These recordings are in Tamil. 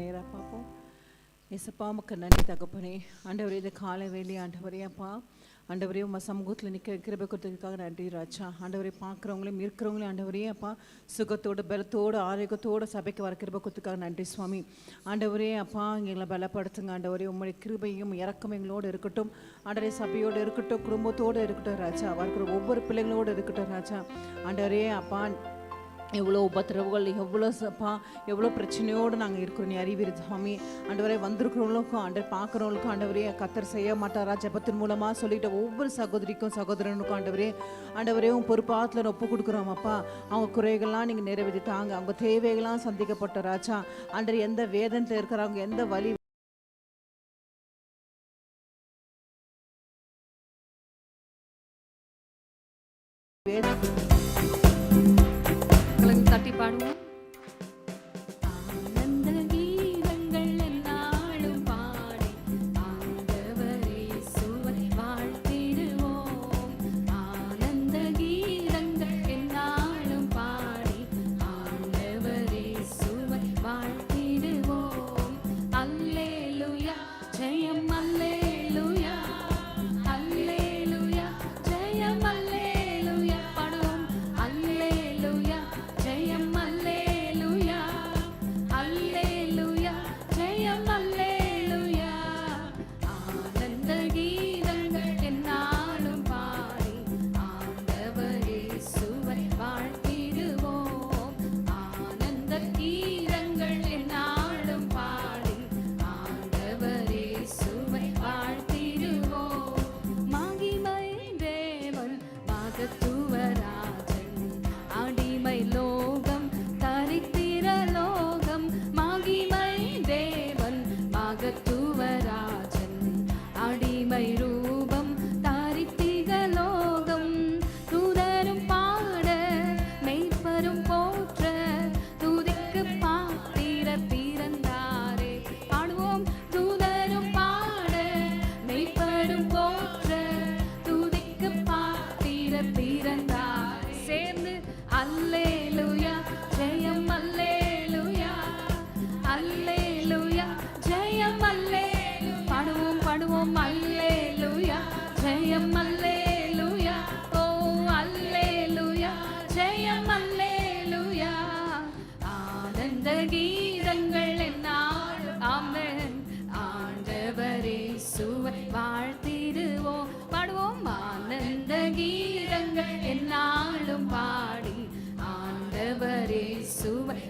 நேராக பார்ப்போம். ஏசப்பா உமக்கு நன்றி தகப்பனே. ஆண்டவரே இந்த காலை வேலை ஆண்டவரே அப்பா ஆண்டவரே உங்கள் சமூகத்தில் நிற்க கிருபை கொடுத்ததுக்காக நன்றி ராஜா. ஆண்டவரே பார்க்குறவங்களையும் இருக்கிறவங்களையும் ஆண்டவரே அப்பா சுகத்தோடு பலத்தோடு ஆரோக்கியத்தோடு சபைக்கு வர கிருபை கொடுத்ததுக்காக நன்றி சுவாமி. ஆண்டவரே அப்பா எங்களை பலப்படுத்துங்க ஆண்டவரே. உங்களுடைய கிருபையும் இறக்கம் எங்களோடு இருக்கட்டும் ஆண்டவரே. சபையோடு இருக்கட்டும், குடும்பத்தோடு இருக்கட்டும் ராஜா. இருக்கிற ஒவ்வொரு பிள்ளைங்களோடு இருக்கட்டும் ராஜா. ஆண்டவரே அப்பா எவ்வளோ உபத்திரவுகள் எவ்வளோ பிரச்சனையோடு நாங்கள் இருக்கிறோம் நீ அறிவீர் சுவாமி. ஆண்டவரே வந்திருக்கிறவங்களுக்கும் ஆண்டவர் பார்க்குறவங்களுக்கும் ஆண்டவரே கத்தர் செய்ய மாட்டாரா ஜபத்தின் மூலமாக சொல்லிட்டு ஒவ்வொரு சகோதரிக்கும் சகோதரனுக்கும் ஆண்டவரே உன் பொறுப்பாத்தில் ஒப்பு கொடுக்குறோம் அப்பா. அவங்க குறைகள்லாம் நீங்கள் நிறைவேற்றிட்டாங்க, அவங்க தேவைகள்லாம் சந்திக்கப்பட்ட ராஜா. ஆண்டவர் எந்த வேதனத்தில் இருக்கிறவங்க எந்த வலி தட்டி பாடுவோம்.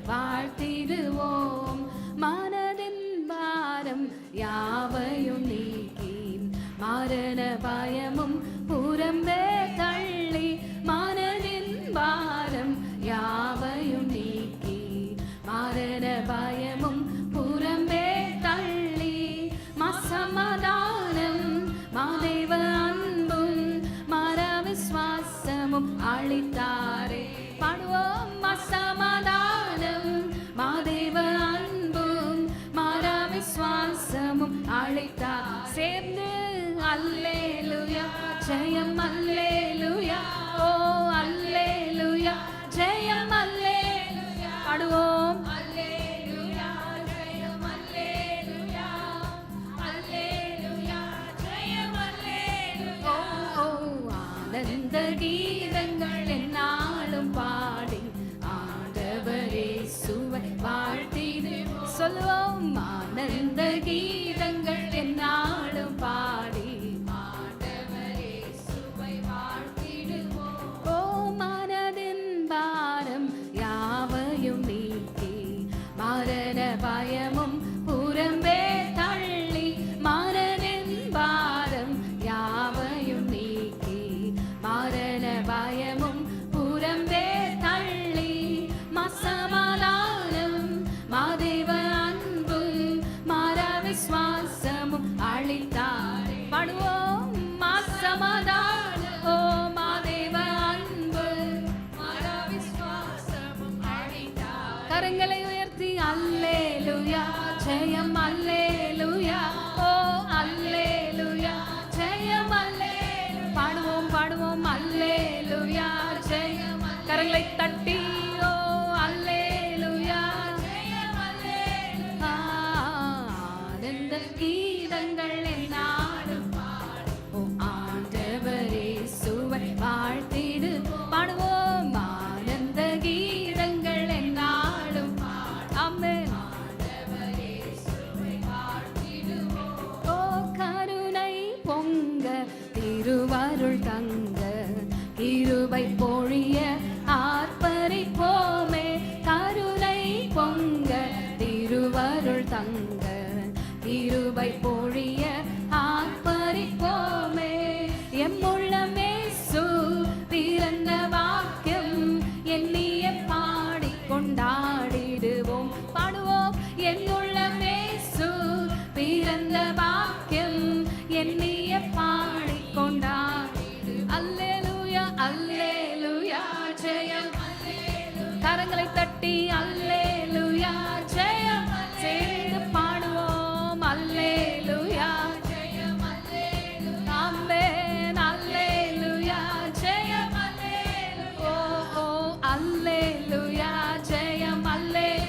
வாழ்த்திடுவோம். மனதின் பாரம் யாவையும் நீக்கி மரண பயமும் புறம்பே தள்ளி. மனதின் பாரம் யாவையும் நீக்கி மரண பயமும் புறம்பே தள்ளி. சமாதானம் மாதேவ அன்பும் மர விசுவாசமும் அளித்தாரே. பாடுவோம். சமாதானம் மாதேவ அன்பும் மர விசுவாசமும் அளித்தார். சேர்ந்து அல்லேலூயா ஜெயம் அல்லேலூயா. ஓ அல்லேலூயா ஜெயம் அல்லேலூயா. பாடுவோம். அல்லேலூயா ஜெயம் அல்லேலூயா. அல்லேலூயா ஜெயம் அல்லேலூயா. ஓ ஆனந்த கீதங்கள் என்னாலும் பாடி ஆண்டவரே சுவை வாழ்த்திடுவோம். சொல்லுவோம். ஆனந்த கீதங்கள் என்னாலும் பாடி ஆண்டவரே சுவை வாழ்த்திடுவோம். ஓ மனதின் பாரம் யாவையும் நீக்கி மரண பயமும் புறம்பே தள்ளி. மனதின் பாரம் யாவையும் நீக்கி மரண பயமும் புறம்பே தள்ளி. சமாதானம் மாதேவ அன்பு மர விசுவாசமும் அளித்தார். பாடுவோம். சமாதானம் ஓ மாதேவ அன்பு மர விசுவாசமும் அளித்தார். கரங்களை உயர்த்தி அல்லேலூயா ஜெயம் அல்லேலூயா. ஓ அல்லேலூயா ஜெயம் அல்லேலூயா. பாடுவோம் பாடுவோம். அல்லேலூயா ஜெயம். கரங்களை தட்டி ஓ அல்லேலூயா ஜெயம் அல்லேலூயா. பொங்க திருவருள் தங்க கிருபை பொழிய ஆர்ப்பரிப்போமே கருணை பொங்க திருவருள் தங்க கிருபை பொழிய ஆர்ப்பரிப்போமே எம்முள்ளமேசு பிறந்த வாக்கியம் எண்ணிய பாடி கொண்டாடிடுவோம் பாடுவோம் என்னுள்ளமேசு பிறந்த வாக்கியம் எண்ணிய பாடி கொண்டாடிடு அல்லேலூயா அல்லேலூயா ஜெயம் கரங்களை தட்டி அல்லேலூயா ஜெயம் சேர்ந்து பாடுவோம் அல்லேலூயா ஜெயம் ஆமென் அல்லேலூயா ஜெயம் ஓ ஓ அல்லேலூயா ஜெயம் ஆமென்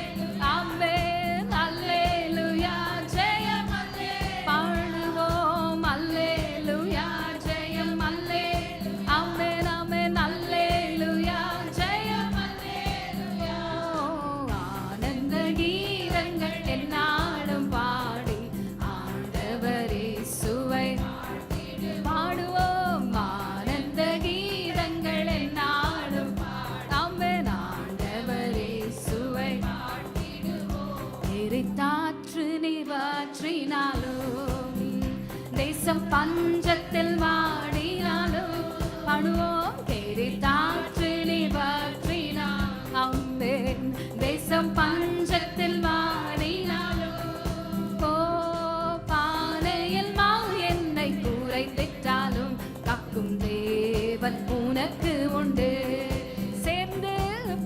அல்லேலூயா ஜெயம் பாடுவோம் அல்லேலூயா ஜெயம் ஆமென் ஆமென் அல்லேலூயா ஜெயம் ஆனந்த கீதங்கள் என்னாலும் பாடி ஆண்டவரே சுவை பாடுவோம் ஆனந்த கீதங்கள் என்னாலும் ஆமென் ஆண்டவரே சுவை எரித்தாற்று நீராற்றினாலும் தேசம் பஞ்சத்தில் வாடினாலும் பாடுவோம் எரித்தாற்று நீராற்றினாலும் ஆமென் தேசம் பஞ்சத்தில் வாடினாலும் ஓ பானையில் மாவு என்னை குறைத்திட்டாலும் காக்கும் தேவன் உனக்கு உண்டு சேர்ந்து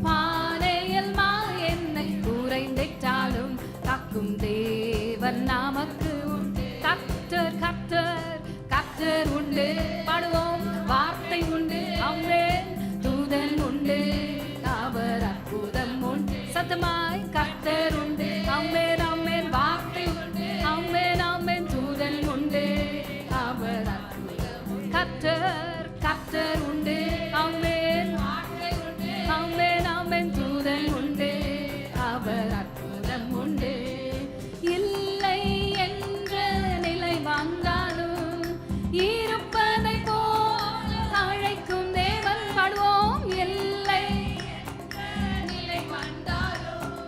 பானையில் மாவு என்னை குறைந்திட்டாலும் காக்கும் தேவன் நமக்கு உண்டு கர்த்தர் கர்த்தர் கர்த்தர் உண்டு பாடுவோம் வார்த்தை உண்டு ஆமென் தூதன் உண்டு அவர் அற்புதம் உண்டு சத்தமாய் கர்த்தர் உண்டு ஆமென் ஆமென் வார்த்தை உண்டு ஆமென் ஆமென் தூதன் உண்டு அவர் அற்புதம் கர்த்தர் கர்த்தர் உண்டு ஆமென் ஆமென் ஆமென் தூதன் உண்டு அவர் அற்புதம் உண்டு இல்லை என்ற நிலை வந்தாலும் இருப்பதை போல அழைக்கும் தேவன் பாடுவோம் இல்லை என்ற நிலை வந்தாலும்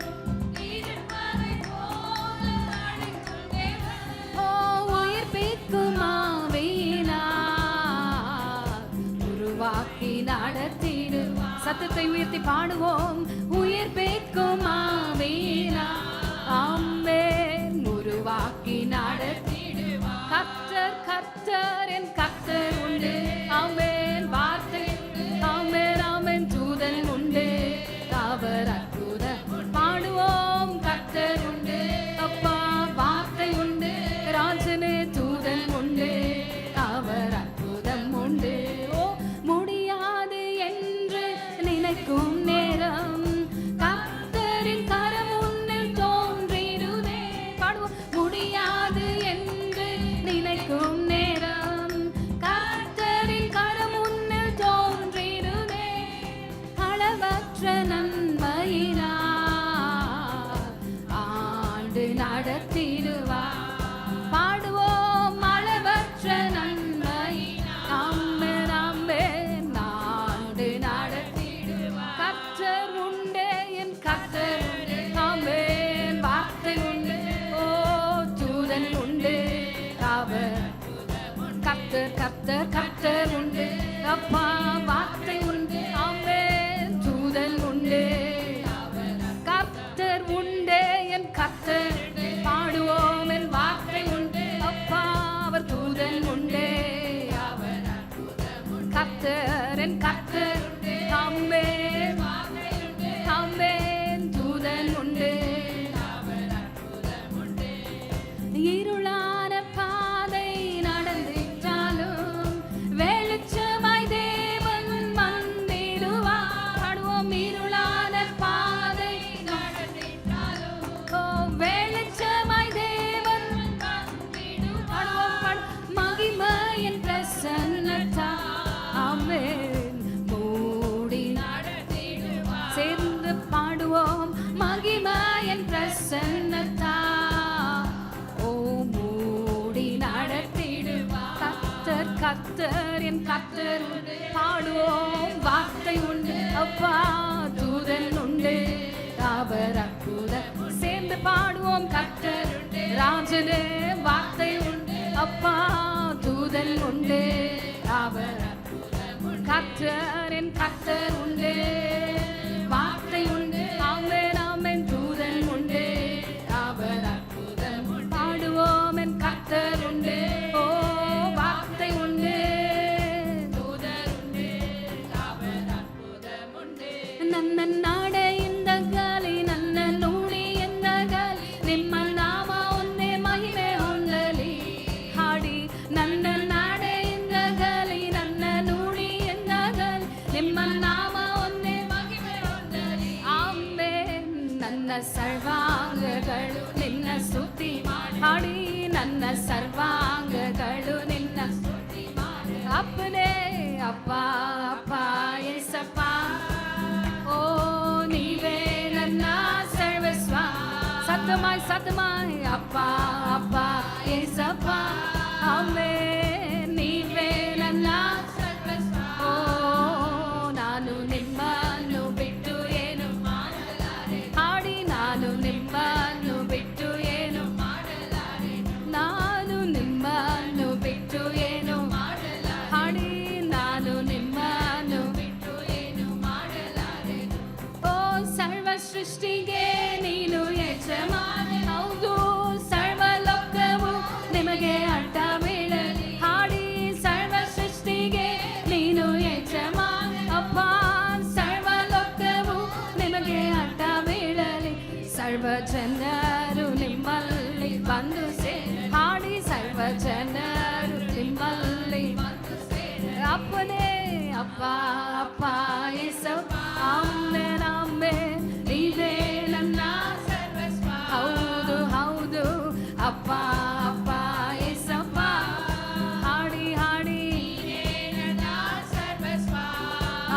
இருப்பதை போல அழைக்கும் தேவன் ஓ உயிர்ப்பிக்கும் ஆவியினார் உருவாக்கி நடத்திடுவார் சத்தத்தை உயர்த்தி பாடுவோம் உயிர்ப்பிக்கும் ஆவியினார் ஆமென் உருவாக்கி நடத்திடுவார் கர்த்தர் கர்த்தர் என் கர்த்தர் உண்டு ஆமென் வார்த்தை ஆமென் ஆமென் தூதன் உண்டு அவர் அற்புதம் பாடுவோம் கர்த்தர் உண்டு அப்பா வார்த்தை உண்டு ராஜனே தூதன் உண்டு அவர் அற்புதம் உண்டு ஓ முடியாது என்று நினைக்கும் நேரம் கர்த்தரின் கரம் உன்னில் தோன்றிடுதே பாடுவோம் முடியாது என்று நினைக்கும் நேரம் கர்த்தரின் கரம் உன்னில் தோன்றிடுதே அளவற்ற நன்மையினார் ஆண்டு நடத்திடுவார் பாடுவோம் அளவற்ற நன்மை ஆமென் ஆமென் ஆண்டு நடத்திடுவார் கர்த்தர் உண்டே என் கர்த்தர் உண்டு ஆமென் வார்த்தை உண்டு ஓ தூதன் உண்டு அவர் கர்த்தர் கர்த்தர் கர்த்தர் உண்டு அப்பா வார்த்தை உண்டு ஆமென் தூதன் உண்டு கர்த்தர் உண்டே என் கர்த்தர் பாடுவோம் என் வார்த்தை உண்டு அப்பா அவர் தூதன் உண்டே அவர் கர்த்தர் என் கர்த்தர் ஆமென் ஆமென் தூதன் உண்டு இருளான பாதை நடந்திட்டாலும் வெளிச்சமாய் தேவன் வந்திடுவார் பாடுவோம் இருளான பாதை நடந்திட்டாலும் ஓ வெளிச்சமாய் தேவன் வந்திடுவார் மகிமையின் பிரசன்னத்தா ஆமென் மூடி நடத்திடுவார் சேர்ந்து பாடுவோம் மகிமையின் பிரசன்னத்தா ஓ மூடி நடத்திடுவார் கர்த்தர் கர்த்தர் என் கர்த்தர் பாடுவோம் வார்த்தை உண்டு அப்பா தூதன் உண்டு அவர் அற்புதம் சேர்ந்து பாடுவோம் கர்த்தர் ராஜனே வார்த்தை உண்டு அப்பா தூதன் உண்டு அவர் கர்த்தரின் கர்த்தர் உண்டு வார்த்தை உண்டு ஆமென் ஆமென் தூதன் உண்டு அவர் அற்புதம் பாடுவோம் என் கர்த்தர் உண்டு ஓ வார்த்தை உண்டு தூதன் உண்டு அவர் அற்புதம் உண்டு ನನ್ನ ನಾಡೆಯಿಂದ ಗಾಲಿ ನನ್ನ ನುಡಿಯಿಂದ ಗಾಲಿ ನಿಮ್ಮ ನಾಮ ಒಂದೇ ಮಹಿಮೆ ಹೊಂದಲಿ ಹಾಡಿ ನನ್ನ ನಾಡೆಯಿಂದ ಗಾಲಿ ನನ್ನ ನುಡಿಯಿಂದ ಗಾಲಿ ನಿಮ್ಮ ನಾಮ ಒಂದೇ ಮಹಿಮೆ ಹೊಂದಲಿ ಆಮೆನ್ ನನ್ನ ಸರ್ವಾಂಗಗಳು ನಿನ್ನ ಸ್ತುತಿ ಹಾಡಿ ನನ್ನ ಸರ್ವಾಂಗಗಳು ನಿನ್ನ ಸ್ತುತಿ ಮಾಡಿ ಅಪ್ಪನೇ ಅಪ್ಪ ಅಪ್ಪ ಏಸಪ್ಪ ಓ ನೀವೇ ನನ್ನ ಸರ್ವಸ್ವ ಸತಮಾಯ್ ಅಪ್ಪ ಅಪ್ಪ ಏಸಪ್ಪ ಆಮೆನ್ ನೀವೇ ನನ್ನ ಸರ್ವಸ್ವ ಓ ನಾನು ನಿಮ್ಮನ್ನು ಬಿಟ್ಟು ಏನು ಮಾಡಲಾರೆ ಹಾಡಿ ನಾನು ನಿಮ್ಮನ್ನು ಬಿಟ್ಟು ಏನು ಮಾಡಲಾರೆ ನಾನು ನಿಮ್ಮನ್ನು ಬಿಟ್ಟು ಏನು ಮಾಡಲಾರೆ ಹಾಡಿ ನಾನು ನಿಮ್ಮನ್ನು ಬಿಟ್ಟು ಏನು ಮಾಡಲಾರೆ ಓ ಸರ್ವ ಸೃಷ್ಟಿಗೆ ನೀನು ಯಜಮಾನ ಹೌದು ಸರ್ವ ಲೋಕವು ನಿಮಗೆ ಅಡ್ಡ ಬೀಳಲಿ ಹಾಡಿ ಸರ್ವ ಸೃಷ್ಟಿಗೆ ನೀನು ಯಜಮಾನ ಅಪ್ಪ ಸರ್ವ ಲೋಕವು ನಿಮಗೆ ಅಡ್ಡ ಬೀಳಲಿ ಸರ್ವ ಜನರು ನಿಮ್ಮಲ್ಲಿ ಬಂದು ಸೇರಿ ಹಾಡಿ ಸರ್ವ ಜನರು ನಿಮ್ಮಲ್ಲಿ ಬಂದು ಸೇರಿ ಅಪ್ಪನೇ ಅಪ್ಪ ಅಪ್ಪ ಏಸಪ್ಪ ಆಮೆನ್ ಆಮೆನ್ ನೀವೇ ನನ್ನ ಸರ್ವಸ್ವ ಹೌದು ಹೌದು ಅಪ್ಪ ಅಪ್ಪ ಏಸಪ್ಪ ಹಾಡಿ ಹಾಡಿ ನನ್ನ ಸರ್ವಸ್ವ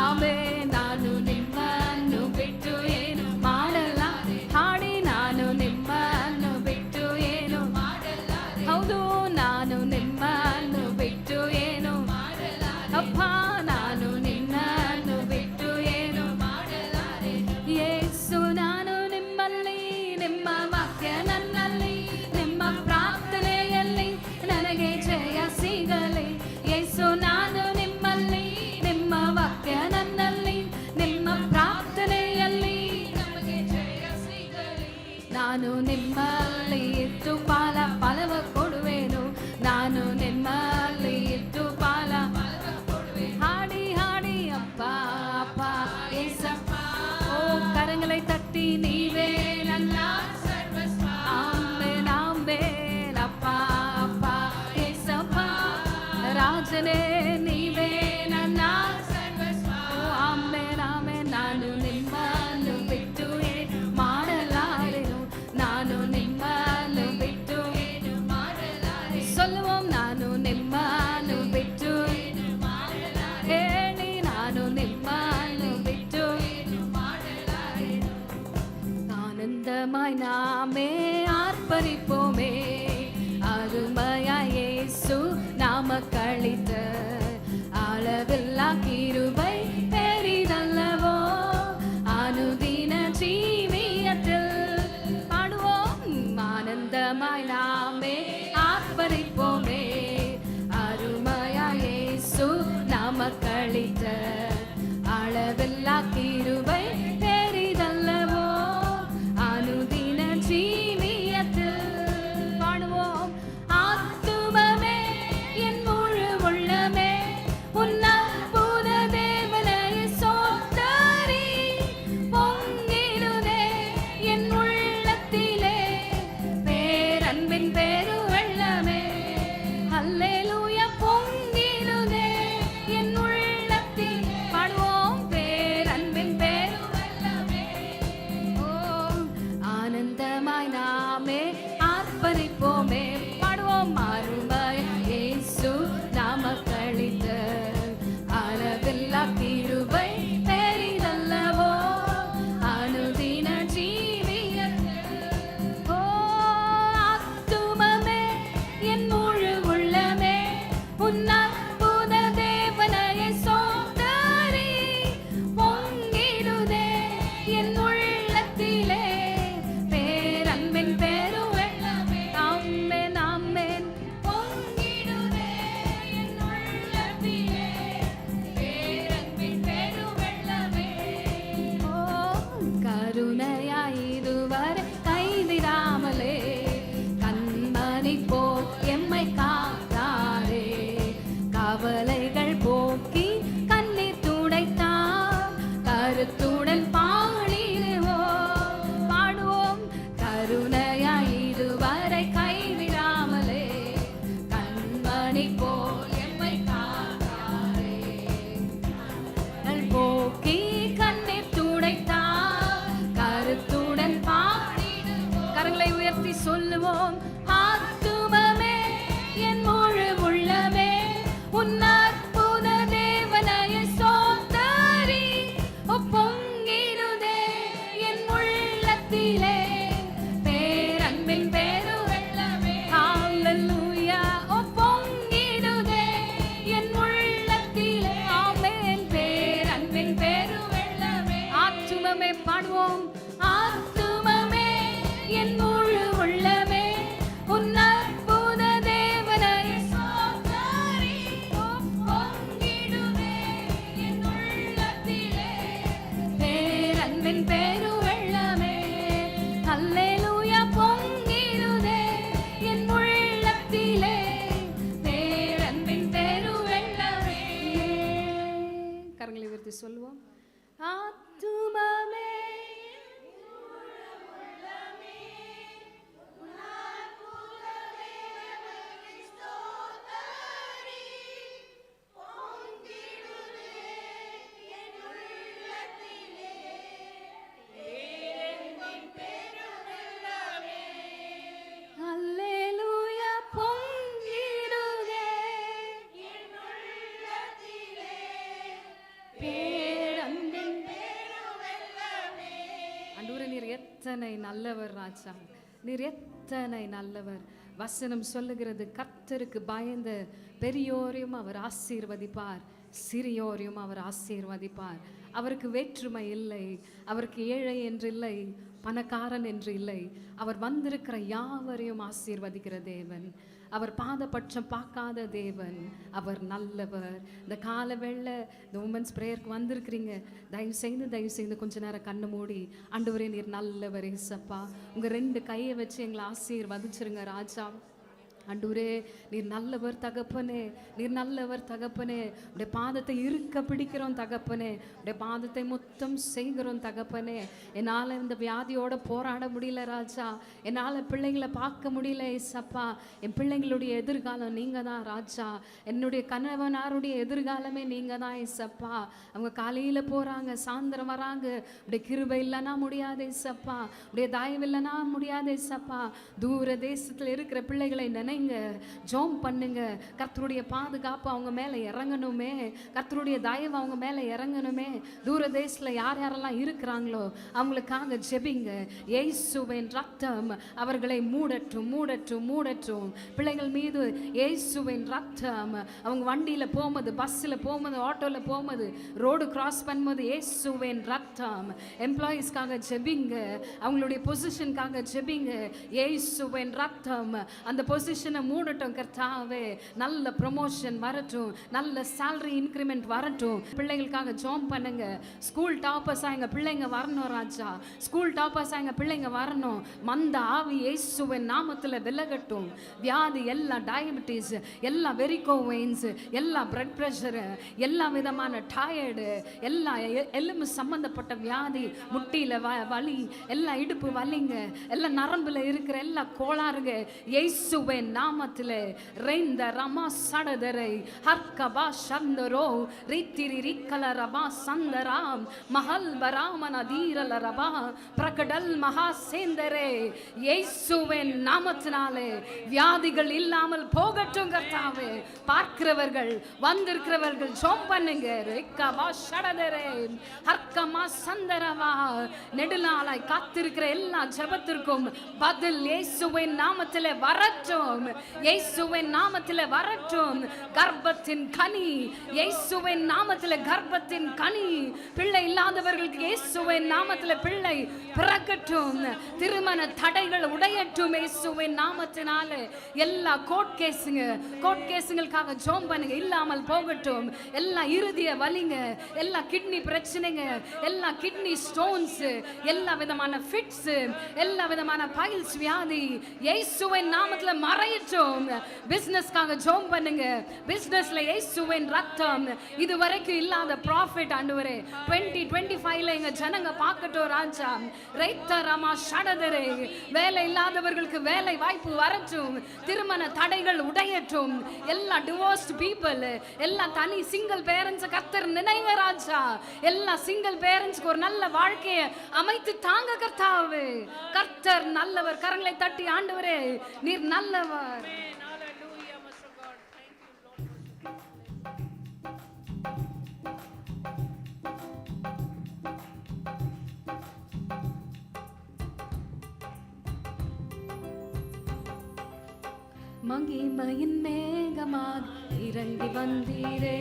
ಆಮೆನ್ ನಾನು ನಿಮ್ಮನ್ನು ಬಿಟ್ಟು ಏನು ಮಾಡಲಾರೆ ಹಾಡಿ ನಾನು ನಿಮ್ಮನ್ನು ಬಿಟ್ಟು ಏನು ಮಾಡಲಾರೆ ಹೌದು ನಾನು ನಿಮ್ಮನ್ನು ಬಿಟ್ಟು ಏನು ಮಾಡಲಾರೆ ಅಪ್ಪ ನಾನು ನಿನ್ನನ್ನು ಬಿಟ್ಟು ಏನು ಮಾಡಲಾರೆ ಯೇಸು ನಾನು ನಿಮ್ಮಲ್ಲಿ ನಿಮ್ಮ ವಾಕ್ಯ ನನ್ನಲ್ಲಿ ನಿಮ್ಮ ಪ್ರಾರ್ಥನೆಯಲ್ಲಿ ನನಗೆ ಜಯ ಸಿಗಲಿ ಯೇಸು ನಾನು ನಿಮ್ಮಲ್ಲಿ ನಿಮ್ಮ ವಾಕ್ಯ ನನ್ನಲ್ಲಿ ನಿಮ್ಮ ಪ್ರಾರ್ಥನೆಯಲ್ಲಿ ನಮಗೆ ಜಯ ಸಿಗಲಿ ನಾನು ನಿಮ್ಮಲ್ಲಿ ಇದ್ದು ಫಲವ ಕೊಡುವೆನು ನಾನು ನಿಮ್ಮಲ್ಲಿ ಇದ್ದು ಫಲವ ಕೊಡುವೆ ಹಾಡಿ ಹಾಡಿ ಅಪ್ಪ ಅಪ್ಪ ಏಸಪ್ಪ ಓ ಕರங்களை தட்டி நீவே ನನ್ನ ಸರ್ವಸ್ವ ಆಮೆನ್ ಆಮೆನ್ ಅಪ್ಪ ಅಪ್ಪ ಏಸಪ್ಪ ರಾಜನೇ ನೀವೇ ನನ್ನ ಸರ್ವಸ್ವ ಆಮೆನ್ ಆಮೆನ್ ನಾನು ನಿಮ್ಮನ್ನು ಬಿಟ್ಟು ಏನು ಮಾಡಲಾರೆನು ನಾನು ನಿಮ್ಮನ್ನು ಬಿಟ್ಟು ಏನು ಮಾಡಲಾರೆ சொல்லுவோம் ನಾನು ನಿಮ್ಮನ್ನು ಬಿಟ್ಟು ಏನು ಮಾಡಲಾರೆ ಹೇಳಿ ನಾನು ನಿಮ್ಮನ್ನು ಬಿಟ್ಟು ಏನು ಮಾಡಲಾರೆ ஆனந்தமாய் நாமே ஆர்ப்பரிப்போமே அருமையா இயேசு நாமக்களித்த அளவில்லா கிருபை பெரிதல்லவோ அனுதின ஜீவியத்தில் பாடுவோம் ஆனந்தமாய் நாமே ஆர்ப்பரிப்போமே அருமையா இயேசு நாமக்களித்த அளவில்லா கிருபை பெரிதல்லவோ அனுதின ஜீவியத்தில் பாடுவோம் ஆத்துமமே என் முழு உள்ளமே உன் அற்புத தேவனை சோத்தரி பொங்கிடுதே என் உள்ளத்திலே பேரன்பின் பெருவெள்ளமே அல்லேலூயா பொங்கிடுதே என் உள்ளத்திலே கவலைகள் போக்கி கண்ணீர் துடைத்தார். கருத்துடன் பாடுவோம் கருணையாய் இதுவரை கைவிடாமலே கண்மணி போல் எம்மை காத்தாரே. போக்கி கண்ணீர் துடைத்தார். கருத்துடன் பாடிடுவோம். கரங்களை உயர்த்தி சொல்லுவோம். ஆத்துமமே என் முழு உள்ளமே உன் அற்புத தேவனையை ஸ்தோத்தரி. பொங்கிடுதே என் உள்ளத்திலே பேரன்பின் பெருவெள்ளமே. ஹல்லேலூயா. பொங்கிடுதே என் உள்ளத்திலே ஆமென் பேரன்பின் பெருவெள்ளமே. ஆத்துமமே பாடுவோம். ஆத்துமமே என் முழு உள்ளமே உன் அற்புத தேவனையை ஸ்தோத்தரி. பொங்கிடுதே என் உள்ளத்திலே பேரன்பின் பெருவெள்ளமே. ஹல்லேலூயா. பொங்கிடுதே என் உள்ளத்திலே பேரன்பின் பெருவெள்ளமே. கரங்களை உயர்த்தி சொல்லுவோம். ஆத்துமமே ஹல்லேலூயா. பொங்கிடுதே பேரன்பின் ஆண்டவரே, நீர் எத்தனை நல்லவர் ராஜா, நீர் எத்தனை நல்லவர். வசனம் சொல்லுகிறது, கர்த்தருக்கு பயந்த பெரியோரையும் அவர் ஆசீர்வதிப்பார், சிறியோரையும் அவர் ஆசீர்வதிப்பார். அவருக்கு வேற்றுமை இல்லை, அவருக்கு ஏழை என்று இல்லை, பணக்காரன் என்று இல்லை. அவர் வந்திருக்கிற யாவரையும் ஆசீர்வதிக்கிற தேவன். அவர் பாதபட்சம் பார்க்காத தேவன். அவர் நல்லவர். இந்த கால வேளை இந்த உமன்ஸ் ப்ரேயருக்கு வந்திருக்கிறீங்க, தயவு செய்து கொஞ்ச நேரம் கண்ணு மூடி, ஆண்டவரே நீர் நல்லவர் ஏசப்பா, உங்கள் 2 கையை வச்சு எங்களை ஆசீர்வதிச்சிருங்க ராஜா. ஆண்டவரே நீர் நல்லவர் தகப்பனே, நீர் நல்லவர் தகப்பனே. உடைய பாதத்தை இருக்க பிடிக்கிறோம் தகப்பனே, உடைய பாதத்தை மொத்தம் செய்கிறோம் தகப்பனே. என்னால் இந்த வியாதியோட போராட முடியல ராஜா, என்னால் பிள்ளைங்களை பார்க்க முடியல ஏசப்பா. என் பிள்ளைங்களுடைய எதிர்காலம் நீங்கள் தான் ராஜா, என்னுடைய கணவனாருடைய எதிர்காலமே நீங்கள் தான் ஏசப்பா. அவங்க காலையில் போகிறாங்க, சாயந்தரம் வராங்க. உடைய கிருபை இல்லைன்னா முடியாது ஏசப்பா, உடைய தயவு இல்லைன்னா முடியாது ஏசப்பா. தூர தேசத்தில் இருக்கிற பிள்ளைகளை நினை ஜோம் பண்ணுங்க. கர்த்தருடைய பாதுகாப்பு அவங்க மேல இறங்கணுமே, கர்த்தருடைய தயவு அவங்க மேல இறங்கணுமே. தூர தேசத்துல யார் யாரெல்லாம் இருக்கிறாங்களோ அவங்களுக்காக ஜெபிங்க. இயேசுவின் ரத்தம் அவர்களை மூடட்டும் மூடட்டும் மூடட்டும். பிள்ளைகள் மீது இயேசுவின் ரத்தம். அவங்க வண்டியில போகும்போது, பஸ்ஸில் போகும்போது, ஆட்டோல போகும்போது, ரோடு கிராஸ் பண்ணும்போது இயேசுவின் ரத்தம். எம்ப்ளாயீஸ்க்காக ஜெபிங்க, அவங்களுடைய பொசிஷனுக்காக ஜெபிங்க. இயேசுவின் ரத்தம் அந்த பொசிஷன் மூடட்டும் கர்த்தாவே. நல்ல ப்ரமோஷன் வரட்டும், நல்ல salary இன்க்ரிமெண்ட் வரட்டும். பிள்ளைகளுக்காக ஜோம் பண்ணுங்க. ஸ்கூல் டாப்பர்ஸா எங்க பிள்ளைங்க வரணும் ராஜா, ஸ்கூல் டாப்பர்ஸா எங்க பிள்ளைங்க வரணும். மந்த ஆவி இயேசுவின் நாமத்தில் விலகட்டும். வியாதி, எல்லா டயபிட்டிஸ், எல்லா வெரிகோ வெயின்ஸ், எல்லா பிளட் பிரஷர், எல்லா விதமான டயர்டு, எல்லா எலும்பு சம்பந்தப்பட்ட வியாதி, முட்டியில வலி, எல்லா இடுப்பு வலிங்க, எல்லா நரம்புல இருக்கிற எல்லா கோளாறுங்க இயேசுவின் நாமத்திலே ரெய்ந்த ரமா சடதரை ஹர்கபா சந்தரோ ரித்திரி ரிக்கலரபா சந்தராம் மஹல் பராமன தீரலரபா பிரகடல் மகா சேந்தரே. இயேசுவின் நாமத்தினாலே வியாதிகள் இல்லாமல் போகட்டும் கர்த்தாவே. பார்க்கிறவர்கள், வந்திருக்கிறவர்கள் ஜோம் பண்ணுங்க. ரிக்கபா சடதரை ஹர்கமா சந்தரவா. நெடுநாளாய் காத்திருக்கிற எல்லா ஜெபத்திற்கும் பதில் இயேசுவின் நாமத்திலே வரட்டும், இயேசுவின் நாமத்திலே வரட்டும். கர்ப்பத்தின் கனி இயேசுவின் நாமத்திலே, கர்ப்பத்தின் கனி. பிள்ளை இல்லாதவர்களுக்கு இயேசுவின் நாமத்திலே பிள்ளை பிறக்கட்டும். திருமண தடைகள் உடையட்டும் இயேசுவின் நாமத்தினாலே. எல்லா கோர்ட் கேஸுங்களுக்காக ஜோம் பண்ணுங்க, இல்லாமல் போகட்டும். எல்லா இருதய வலிங்க, எல்லா கிட்னி பிரச்சனைங்க, எல்லா கிட்னி ஸ்டோன்ஸ், எல்லா விதமான ஃபிட்ஸ், எல்லா விதமான பைல்ஸ் வியாதி இயேசுவின் நாமத்திலே மறை உடையட்டும். பிசினஸ்க்காக ஜெபம் பண்ணுங்க. பிசினஸ்ல இயேசுவின் ரத்தம் இதுவரைக்கும் இல்லாத ப்ராஃபிட் ஆண்டவரே 2025ல எங்க ஜனங்க பார்க்கட்டும் ராஜா. ரைத்த ராமா ஷடதரே, வேலை இல்லாதவர்களுக்கு வேலை வாய்ப்பு வரட்டும். திருமண தடைகள் உடையட்டும். எல்லா டிவோர்ஸ்ட் பீப்புள், எல்லா தனி சிங்கிள் பேரண்ட்ஸ் கர்த்தர் நினைங்க ராஜா. எல்லா சிங்கிள் பேரண்ட்ஸ்க்கு ஒரு நல்ல வாழ்க்கையை அமைத்து தாங்க கர்த்தாவே. கர்த்தர் நல்லவர். கரங்களை தட்டி ஆண்டவரே நீர் நல்லவர். மகிமையின் மேகமாக இறங்கி வந்தீரே,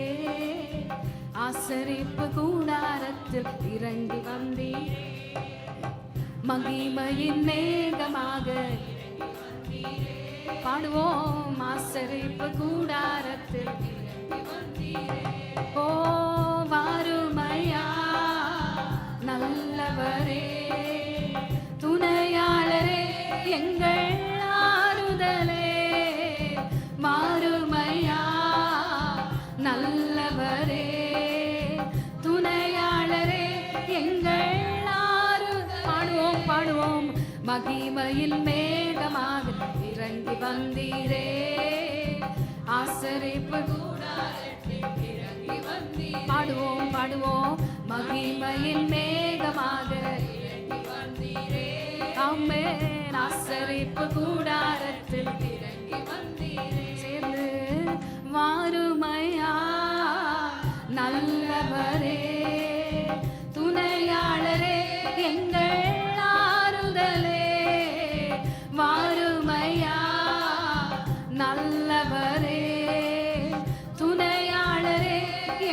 ஆசரிப்பு கூடாரத்தில் இறங்கி வந்தீரே. மகிமையின் மேகமாக பாடுவோம், ஆசரிப்பு கூடாரத்தில் இறங்கி வந்தீரே. ஓ வாருமையா நல்லவரே, துணையாளரே, எங்கள் ஆறுதலே. மாறுமையா நல்லவரே, துணையாளரே, எங்கள் பாடுவோம் பாடுவோம். மகிமையில் மேகமாக இறங்கி வந்தீரே, ஆசரிப்பு கூடாரத்தில் இறங்கி வந்தீரே. பாடுவோம் பாடுவோம். மகிமையில் மேகமாக இறங்கி வந்தீரே, ஆமென். ஆசரிப்பு கூடாரத்தில் இறங்கி வந்தீரே. சேர்ந்து வாருமையா நல்லவரே, துணையாளரே, எங்கள் ஆறுதலே. வாருமையா நல்லவரே, துணையாளரே,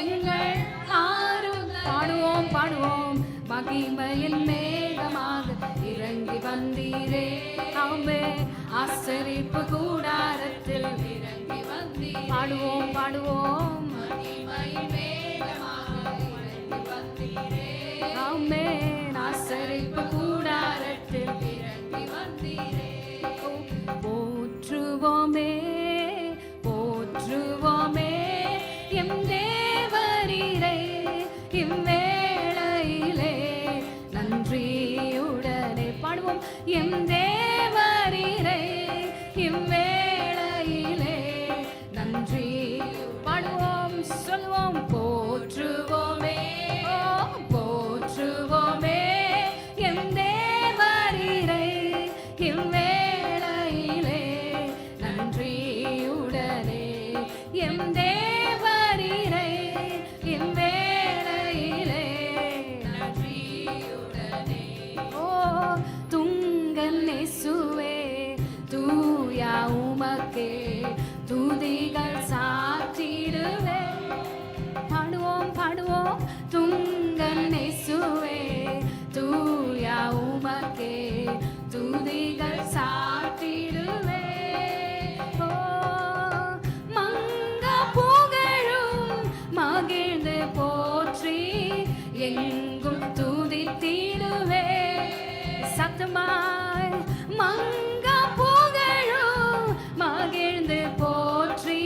எங்கள் ஆறுதல். பாடுவோம் பாடுவோம். மகிமையில் மேகமாக இறங்கி வந்தீரே, ஆமென். ஆசரிப்பு கூடாரத்தில் இறங்கி வந்தீரே. பாடுவோம் பாடுவோம். மகிமையில் மேகமாக இறங்கி வந்தீரே, ஆமென். ஆசரிப்பு கூடாரத்தில் இறங்கி வந்தீரே. போற்றுவோமே போற்றுவோமே எம் தேவரீரை, இவ்வேளையிலே நன்றியுடனே. பாடுவோம். எம் தேவரீரை, இவ்வேளையிலே நன்றி. பாடுவோம் சொல்வோம். போற்றுவோமே போற்றுவோமே எம் தேவரீரை, இவ்வேளையிலே நன்றியுடனே. எம் தேவரீரை, இவ்வேளையிலே நன்றியுடனே. ஓ துங்கன் இயேசுவே, தூயா உமக்கே துதிகள் சாற்றிடுவே. பாடுவோம் பாடுவோம். துங்கன் இயேசுவே, தூயா உமக்கே துதிகள் சாற்றிடுவே. ஓ மங்க புகழும் மகிழ்ந்து போற்றி எங்கும் துதித்திடுவே. சத்தமாய் மங்க புகழும் மகிழ்ந்து போற்றி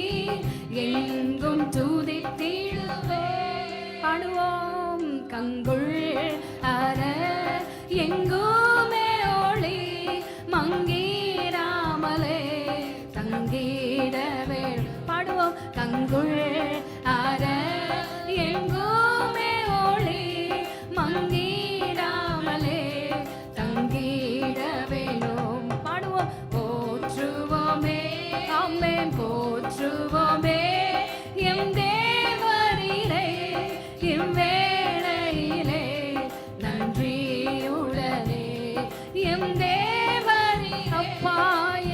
எங்கும் துதித்திடுவே. பாடுவோம். கங்குள் அற எங்குமே ஒளி மங்கிடாமலே தங்கிடவே. பாடுவோம். கங்குள் அற எங்குமே ஒளி மங்கிடாமலே தங்கிட வேணும். பாடுவோம். போற்றுவோமே ஆமென். போற்றுவோமே எம் தேவரீரை, இவ்வேளையிலே நன்றியுடனே. எம் தேவரீ அப்பா,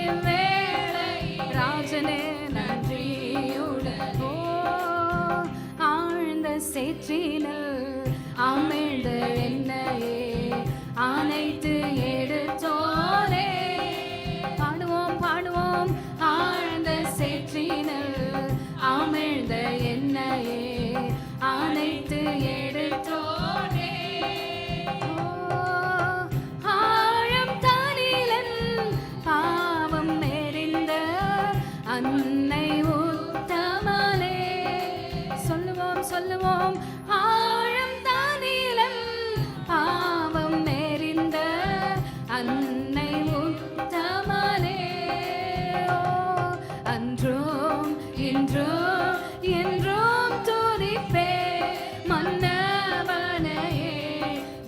இவ்வேளை ராஜனே நன்றியுடன். ஓ ஆழ்ந்த சேற்றினில் அமிழ்ந்த என்னையே அனைத்து எடுத்தோரே. பாடுவோம் பாடுவோம். ஆழ்ந்த சேற்றினில் அமிழ்ந்த என்னையே அனைத்து எடுத்தோரே. ஆழம் தானிலன் பாவம் எறிந்த சொல்லுவோம். ஆழம் தானிலம் பாவம் நெறிந்த அன்னை உத்தமனே, அன்றும் இன்றும் என்றும் துதிப்பே மன்னவனையே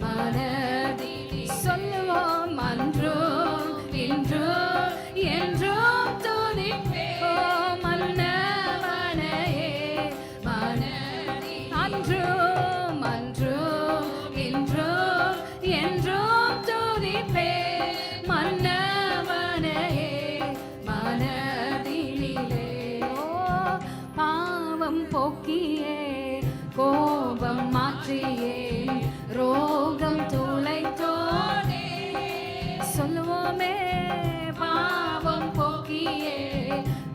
மனதில் சொல்லுவோம். அன்றும் இன்றும் என்றும் துதிப்பே மன்னவனையே மனதில் அன்றும் அன்றும் இன்றும் என்றும் துதிப்பே மன்னவனையே மனதிலே. பாவம் போக்கியே கோபம் மாற்றியே ரோகம் துளைத்தோனே, சொல்லுவோமே. பாவம் போக்கியே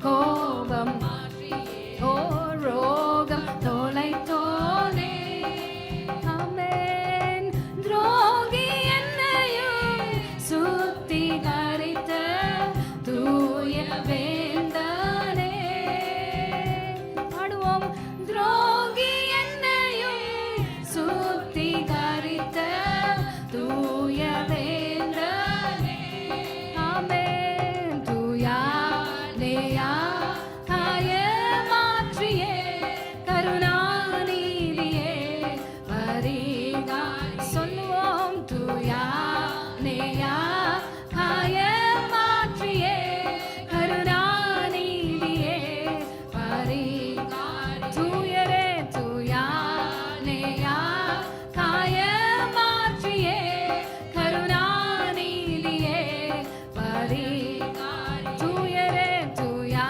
கோபம் மாற்றியே ஓ ரோகம் தொலைத்தோனே, ஆமென். துரோகி என்னையும் சுத்திகரித்த தூய வேந்தனே, பாடுவோம். துரோகி என்னையும் சுத்திகரித்த தூய வேந்தனே, ஆமென். தூயா நேயா காய மாற்றியே கருணாநிதியே பரிகாய் சொல்லுவோம். தூயா நேயா காய மாற்றியே கருணாநிதியே பரிகாய் தூயரே. தூயா நேயா காய மாற்றியே கருணாநிதியே பரிகாய் தூயரே. தூயா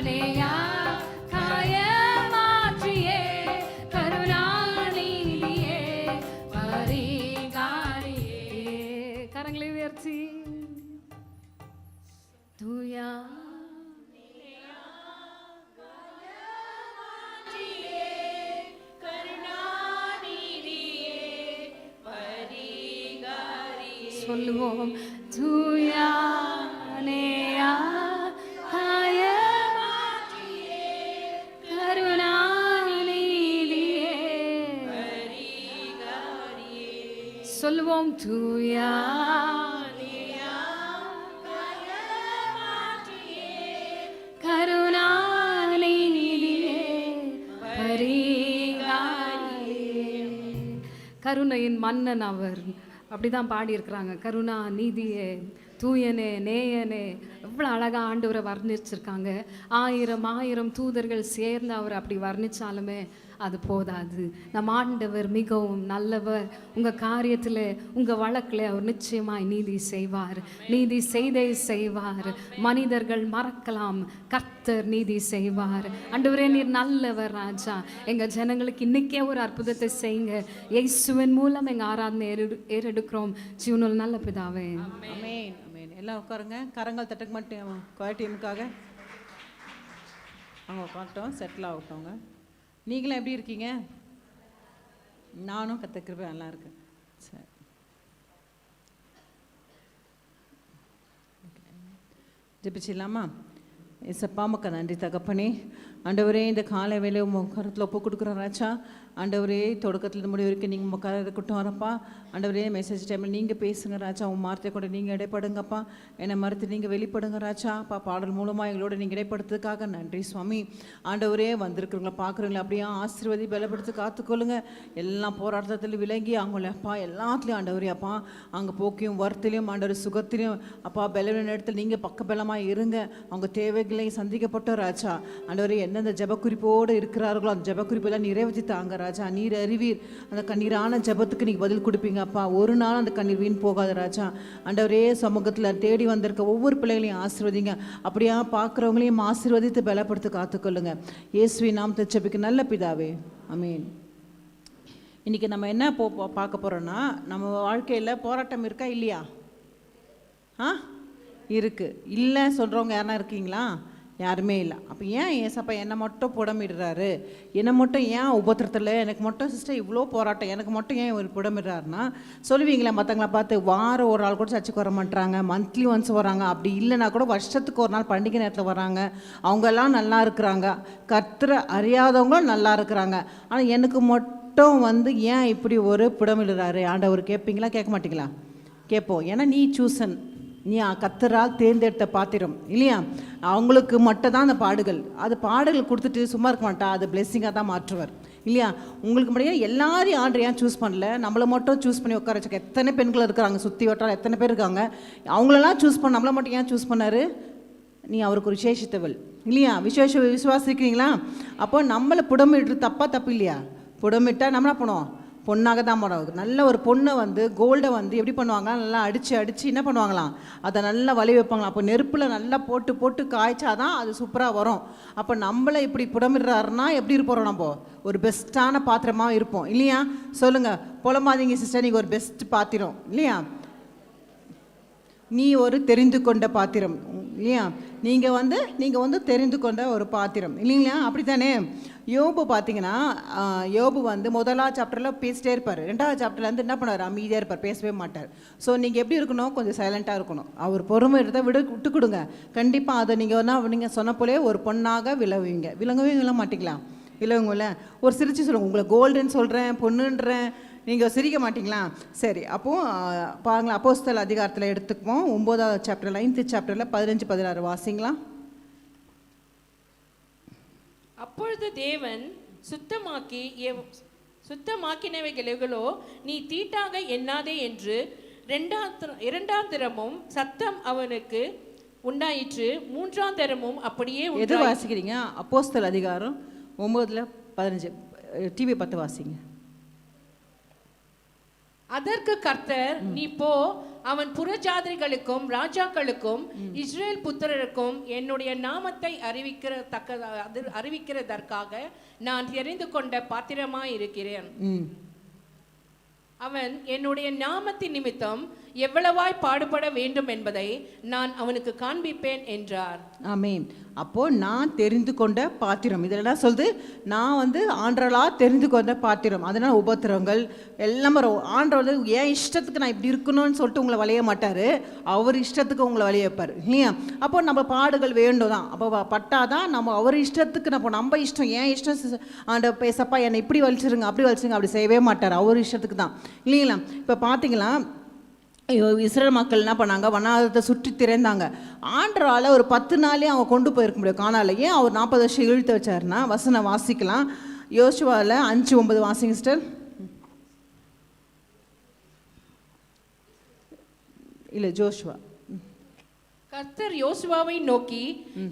நேயா காய மாற்றியே கருணாநிதியே பரிகாரியே. கரங்களை உயர்த்தி தூயா சொல்லுவோம். தூயா நேயா காய மாற்றியே கருணாநிதியே சொல்லுவோம். தூயா நேயா காய மாற்றியே கருணாநிதியே பரிகாரியே. கருணையின் மன்னன் அவர், அப்படிதான் பாடியிருக்கிறாங்க. கருணா நீதியே தூயனே நேயனே, எவ்வளோ அழகாக ஆண்டவரை வர்ணிச்சிருக்காங்க. ஆயிரம் ஆயிரம் தூதர்கள் சேர்ந்து அவர் அப்படி வர்ணிச்சாலுமே அது போதாது. நம் ஆண்டவர் மிகவும் நல்லவர். உங்கள் காரியத்தில் உங்கள் வழக்கில் அவர் நிச்சயமாய் நீதி செய்வார். நீதி செய்தே செய்வார். மனிதர்கள் மறக்கலாம், கர்த்தர் நீதி செய்வார். ஆண்டவரே நீர் நல்லவர் ராஜா. எங்கள் ஜனங்களுக்கு இன்றைக்கே ஒரு அற்புதத்தை செய்யுங்க. இயேசுவின் மூலம் எங்கள் ஆராதனை ஏறெடுக்கிறோம். ஜீவனுள்ள நல்ல பிதாவே. ஆமென் ஆமென். எல்லாம் உட்காருங்க. கரங்கள் தட்டுக்கு மட்டும் கோய டீமுக்காக அவங்க உட்காந்துட்டோம், செட்டில் ஆகட்டோங்க. நீங்களும் எப்படி இருக்கீங்க? நானும் கற்றுக்கிறப்ப நல்லா இருக்கேன். சரி, ஜெபிச்சிடலாமா? ஏசப்பா உமக்கு நன்றி தகப்பனே. ஆண்டவரே இந்த காலை வேலை உங்கள் கருத்தில் ஒப்பு கொடுக்குறோம் ராஜா. ஆண்டவரே தொடக்கத்தில் முடிவு வரைக்கும் நீங்கள் உங்கள் கரை இருக்கட்டும் வரப்பா. ஆண்டவரே மெசேஜ் டைமில் நீங்கள் பேசுங்க ராஜா. உன் வார்த்தை கூட நீங்கள் இடைப்படுங்கப்பா. என்னை மறுத்து நீங்கள் வெளிப்படுங்க ராஜா. அப்பா பாடல் மூலமாக எங்களோட நீங்கள் இடைப்படுத்துறதுக்காக நன்றி சுவாமி. ஆண்டவரே வந்திருக்கிறவங்கள பார்க்குறவங்கள அப்படியே ஆசீர்வதி பலப்படுத்தி காத்துக்கொள்ளுங்க. எல்லாம் போராட்டத்தில் விலகி அவங்கள அப்பா எல்லாத்துலேயும் ஆண்டவரே அப்பா அங்கே போக்கியும் வருத்திலையும் ஆண்டவர் சுகத்திலையும் அப்பா பலவீன இடத்துல நீங்கள் பக்க பலமாக இருங்க. அவங்க தேவைகளை சந்திக்கப்பட்ட ராஜா. ஆண்டவரே எந்தெந்த ஜபக்குறிப்போடு இருக்கிறார்களோ அந்த ஜபக்குறிப்பெல்லாம் நிறைவேற்றி தாங்க ராஜா. நீர் அறிவீர். அந்த கண்ணீரான ஜபத்துக்கு நீங்கள் பதில் கொடுப்பீங்க அப்பா. ஒரு நாள் அந்த கண்ணீர் வீண் போகாத ராஜா. ஆண்டவரே சமூகத்தில் தேடி வந்திருக்க ஒவ்வொரு பிள்ளைகளையும் ஆசீர்வதிங்க. அப்படியா பார்க்குறவங்களையும் ஆசீர்வதித்து பலப்படுத்தி காத்துக்கொள்ளுங்க. இயேசுவின் நாமத்தை ஜெபிக்க நல்ல பிதாவே, ஆமென். இன்றைக்கி நம்ம என்ன பார்க்க போகிறோன்னா, நம்ம வாழ்க்கையில் போராட்டம் இருக்கா இல்லையா? இருக்குது. இல்லை சொல்கிறவங்க யாரா இருக்கீங்களா? யாருமே இல்லை. அப்போ ஏன் ஏசப்பா என்னை மட்டும் புடமிடுறாரு, என்னை மட்டும் ஏன் உபத்திரத்தில், எனக்கு மட்டும் சிஸ்டர் இவ்வளோ போராட்டம், எனக்கு மட்டும் ஏன் ஒரு புடமிடுறாருன்னா சொல்லுவீங்களே மற்றவங்கள பார்த்து, வாரம் ஒரு நாள் கூட சர்ச்சுக்கு வர மாட்டாங்க, மந்த்லி ஒன்ஸ் வராங்க, அப்படி இல்லைனா கூட வருஷத்துக்கு ஒரு நாள் பண்டிகை நேரத்தில் வராங்க, அவங்கெல்லாம் நல்லா இருக்கிறாங்க, கர்த்தரை அறியாதவங்களும் நல்லா இருக்கிறாங்க, ஆனால் எனக்கு மட்டும் வந்து ஏன் இப்படி ஒரு புடமிடுறாரு ஆண்டவர் கேட்பீங்களா, கேட்க மாட்டீங்களா? கேட்போம். ஏன்னா நீ சூசன், நீ கர்த்தரால் தேர்ந்தெடுத்த பாத்திரம் இல்லையா? அவங்களுக்கு மட்டும் தான் அந்த பாடுகள், அது பாடுகள் கொடுத்துட்டு சும்மா இருக்க மாட்டா, அது பிளெஸ்ஸிங்காக தான் மாற்றுவார் இல்லையா? உங்களுக்கு முடியாது. எல்லாரையும் ஆண்டு ஏன் சூஸ் பண்ணல, நம்மளை மட்டும் சூஸ் பண்ணி உட்கார வச்சுக்க. எத்தனை பெண்கள் இருக்கிறாங்க சுற்றி வட்டாரம், எத்தனை பேர் இருக்காங்க, அவங்களெல்லாம் சூஸ் பண்ண, நம்மளை மட்டும் ஏன் சூஸ் பண்ணார்? நீ அவருக்கு ஒரு விசேஷித்தவள் இல்லையா? விசுவாசிக்கிறீங்களா? அப்போ நம்மளை புடமிட்டு தப்பு இல்லையா? புடமிட்டா நம்ம என்ன பண்ணுவோம்? பொண்ணாக தான் பண்ணுவாங்க. நல்ல ஒரு பொண்ணை வந்து கோல்டை வந்து எப்படி பண்ணுவாங்க, நல்லா அடித்து என்ன பண்ணுவாங்களாம், அதை நல்லா வலி வைப்பாங்களாம். அப்போ நெருப்பில் நல்லா போட்டு காய்ச்சாதான் அது சூப்பராக வரும். அப்போ நம்மளை இப்படி புடமிடுறாருன்னா எப்படி இருப்போம்? நம்ம ஒரு பெஸ்ட்டான பாத்திரமாக இருப்போம் இல்லையா? சொல்லுங்கள், புலம்பாதீங்க சிஸ்டர், நீங்கள் ஒரு பெஸ்ட் பாத்திரம் இல்லையா? நீ ஒரு தெரிந்து கொண்ட பாத்திரம் இல்லையா? நீங்கள் வந்து தெரிந்து கொண்ட ஒரு பாத்திரம் இல்லைங்களா? அப்படி தானே? யோபு பார்த்தீங்கன்னா, யோபு வந்து முதலாவது சாப்டரில் பேசிட்டே இருப்பார், ரெண்டாவது சாப்டரில் வந்து என்ன பண்ணுவார்? அமைதியாக இருப்பார், பேசவே மாட்டார். ஸோ நீங்கள் எப்படி இருக்கணும்? கொஞ்சம் சைலண்ட்டாக இருக்கணும். அவர் பொறுமை எடுத்தால் விட்டு கொடுங்க. கண்டிப்பாக அதை நீங்கள் சொன்ன போலே ஒரு பொண்ணாக விளங்க மாட்டீங்களா? விளங்குங்கள. ஒரு சிரிச்சு சொல்லுங்கள், உங்களை கோல்டுன்னு சொல்கிறேன், பொண்ணுன்றேன், நீங்கள் சிரிக்க மாட்டிங்களா? சரி, அப்போது பாருங்களா, அப்போஸ்தலர் அதிகாரத்தில் எடுத்துக்குவோம். 9வது சாப்டர் 9th சாப்டரில் 15-16 வாசிங்களா? அப்பொழுது தேவன் சுத்தமாக்கினவைகளோ நீ தீட்டாக எண்ணாதே என்று இரண்டாம் தரமும் சத்தம் அவனுக்கு உண்டாயிற்று, மூன்றாம் தரமும் அப்படியே. எது வாசிக்கிறீங்க? அப்போஸ்தலர் அதிகாரம் 9:15 டிவி 10 வாசிங்க. அதற்கு கர்த்தர், நீ போ, அவன் புறஜாதிகளுக்கும் ராஜாக்களுக்கும் இஸ்ரேல் புத்திரருக்கும் என்னுடைய நாமத்தை அறிவிக்கிறதற்காக நான் தெரிந்து கொண்ட பாத்திரமாய் இருக்கிறேன். அவன் என்னுடைய நாமத்தின் நிமித்தம் எவ்வளவாய் பாடுபட வேண்டும் என்பதை நான் அவனுக்கு காண்பிப்பேன் என்றார். ஆமென். அப்போ நான் தெரிந்து கொண்ட பாத்திரம், இதெல்லாம் சொல்லுது. நான் வந்து ஆண்டவரா தெரிந்து கொண்ட பாத்திரம். அதனால உபத்திரங்கள் எல்லாம் ஆண்டவர் ஏன் இஷ்டத்துக்கு நான் இப்படி இருக்கணும்னு சொல்லிட்டு உங்களை வளைய மாட்டார், அவர் இஷ்டத்துக்கு உங்களை வளைய வைப்பார் இல்லையா? அப்போ நம்ம பாடுகள் வேண்டும் தான். அப்போ பட்டாதான் நம்ம அவர் இஷ்டத்துக்கு நம்ம இஷ்டம், ஏன் இஷ்டம் ஆண்ட பேசப்பா என்னை இப்படி வலிச்சிருங்க அப்படி செய்யவே மாட்டார், அவர் இஷ்டத்துக்கு தான் இல்லைங்களா? இப்போ பார்த்தீங்களா, இஸ்ரேல் மக்கள் என்ன பண்ணாங்க? வனாந்தரத்தை சுற்றி திரைந்தாங்க. ஆண்டவரால் ஒரு 10 நாளே அவங்க கொண்டு போயிருக்க முடியும் கானால. ஏன் அவர் 40 வருஷம் இழுத்து வச்சாருன்னா, வசனம் வாசிக்கலாம். யோசுவாவில் 5:9 வாசிங்க சிஸ்டர். இல்லை, ஜோஷுவா. கர்த்தர் யோசுவாவை நோக்கி,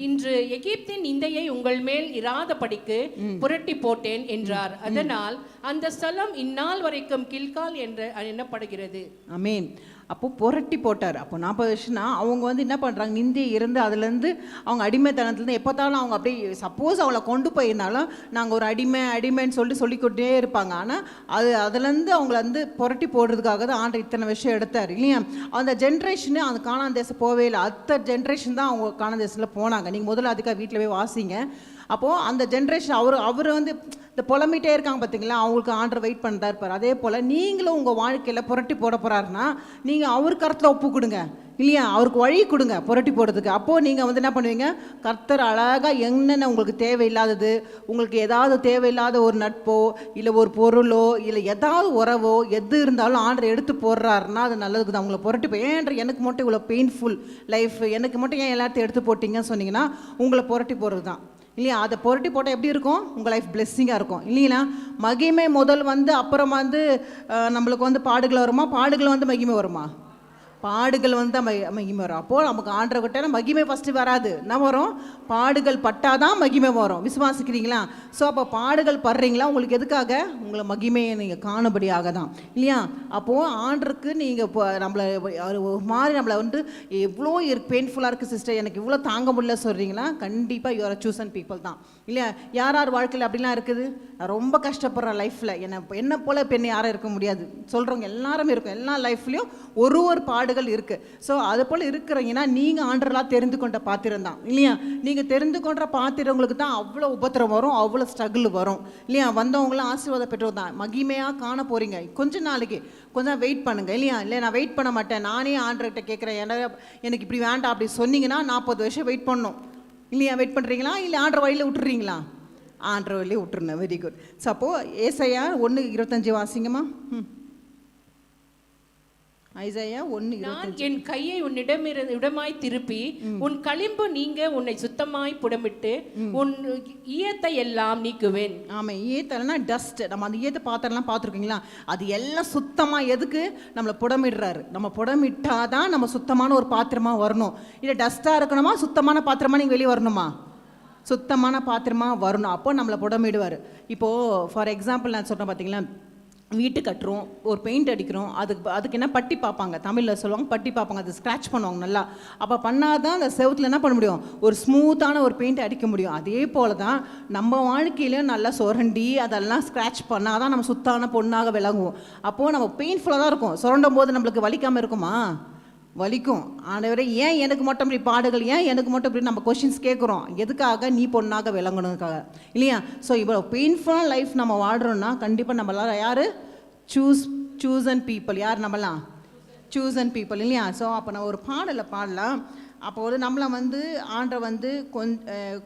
இன்று எகிப்தின் நிந்தையை உங்கள் மேல் இராதபடிக்கு புரட்டி போட்டேன் என்றார். அதனால் அந்த ஸ்தலம் இந்நாள் வரைக்கும் கில்கால் என்று எண்ணப்படுகிறது. ஆமென். அப்போ புரட்டி போட்டார். அப்போ 40 வருஷம்னா அவங்க வந்து என்ன பண்ணுறாங்க? நிந்தி இருந்து அதுலேருந்து அவங்க அடிமைத்தனத்துலேருந்து எப்போத்தாலும் அவங்க அப்படியே சப்போஸ் அவளை கொண்டு போயிருந்தாலும் நாங்கள் ஒரு அடிமைன்னு சொல்லிக்கொண்டே இருப்பாங்க. ஆனால் அதுலேருந்து அவங்கள வந்து புரட்டி போடுறதுக்காக தான் ஆண்டு இத்தனை விஷயம் எடுத்தார் இல்லையா? அந்த ஜென்ரேஷனு அந்த கானான் தேசம் போவே இல்லை. அடுத்த ஜென்ரேஷன் தான் அவங்க கானான் தேசத்தில் போனாங்க. நீங்கள் முதல்ல அதுக்காக வீட்டில் போய் வாசிங்க. அப்போது அந்த ஜென்ரேஷன் அவர் வந்து இந்த புலம்பிகிட்டே இருக்காங்க பார்த்தீங்களா, அவங்களுக்கு ஆண்டர் வெயிட் பண்ணிட்டா இருப்பார். அதே போல் நீங்களும் உங்கள் வாழ்க்கையில் புரட்டி போட போகிறாருன்னா நீங்கள் அவர் கருத்தில் ஒப்பு கொடுங்க இல்லையா? அவருக்கு வழி கொடுங்க புரட்டி போடுறதுக்கு. அப்போது நீங்கள் வந்து என்ன பண்ணுவீங்க? கர்த்தர் அழகாக என்னென்ன உங்களுக்கு தேவையில்லாதது, உங்களுக்கு ஏதாவது தேவையில்லாத ஒரு நட்போ இல்லை ஒரு பொருளோ இல்லை ஏதாவது உறவோ எது இருந்தாலும் ஆண்டர் எடுத்து போடுறாருன்னா அது நல்லதுக்கு தான். உங்களை புரட்டி ஏன்ற எனக்கு மட்டும் இவ்வளோ பெயின்ஃபுல் லைஃப், எனக்கு மட்டும் ஏன் எல்லாத்தையும் எடுத்து போட்டிங்கன்னு சொன்னீங்கன்னா உங்களை புரட்டி போடுறது தான் இல்லையா? அதை புரட்டி போட்டால் எப்படி இருக்கும்? உங்கள் லைஃப் பிளெஸ்ஸிங்காக இருக்கும் இல்லைங்களா? மகிமை முதல் வந்து அப்புறம் வந்து நம்மளுக்கு வந்து பாடுகள் வருமா? பாடுகள் வந்து மகிமை வருமா? பாடுகள் வந்து மகிமை வரும். அப்போது நமக்கு ஆண்டவர்கிட்ட மகிமை ஃபஸ்ட்டு வராது, என்ன வரும்? பாடுகள் பட்டாதான் மகிமை வரும். விசுவாசிக்கிறீங்களா? ஸோ அப்போ பாடுகள் படுறீங்களா? உங்களுக்கு எதுக்காக? உங்களை மகிமையை நீங்கள் காணும்படியாக தான் இல்லையா? அப்போது ஆண்டருக்கு நீங்கள் இப்போ நம்மளை ஒரு மாதிரி நம்மளை வந்து எவ்வளோ பெயின்ஃபுல்லாக இருக்குது சிஸ்டர், எனக்கு இவ்வளோ தாங்க முடியல சொல்கிறீங்களா? கண்டிப்பாக யூஆர் சூசன் பீப்புள் தான் இல்லையா? யார் வாழ்க்கையில் அப்படிலாம் இருக்குது? நான் ரொம்ப கஷ்டப்படுறேன் லைஃப்பில், என்ன போல் பெண்ணை யாரும் இருக்க முடியாது சொல்கிறவங்க எல்லாருமே இருக்கும். எல்லா லைஃப்லேயும் ஒரு பாடு பாடுகள் இருக்குது. ஸோ அது போல் இருக்கிறீங்கன்னா நீங்கள் ஆண்டவரால் தெரிந்து கொண்ட பாத்திரம் தான் இல்லையா. நீங்கள் தெரிந்து கொண்ட பாத்திரங்களுக்கு தான் அவ்வளோ உபத்திரம் வரும், அவ்வளோ ஸ்ட்ரகிள் வரும் இல்லையா. வந்தவங்களும் ஆசீர்வாதம் பெற்றோர் தான், மகிமையாக காண போகிறீங்க. கொஞ்ச நாளைக்கு கொஞ்சம் வெயிட் பண்ணுங்கள் இல்லையா. இல்லை நான் வெயிட் பண்ண மாட்டேன், நானே ஆண்டர்கிட்ட கேட்குறேன், எனக்கு இப்படி வேண்டாம் அப்படி சொன்னீங்கன்னா 40 வருஷம் வெயிட் பண்ணணும் இல்லையா. வெயிட் பண்ணுறீங்களா இல்லை ஆண்டர் வழியில் விட்டுறீங்களா? ஆண்டர் வழியிலே விட்டுருங்க. Very good. ஸோ அப்போது ஏசாயா 1:25 வாசிங்கம்மா. ஐசாயா 1:25. நான் என் கையை உன்னிடமாய் திருப்பி உன் களிம்பு நீங்க உன்னை சுத்தமாய் புடமிட்டு உன் ஈயத்தை எல்லாம் நீக்குவேன். ஆமாம், ஈயத்தலைனா டஸ்ட். நம்ம அந்த ஈயத்தை பாத்திரம்லாம் பார்த்துருக்கீங்களா, அது எல்லாம் சுத்தமாக எதுக்கு நம்மளை புடமிடுறாரு. நம்ம புடமிட்டாதான் நம்ம சுத்தமான ஒரு பாத்திரமாக வரணும். இல்லை டஸ்ட்டாக இருக்கணுமா சுத்தமான பாத்திரமா நீங்கள் வெளியே வரணுமா? சுத்தமான பாத்திரமாக வரணும். அப்போ நம்மளை புடமிடுவார். இப்போது ஃபார் எக்ஸாம்பிள் நான் சொல்கிறேன் பார்த்தீங்களா, வீட்டு கட்டுறோம், ஒரு பெயிண்ட் அடிக்கிறோம், அதுக்கு என்ன பட்டி பார்ப்பாங்க, தமிழில் சொல்லுவாங்க பட்டி பார்ப்பாங்க, அது ஸ்க்ராட்ச் பண்ணுவாங்க நல்லா. அப்போ பண்ணாதான் அந்த செவுத்தில் என்ன பண்ண முடியும், ஒரு ஸ்மூத்தான ஒரு பெயிண்ட் அடிக்க முடியும். அதே போல் தான் நம்ம வாழ்க்கையிலையும் நல்லா சுரண்டி அதெல்லாம் ஸ்க்ராட்ச் பண்ணால் தான் நம்ம சுத்தான பொண்ணாக விளங்குவோம். அப்போது நம்ம பெயின்ஃபுல்லாக தான் இருக்கும். சுரண்டும் போது நம்மளுக்கு வலிக்காமல் இருக்குமா? வலிக்கும். ஆண்டவரே ஏன் எனக்கு மட்டும் இப்படி பாடுகள், ஏன் எனக்கு மட்டும் இப்படி நம்ம கொஷின்ஸ் கேட்குறோம். எதுக்காக? நீ பொண்ணாக விளங்கணுக்காக இல்லையா. ஸோ இவ்வளோ பெயின்ஃபுல்லான லைஃப் நம்ம வாழ்கிறோன்னா கண்டிப்பாக நம்மளால் யார் சூசன் பீப்புள், யார் நம்மலாம் சூசன் பீப்புள் இல்லையா. ஸோ அப்போ நான் ஒரு பாடலை பாடலாம். அப்போ நம்மளை ஆண்டை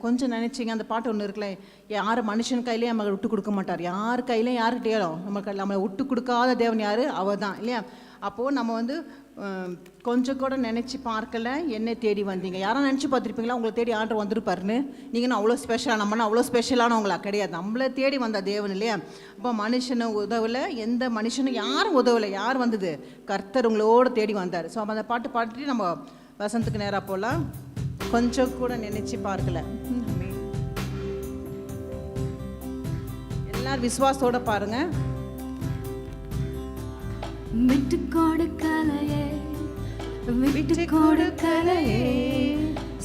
கொஞ்சம் நினச்சிங்க. அந்த பாட்டு ஒன்று இருக்குல்ல, யார் மனுஷன் கையிலேயே நம்மளை விட்டு கொடுக்க மாட்டார், யார் கையிலையும் யார்கிட்டையும் நம்மளை விட்டு கொடுக்காத தேவன் யார்? அவர் தான் இல்லையா. அப்போது நம்ம கொஞ்சம் கூட நினச்சி பார்க்கல, என்னை தேடி வந்தீங்க. யாரும் நினச்சி பார்த்துருப்பீங்களா உங்களை தேடி ஆண்டர் வந்திருப்பாருன்னு? நீங்கன்னு அவ்வளோ ஸ்பெஷலாக, நம்மனா அவ்வளோ ஸ்பெஷலானவங்களா? கிடையாது. நம்மளை தேடி வந்த தேவன் இல்லையா. அப்போ மனுஷனை உதவலை, எந்த மனுஷனும் யாரும் உதவலை. யார் வந்தது? கர்த்தர் உங்களோடு தேடி வந்தார். ஸோ அந்த பாட்டு பாடிட்டு நம்ம வசனத்துக்கு நேராக போகலாம். கொஞ்சம் கூட நினச்சி பார்க்கல. எல்லாரும் விசுவாசத்தோட பாருங்க. விட்டு கொடுக்கலையே, விட்டு கொடுக்கலையே,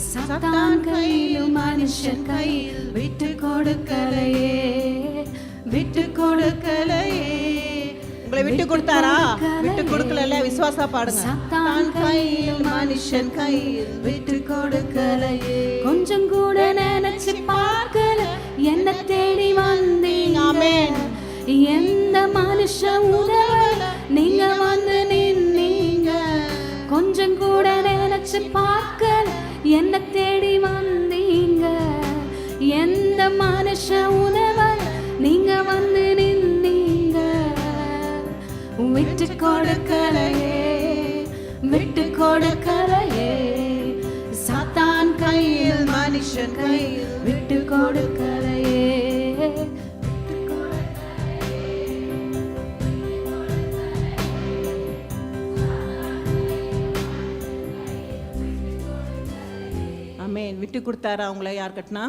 சாத்தான் கையிலும் மனுஷன் கையில் விட்டு கொடுக்கலையே, விட்டு கொடுக்கலையே. உங்களை விட்டு கொடுத்தாரா? விட்டு கொடுக்கல. விசுவாசா பாடுங்க. சாத்தான் கையில் மனுஷன் கையில் விட்டு கொடுக்கலையே. கொஞ்சம் கூட நினைச்சு பார்க்கல, என்ன தேடி வந்தீங்க. ஆமென். எந்த மனுஷன் உதவல, நீங்க வந்து நின்னீங்க. கொஞ்சம் கூட நினைச்சு பார்க்கல, என்ன தேடி வந்தீங்க. எந்த மனுஷன் உதவல, நீங்க வந்து நின்னீங்க. விட்டு கொடுக்கலையே, விட்டு கொடுக்கலையே, சாத்தான் கையில் மனுஷன் கையில் விட்டு கொடுக்கலையே. விட்டு கொடுத்தாரா அவங்கள? யாருக்கட்டினா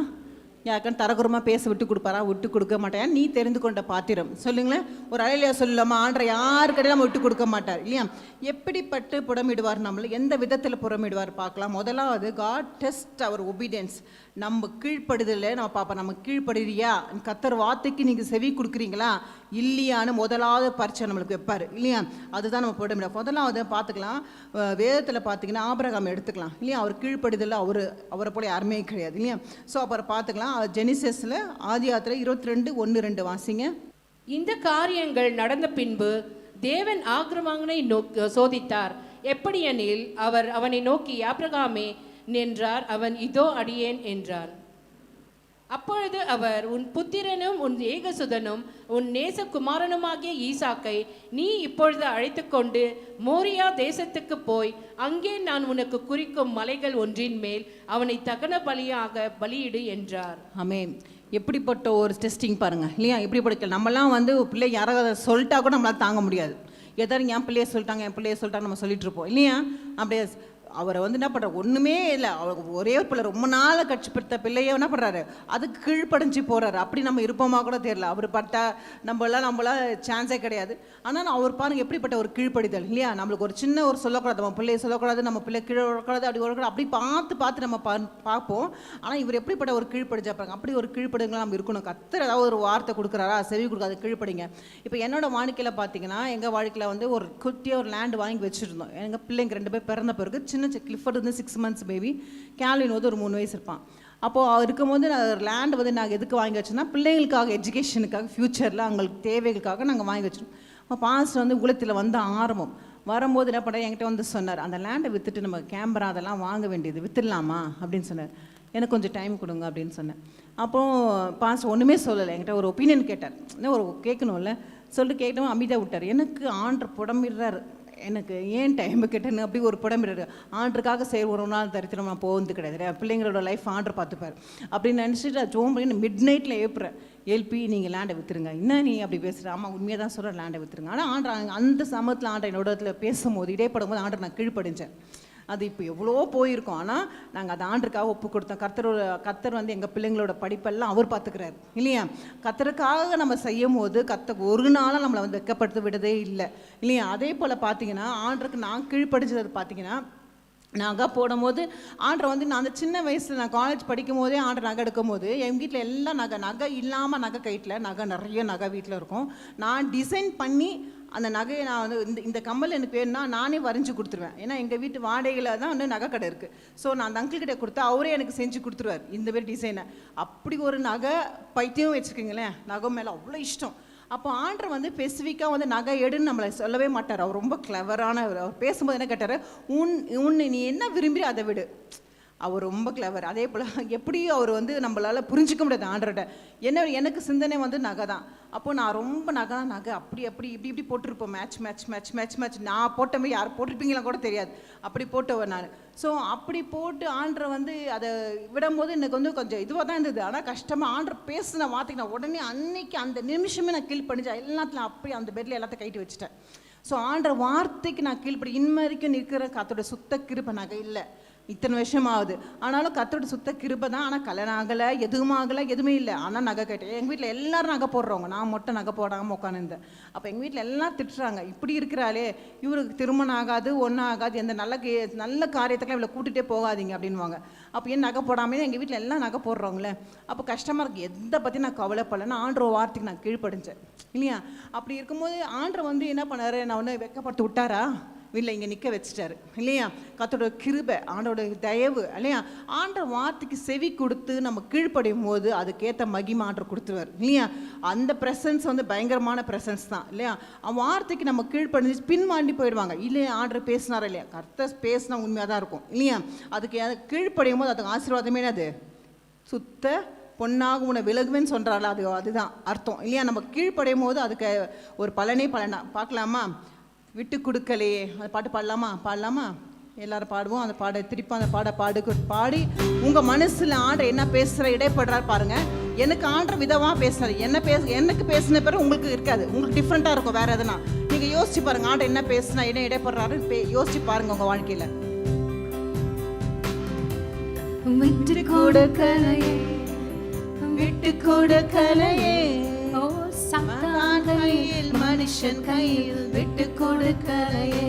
யாருக்கான தரகுரமாக பேச விட்டு கொடுப்பாரா? விட்டு கொடுக்க மாட்டேன். நீ தெரிந்து கொண்ட பாத்திரம். சொல்லுங்களேன், ஒரு அலையிலையா சொல்லலாமா? ஆண்டரை யாருக்கிட்ட நம்ம விட்டு கொடுக்க மாட்டார் இல்லையா. எப்படிப்பட்டு புடமிடுவார் நம்மளை, எந்த விதத்தில் புடமிடுவார் பார்க்கலாம். முதலாவது காட் டெஸ்ட் அவர் ஒபீடியன்ஸ். நம்ம கீழ்ப்படுதல நம்ம பார்ப்போம். நம்ம கீழ்ப்படுறியா, கர்த்தர் வார்த்தைக்கு நீங்கள் செவி கொடுக்குறீங்களா இல்லையான்னு முதலாவது பரிச்சை நம்மளுக்கு வைப்பார் இல்லையா. அதுதான் நம்ம புடமிட. முதலாவது பார்த்துக்கலாம். வேதத்தில் பார்த்தீங்கன்னா ஆபிரகாம் எடுத்துக்கலாம் இல்லையா. அவர் கீழ்ப்படுதல அவரை போல யாருமே கிடையாது இல்லையா. ஸோ அப்புறம் பார்த்துக்கலாம். ஜெனிசஸில் ஆதியாகமத்தில் 22:1-2 வாசிங்க. இந்த காரியங்கள் நடந்த பின்பு தேவன் ஆபிரகாமை சோதித்தார். எப்படியெனில் அவர் அவனை நோக்கி, ஆபிரகாமே என்றார். அவன், இதோ அடியேன் என்றார். அப்பொழுது அவர், உன் புத்திரனும் உன் ஏகசுதனும் உன் நேசகுமாரனுமாகிய ஈசாக்கை நீ இப்பொழுது அழைத்து கொண்டு மோரியா தேசத்துக்கு போய் அங்கே நான் உனக்கு குறிக்கும் மலைகள் ஒன்றின் மேல் அவனை தகன பலியாக பலியிடு என்றார். ஆமென். எப்படிப்பட்ட ஒரு டெஸ்டிங் பாருங்க இல்லையா. எப்படிப்பட்ட நம்மலாம் பிள்ளை யாராவது சொல்லிட்டா கூட நம்மளால் தாங்க முடியாது. எதாவது என் பிள்ளைய சொல்லிட்டாங்க நம்ம சொல்லிட்டு இருப்போம் இல்லையா. அப்படியே அவரை வந்து என்ன பண்ணுறாரு, ஒன்றுமே இல்லை, அவருக்கு ஒரே ஒரு பிள்ளை, ரொம்ப நாள் கட்சிப்படுத்த பிள்ளையே என்ன பண்ணுறாரு, அதுக்கு கீழ்ப்படைஞ்சு போகிறாரு. அப்படி நம்ம இருப்போமா கூட தெரியல. அவர் பட்டா நம்மளாம் சான்ஸே கிடையாது. ஆனால் அவர் பாருங்க எப்படிப்பட்ட ஒரு கீழ்ப்படிதல் இல்லையா. நம்மளுக்கு ஒரு சின்ன ஒரு சொல்லக்கூடாது, நம்ம பிள்ளையை சொல்லக்கூடாது, நம்ம பிள்ளை கீழே வரக்கூடாது, அப்படி வரக்கூடாது, அப்படி பார்த்து நம்ம பார்ப்போம். ஆனால் இவர் எப்படிப்பட்ட ஒரு கீழ்ப்படிஞ்சா பாருங்க. அப்படி ஒரு கீழ்ப்படுங்களா நம்ம இருக்கணும். கர்த்தர் ஏதாவது ஒரு வார்த்தை கொடுக்குறாரா, செவி கொடுக்காது, கீழ்ப்படிங்க. இப்போ என்னோட வாழ்க்கையில் பார்த்தீங்கன்னா, எங்கள் வாழ்க்கையில் வந்து ஒரு குட்டியாக ஒரு லேண்ட் வாங்கி வச்சுருந்தோம். எங்கள் பிள்ளைங்க 2 பேர் பிறந்த பிறகு சின்ன கிளிஃபர்ட் வந்து 6 months பேபி, கேல்வின் வந்து ஒரு 3 வயசு இருப்பான். அப்போது இருக்கும்போது நான் லேண்ட் வந்து நாங்கள் எதுக்கு வாங்கி வச்சோன்னா, பிள்ளைங்களுக்காக, எஜுகேஷனுக்காக, ஃப்யூச்சரில் அவங்களுக்கு தேவைகளுக்காக நாங்கள் வாங்கி வச்சிருக்கோம். அப்போ பாஸ்டர் வந்து உலகத்தில் வந்து ஆரம்பம் வரும்போது என்ன பண்ணுறேன், என்கிட்ட வந்து சொன்னார், அந்த லேண்டை விற்றுட்டு நம்ம கேமரா அதெல்லாம் வாங்க வேண்டியது, விற்றுடலாமா அப்படின்னு சொன்னார். எனக்கு கொஞ்சம் டைம் கொடுங்க அப்படின்னு சொன்னேன். அப்போது பாஸ்டர் ஒன்றுமே சொல்லலை, என்கிட்ட ஒரு ஒப்பீனியன் கேட்டார். இன்னும் ஒரு கேட்கணும்ல சொல்லிட்டு கேட்டவும் அமைதியாக விட்டார். எனக்கு ஆண்டர் புடம்பிடுறாரு, எனக்கு ஏன் டைம் கேட்டேன்னு அப்படி ஒரு புடம்பிடுறாரு. ஆண்டருக்காக சரி ஒரு நாள் தரித்திரம் நான் போகிறது கிடையாது, பிள்ளைங்களோட லைஃப் ஆண்டர் பார்த்துப்பார் அப்படின்னு நினச்சிட்டு ஜோம் பண்ணி மிட் நைட்டில் எழுப்பி நீங்கள் லேண்டை விற்றுருங்க. என்ன நீ அப்படி பேசுகிற? ஆமாம் உண்மையாக தான் சொல்கிறேன், லேண்டை விற்றுருங்க. ஆனால் ஆண்டர் அந்த சமயத்தில் ஆண்டர் என்னோட இடத்துல பேசும்போது, இடைப்படும் போது ஆண்டர் நான் கீழ்ப்படிஞ்சேன். அது இப்போ எவ்வளோ போயிருக்கோம். ஆனால் நாங்கள் அதை ஆண்டருக்காக ஒப்பு கொடுத்தோம். கர்த்தர் வந்து எங்கள் பிள்ளைங்களோட படிப்பெல்லாம் அவர் பார்த்துக்கிறாரு இல்லையா. கர்த்தருக்காக நம்ம செய்யும் போது ஒரு நாளும் நம்மளை வந்து வெட்கப்படுத்த விடதே இல்லை இல்லையா. அதே போல் பார்த்தீங்கன்னா ஆண்டருக்கு நான் கீழ்ப்படிச்சது பார்த்தீங்கன்னா, நகை போடும்போது ஆண்டரை வந்து நான் அந்த சின்ன வயசில் நான் காலேஜ் படிக்கும் போதே ஆண்டர் நகை எடுக்கும் போது எங்கள் வீட்டில் எல்லாம் நகை இல்லாமல் நகை கைட்டில் நிறைய நகை வீட்டில் இருக்கும். நான் டிசைன் பண்ணி அந்த நகையை நான் வந்து இந்த கம்மல் எனக்கு வேணும்னா நானே வரைஞ்சி கொடுத்துருவேன். ஏன்னா எங்கள் வீட்டு வாடகையில் தான் வந்து நகை கடை இருக்குது. ஸோ நான் அந்த அங்கிள் கிட்டே கொடுத்தா அவரே எனக்கு செஞ்சு கொடுத்துருவார் இந்த மாதிரி டிசைனை. அப்படி ஒரு நகை பைத்தியம் வச்சுக்கோங்களேன், நகை மேலே அவ்வளோ இஷ்டம். அப்போ ஆண்டர் வந்து ஸ்பெசிஃபிக்காக வந்து நகை எடுன்னு நம்மளை சொல்லவே மாட்டார். அவர் ரொம்ப கிளவரானவர். அவர் பேசும்போது என்ன கேட்டார், நீ என்ன விரும்பி அதை விடு. அவர் ரொம்ப கிளவர். அதே போல் எப்படி அவர் வந்து நம்மளால் புரிஞ்சிக்க முடியாது ஆண்டர்கிட்ட. எனக்கு சிந்தனை வந்து நகை தான். அப்போது நான் ரொம்ப நகை அப்படி இப்படி போட்டிருப்போம். மேட்ச் நான் போட்ட மாதிரி யார் போட்டிருப்பீங்களா கூட தெரியாது, அப்படி போட்டவர் நான். ஸோ அப்படி போட்டு ஆண்டரை வந்து அதை விடும்போது எனக்கு வந்து கொஞ்சம் இதுவாக தான் இருந்தது. ஆனால் கஷ்டமாக ஆண்டர் பேசின வார்த்தைக்கு நான் உடனே அன்னைக்கு அந்த நிமிஷமே நான் கீழ் பண்ணிச்சேன். எல்லாத்துலையும் அப்படி அந்த பெட்டில் எல்லாத்தையும் கைட்டு வச்சுட்டேன். ஸோ ஆண்டர் வார்த்தைக்கு நான் கீழ்ப்படி இன்ன வரைக்கும் நிற்கிற கத்தோட சுத்த கிருபை நகை இல்லை. இத்தனை வருஷம் ஆகுது. ஆனாலும் கத்தோட சுத்த கிருபை தான். ஆனால் கல்யாணம் ஆகலை, எதுவுமே இல்லை. ஆனால் நகை கேட்டேன். எங்கள் வீட்டில் எல்லோரும் நகை போடுறவங்க, நான் மட்டும் நகை போடாமல் உட்காந்துருந்தேன். அப்போ எங்கள் வீட்டில் எல்லாம் திட்டுறாங்க, இப்படி இருக்கிறாளே, இவருக்கு திருமணம் ஆகாது, ஒன்றும் ஆகாது, எந்த நல்ல காரியத்துக்கெல்லாம் இவ்வளோ கூட்டிகிட்டே போகாதீங்க அப்படின்வாங்க. அப்போ ஏன் நகை போடாமல் எங்கள் வீட்டில் எல்லாம் நகை போடுறவங்களே. அப்போ கஷ்டமாக இருக்குது. எதை பற்றி நான் கவலைப்படலைன்னா ஆண்டர் வார்த்தைக்கு நான் கீழ்ப்படிஞ்சேன் இல்லையா. அப்படி இருக்கும்போது ஆண்டர் வந்து என்ன பண்ணார், நான் ஒன்று வெட்கப்படுத்தி விட்டாரா இல்லை, இங்கே நிற்க வச்சுட்டாரு இல்லையா. கர்த்தரோட கிருபை, ஆண்டோட தயவு இல்லையா. ஆண்டர் வார்த்தைக்கு செவி கொடுத்து நம்ம கீழ்ப்படையும் போது அதுக்கேற்ற மகிமை ஆண்டர் கொடுத்துருவார் இல்லையா. அந்த ப்ரெசன்ஸ் வந்து பயங்கரமான ப்ரெசன்ஸ் தான் இல்லையா. வார்த்தைக்கு நம்ம கீழ்ப்படிஞ்சு பின்வாண்டி போயிடுவாங்க. இல்லையா ஆண்டர் பேசினாரா இல்லையா, கர்த்தர் பேசினா உண்மையாக தான் இருக்கும் இல்லையா. அதுக்கு கீழ்ப்படையும் போது அதுக்கு ஆசீர்வாதமே அது சுத்த பொன்னாக உன்னை விலகுவேன்னு சொல்கிறாள், அதுதான் அர்த்தம் இல்லையா. நம்ம கீழ்ப்படையும் போது அதுக்கு ஒரு பலனா பார்க்கலாமா. விட்டு கொடுக்கலையே, அந்த பாட்டு பாடலாமா எல்லாரும் பாடுவோம். அந்த திருப்பி அந்த பாடி உங்கள் மனசில் ஆண்டர் என்ன பேசுகிற இடைப்படுறாரு பாருங்கள். எனக்கு ஆண்டர் விதமாக பேசுகிறார், எனக்கு பேசின பிறகு உங்களுக்கு இருக்காது, உங்களுக்கு டிஃப்ரெண்ட்டாக இருக்கும் வேறு எதுனா. நீங்கள் யோசிச்சு பாருங்கள், ஆண்டர் என்ன பேசுனா என்ன இடைப்படுறாரு யோசிச்சு பாருங்கள் உங்கள் வாழ்க்கையில். விட்டு கொடுக்கலையே கையில் மனுஷன் கையில் விட்டு கொடுக்கலையே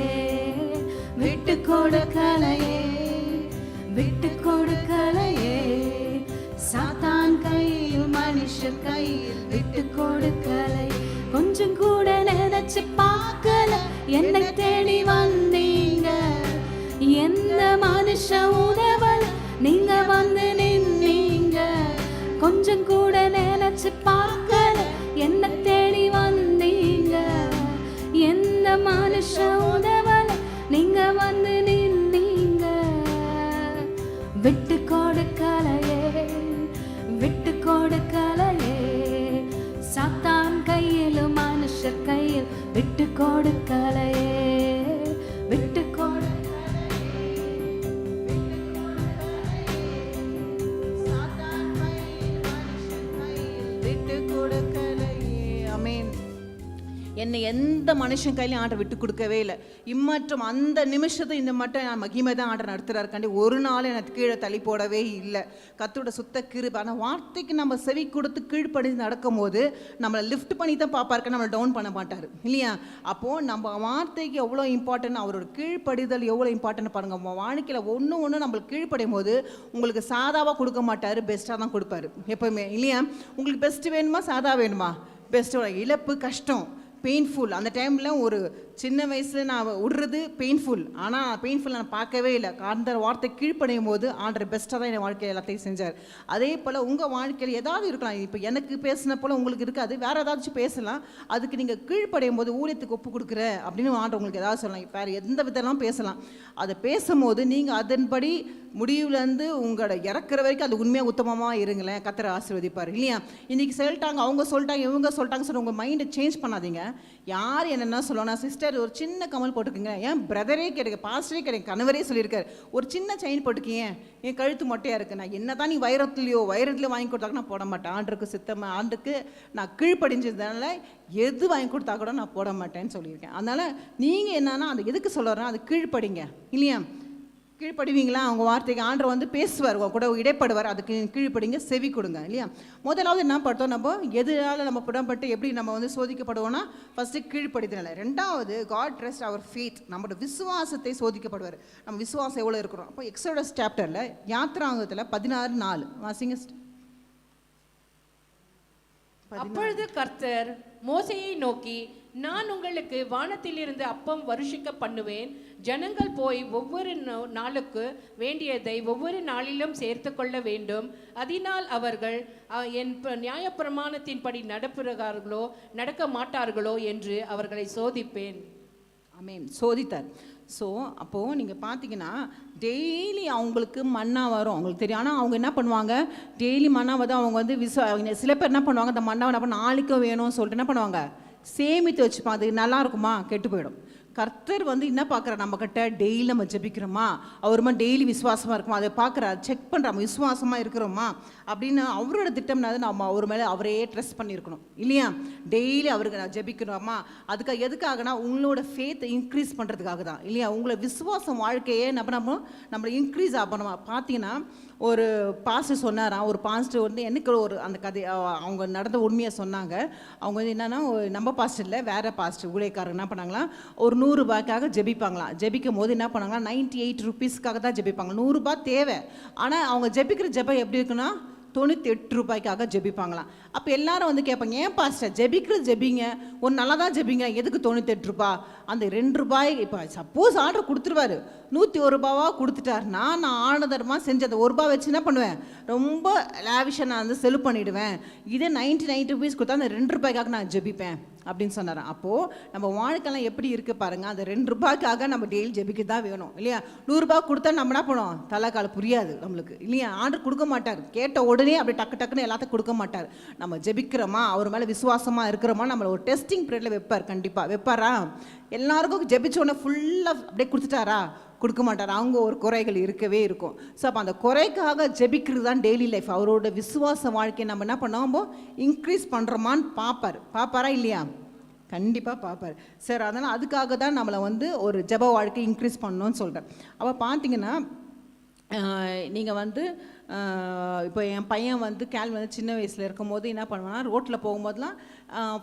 சாத்தான் கையில் மனுஷன் கையில் விட்டு கொடுக்கலை. கொஞ்சம் கூட நினைச்சு பார்க்கல, என்னை தேடி வந்தீங்க. எந்த மனுஷ உதவல் நீங்க வந்து நின்னீங்க. கொஞ்சம் கூட நினைச்சு பார்க்கல, என்ன தேடி வந்தீங்க. எந்த மனுஷ உதவல நீங்க வந்து நின்னீங்க. விட்டு கொடுக்கலையே சாத்தான் கையிலும் மனுஷர் கையில் விட்டு கொடுக்கலையே. என்னை எந்த மனுஷன் கையிலையும் ஆண்டவர் விட்டு கொடுக்கவே இல்லை. இம்மற்றும் அந்த நிமிஷத்தை இந்த மட்டும் நான் மகிமை தான் ஆண்டவர் நடத்துறாருக்காண்டி ஒரு நாள் எனக்கு கீழே தள்ளி போடவே இல்லை. கர்த்தரோட சுத்த கிருபை. ஆனால் வார்த்தைக்கு நம்ம செவி கொடுத்து கீழ்ப்படிந்து நடக்கும் போது நம்மளை லிஃப்ட் பண்ணி தான் பார்ப்பாருக்க, நம்மளை டவுன் பண்ண மாட்டார் இல்லையா? அப்போது நம்ம வார்த்தைக்கு எவ்வளோ இம்பார்ட்டன்ட், அவரோட கீழ்ப்படிதல் எவ்வளோ இம்பார்ட்டன்ட் பாருங்கள். நம்ம வாழ்க்கையில் ஒன்று நம்மளுக்கு கீழ்ப்படையும் போது உங்களுக்கு சாதாவாக கொடுக்க மாட்டார், பெஸ்ட்டாக தான் கொடுப்பாரு எப்போவுமே இல்லையா? உங்களுக்கு பெஸ்ட் வேணுமா சாதா வேணுமா? பெஸ்ட்டோட இழப்பு கஷ்டம் பெயின்ஃபுல். அந்த டைமில் ஒரு சின்ன வயசில் நான் விடுறது பெயின்ஃபுல், ஆனால் பெயின்ஃபுல் நான் பார்க்கவே இல்லை. அந்த வார்த்தை கீழ்ப்படையும் போது ஆண்டர் பெஸ்ட்டாக தான் என் வாழ்க்கையில் எல்லாத்தையும் செஞ்சார். அதே போல் உங்கள் வாழ்க்கையில் ஏதாவது இருக்கலாம். இப்போ எனக்கு பேசின போல் உங்களுக்கு இருக்காது, வேறு ஏதாச்சும் பேசலாம். அதுக்கு நீங்கள் கீழ்ப்படையும் போது ஊழியத்துக்கு ஒப்பு கொடுக்குற அப்படின்னு ஆண்டர் உங்களுக்கு ஏதாவது சொல்லலாம். வேறு எந்த விதம்லாம் பேசலாம். அதை பேசும்போது நீங்கள் அதன்படி முடிவுலேருந்து உங்களோட இறக்குற வரைக்கும் அது உண்மையாக உத்தமமாக இருங்களேன், கர்த்தர் ஆசீர்வதிப்பார் இல்லையா? இன்றைக்கி சொல்லிட்டாங்க, அவங்க சொல்லிட்டாங்க, இவங்க சொல்லிட்டாங்க சொல்லி உங்கள் மைண்டை சேஞ்ச் பண்ணாதீங்க. யார் என்னென்னா சொல்லணும், சிஸ்டர் ஒரு சின்ன கமல் போட்டுக்குங்க, ஏன் பிரதரே கிடைக்க, பாஸ்டரே கிடைக்க, கணவரே சொல்லியிருக்காரு ஒரு சின்ன செயின் போட்டுக்கிங்க, என் கழுத்து மொட்டையாக இருக்குது, நான் என்ன தான் நீ வைரத்துலையோ வாங்கி கொடுத்தாக்க நான் போட மாட்டேன். ஆண்டுக்கு சித்தமாக ஆண்டுக்கு நான் கீழ்ப்படிஞ்சதுனால எது வாங்கி கொடுத்தா கூட நான் போட மாட்டேன்னு சொல்லியிருக்கேன். அதனால் நீங்கள் என்னன்னா அது எதுக்கு சொல்கிறேன்னா அது கீழ்ப்படிங்க இல்லையா? கீழ்ப்படுவீங்களா? அவங்க வார்த்தைக்கு ஆண்டவர் வந்து பேசுவார், கூட இடைப்படுவார். அதுக்கு கீழ்ப்படிங்க, செவி கொடுங்க இல்லையா? முதலாவது என்ன பார்த்தோம், நம்ம எதனால நம்ம புடம்பட்டு எப்படி நம்ம வந்து சோதிக்கப்படுவோம்னா ஃபஸ்ட்டு கீழ்ப்படுத்தினால. ரெண்டாவது காட் ட்ரஸ்ட் அவர் ஃபேத், நம்மளோட விசுவாசத்தை சோதிக்கப்படுவார். நம்ம விசுவாசம் எவ்வளோ இருக்கிறோம். அப்போ எக்ஸோடஸ் சாப்டரில் யாத்திராங்கத்தில் 16:4 வாசிங்க. அப்பொழுது கர்த்தர் மோசேயை நோக்கி, நான் உங்களுக்கு வானத்திலிருந்து அப்பம் வருஷிக்க பண்ணுவேன். ஜனங்கள் போய் ஒவ்வொரு நாளுக்கு வேண்டியதை ஒவ்வொரு நாளிலும் சேர்த்து கொள்ள வேண்டும். அதனால் அவர்கள் என் நியாயப்பிரமாணத்தின்படி நடப்புகிறார்களோ நடக்க மாட்டார்களோ என்று அவர்களை சோதிப்பேன். ஆமென். சோதித்தார். ஸோ அப்போது நீங்கள் பார்த்தீங்கன்னா டெய்லி அவங்களுக்கு மன்னா வரும், அவங்களுக்கு தெரியும். ஆனால் அவங்க என்ன பண்ணுவாங்க, டெய்லி மன்னா வந்து அவங்க வந்து சில பேர் என்ன பண்ணுவாங்க, அந்த மன்னாவை என்ன நாளைக்கும் வேணும்னு சொல்லிட்டு என்ன பண்ணுவாங்க, சேமித்து வச்சுப்பாங்க. அது நல்லா இருக்குமா, கெட்டு போயிடும். கர்த்தர் வந்து என்ன பார்க்குறாரு, நம்மக்கிட்ட டெய்லி நம்ம ஜெபிக்கிறோமா, அவருமா டெய்லி விசுவாசமாக இருக்குமா, அதை பார்க்குறாரு, செக் பண்ணுறோம் விசுவாசமாக இருக்கிறோமா அப்படின்னு. அவரோட திட்டம்னாது நம்ம அவர் மேலே அவரே ட்ரஸ்ட் பண்ணியிருக்கணும் இல்லையா? டெய்லி அவருக்கு நான் ஜெபிக்கணுமா, அதுக்காக எதுக்காகனா உங்களோட ஃபேத்தை இன்க்ரீஸ் பண்ணுறதுக்காக தான் இல்லையா? உங்களை விசுவாசம் வாழ்க்கையே நம்மளை இன்க்ரீஸ் ஆகணுமா. பார்த்தீங்கன்னா ஒரு பாஸ்டர் சொன்னாராம், ஒரு பாஸ்டர் வந்து எனக்கு ஒரு அந்த கதை அவங்க நடந்த உண்மையை சொன்னாங்க. அவங்க வந்து என்னென்னா நம்ம பாஸ்டர் இல்லை, வேறு பாஸ்டர் ஊழியக்காரர் என்ன பண்ணாங்களா, ஒரு 100 ரூபாய்க்காக ஜெபிப்பாங்களாம். ஜெபிக்கும் போது என்ன பண்ணாங்களா, 98 ருபீஸ்க்காக தான் ஜெபிப்பாங்க. 100 ரூபாய் தேவை, ஆனால் அவங்க ஜெபிக்கிற ஜெபம் எப்படி இருக்குன்னா 98 ரூபாய்க்காக ஜெபிப்பாங்களாம். அப்போ எல்லாரும் வந்து கேட்பாங்க, ஏன் பாஸ்டர் ஜெபிக்கிறது ஜெபிங்க, ஒரு நல்லா தான் ஜெபிங்க, எதுக்கு 98 ரூபாய்? அந்த 2 ரூபாய் இப்போ சப்போஸ் ஆர்டர் கொடுத்துருவாரு, 101 ரூபாவாக கொடுத்துட்டாருன்னா நான் ஆனதரமாக செஞ்சு அந்த 1 ரூபா வச்சு என்ன பண்ணுவேன், ரொம்ப லாவிஷாக நான் வந்து செலவு பண்ணிவிடுவேன். இதே 99 ருபீஸ் கொடுத்தா அந்த 2 ரூபாய்க்காக நான் ஜெபிப்பேன் அப்படின்னு சொன்னார். அப்போது நம்ம வாழ்க்கைலாம் எப்படி இருக்குது பாருங்கள். அந்த 2 ரூபாய்க்காக நம்ம டெய்லி ஜெபிக்க தான் வேணும் இல்லையா? 100 ரூபாய் கொடுத்தா நம்ம என்ன பண்ணுவோம், தலைக்கால புரியாது நம்மளுக்கு இல்லையா? ஆர்டர் கொடுக்க மாட்டார், கேட்ட உடனே அப்படி டக்குன்னு எல்லாத்தையும் கொடுக்க மாட்டார். நம்ம ஜெபிக்கிறோமா, அவர் மேலே விசுவாசமாக இருக்கிறோமா, நம்மளை ஒரு டெஸ்டிங் பீரியடில் வைப்பார். கண்டிப்பாக வைப்பாரா? எல்லாருக்கும் ஜெபிச்சோடனே ஃபுல்லாக அப்படியே கொடுத்துட்டாரா? கொடுக்க மாட்டார். அவங்க ஒரு குறைகள் இருக்கவே இருக்கும். ஸோ அப்போ அந்த குறைக்காக ஜெபிக்கிறது தான் டெய்லி லைஃப். அவரோட விசுவாச வாழ்க்கையை நம்ம என்ன பண்ணோமோ இன்க்ரீஸ் பண்ணுறோமான்னு பார்ப்பாரா இல்லையா? கண்டிப்பாக பார்ப்பார் சார். அதனால் அதுக்காக தான் நம்மளை வந்து ஒரு ஜெப வாழ்க்கை இன்க்ரீஸ் பண்ணணும்னு சொல்கிறேன். அப்போ பார்த்தீங்கன்னா நீங்கள் வந்து இப்போ என் பையன் வந்து வந்து சின்ன வயசில் இருக்கும் போது என்ன பண்ணுவேன்னா, ரோட்டில் போகும்போதெல்லாம்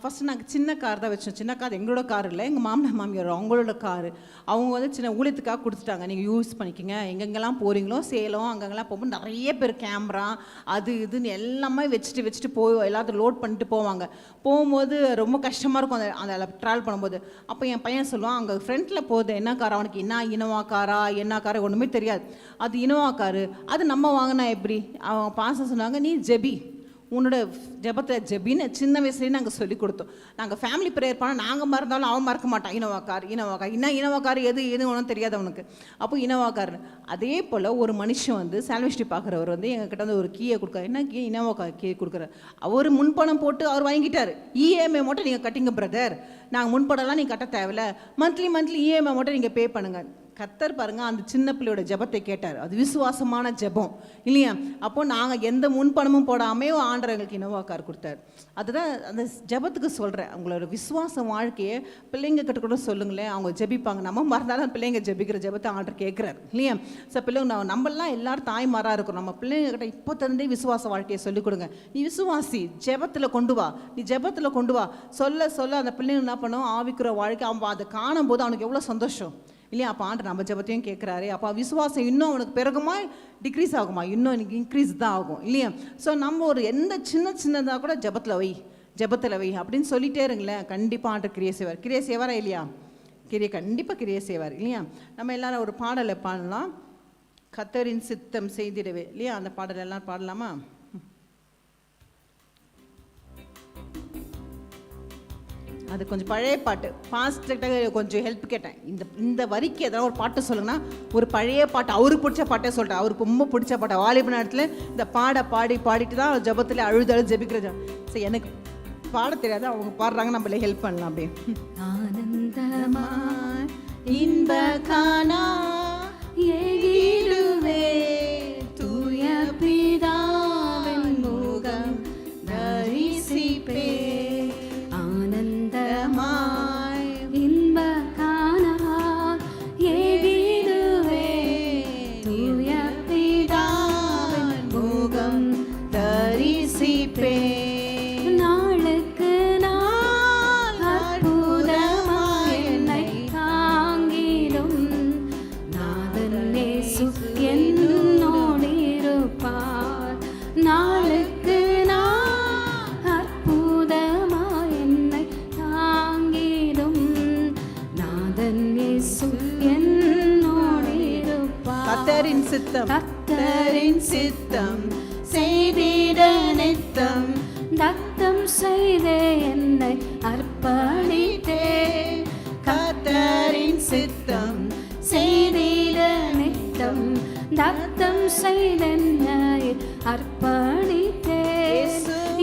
ஃபஸ்ட்டு நாங்கள் சின்ன கார் தான் வச்சோம். சின்ன கார் எங்களோட கார் இல்லை, எங்கள் மாமனார் மாமியார் அவங்களோட காரு. அவங்க வந்து சின்ன ஊழியத்துக்காக கொடுத்துட்டாங்க, நீங்கள் யூஸ் பண்ணிக்கோங்க, எங்கெங்கெல்லாம் போகிறீங்களோ சேலம் அங்கங்கெல்லாம் போகும்போது நிறைய பேர் கேமரா அது இதுன்னு எல்லாமே வச்சுட்டு எல்லாத்தையும் லோட் பண்ணிட்டு போவாங்க. போகும்போது ரொம்ப கஷ்டமாக இருக்கும் அந்த ட்ராவல் பண்ணும்போது. அப்போ என் பையன் சொல்லுவான், அங்கே ஃப்ரண்ட்டில் போகுது என்ன கார், அவனுக்கு என்ன இனோவா காரா என்ன காரா ஒன்றுமே தெரியாது. அது இனோவா காரு, அது நம்ம வாங்கினா எப்படி? அவங்க பாசம் சொன்னாங்க, நீ ஜெபி, உன்னோட ஜெபத்தை ஜெபின்னு சின்ன வயசுலேயே நாங்கள் சொல்லி கொடுத்தோம். நாங்கள் ஃபேமிலி ப்ரேயர் பண்ணால் நாங்கள் மறந்தாலும் அவன் மறக்க மாட்டான். இனோவா கார் இனோவா கார் எது ஒன்றும் தெரியாது அவனுக்கு. அப்போ இனோவா கார். அதே போல் ஒரு மனுஷன் வந்து சால்வேஸ்டி பார்க்குறவர் வந்து எங்ககிட்ட வந்து ஒரு கீயை கொடுக்குறாரு. என்ன கீ? இனோவா கார் கீ கொடுக்குறாரு. அவர் முன்பணம் போட்டு அவர் வாங்கிட்டார். இஎம்ஐ மட்டும் நீங்கள் கட்டிங்க பிரதர், நாங்கள் முன்பணம்லாம் நீங்கள் கட்ட தேவையில்ல, மந்த்லி இஎம்ஐ மட்டும் நீங்கள் பே பண்ணுங்கள். கர்த்தர் பாருங்க அந்த சின்ன பிள்ளையோட ஜெபத்தை கேட்டார். அது விசுவாசமான ஜெபம் இல்லையா? அப்போ நாங்கள் எந்த முன்பணமும் போடாமே ஆண்டவர் எங்களுக்கு இனோவா கார் கொடுத்தார். அதுதான் அந்த ஜெபத்துக்கு சொல்கிறேன். உங்களோட விசுவாச வாழ்க்கையை பிள்ளைங்க கிட்ட கூட சொல்லுங்களேன், அவங்க ஜெபிப்பாங்க. நம்ம மறந்தாலும் பிள்ளைங்க ஜெபிக்கிற ஜெபத்தை ஆண்டவர் கேட்குறாரு இல்லையா? ஸோ பிள்ளைங்க நம்மளாம் எல்லாரும் தாய்மாராக இருக்கிறோம். நம்ம பிள்ளைங்க கிட்ட இப்போ தந்தே விசுவாச வாழ்க்கையை சொல்லிக் கொடுங்க. நீ விசுவாசி, ஜெபத்தில் கொண்டு வா, நீ ஜெபத்தில் கொண்டு வா. சொல்ல சொல்ல அந்த பிள்ளைங்க என்ன பண்ணும், ஆவிக்கிற வாழ்க்கை அவன் அதை காணும்போது அவனுக்கு எவ்வளோ சந்தோஷம் இல்லையா? அப்போ ஆண்டு நம்ம ஜெபத்தையும் கேட்குறாரு. அப்போ விசுவாசம் இன்னும் அவனுக்கு பிறகுமா டிக்ரீஸ் ஆகுமா? இன்னும் எனக்கு இன்க்ரீஸ் தான் ஆகும் இல்லையா? ஸோ நம்ம ஒரு எந்த சின்னதாக கூட ஜெபத்தில் வை அப்படின்னு சொல்லிட்டே இருங்களேன். கண்டிப்பாக ஆண்டு கிரியை செய்வாரா இல்லையா? கண்டிப்பாக கிரியை செய்வார் இல்லையா? நம்ம எல்லாரும் ஒரு பாடலை பாடலாம், கர்த்தரின் சித்தம் செய்திடவே இல்லையா? அந்த பாடல் எல்லாம் பாடலாமா? அது கொஞ்சம் பழைய பாட்டு. பாஸ்டர்கிட்ட கொஞ்சம் ஹெல்ப் கேட்டேன். இந்த வரிக்கு ஏதாவது ஒரு பாட்டு சொல்லுங்கன்னா, ஒரு பழைய பாட்டு அவருக்கு பிடிச்ச பாட்டே சொல்லிட்டேன். அவருக்கு ரொம்ப பிடிச்ச பாட்டை வாலிப நேரத்தில் இந்த பாடிட்டு தான் ஜெபத்தில் அழுது ஜெபிக்கிறது. சரி, எனக்கு பாட தெரியாது, அவங்க பாடுறாங்க, நம்மளே ஹெல்ப் பண்ணலாம். அப்படியே ஆனந்தமா இன்ப காணா ஏகிடுவே தூய பிதாவின் முகம் தரிசிப்பே கர்த்தரின் சித்தம் செய்திட நித்தம் தத்தம் செய்தே என்னை அர்ப்பணித்தே. கர்த்தரின் சித்தம் செய்திட நித்தம் தத்தம் செய்தென்னை அர்ப்பணித்தே.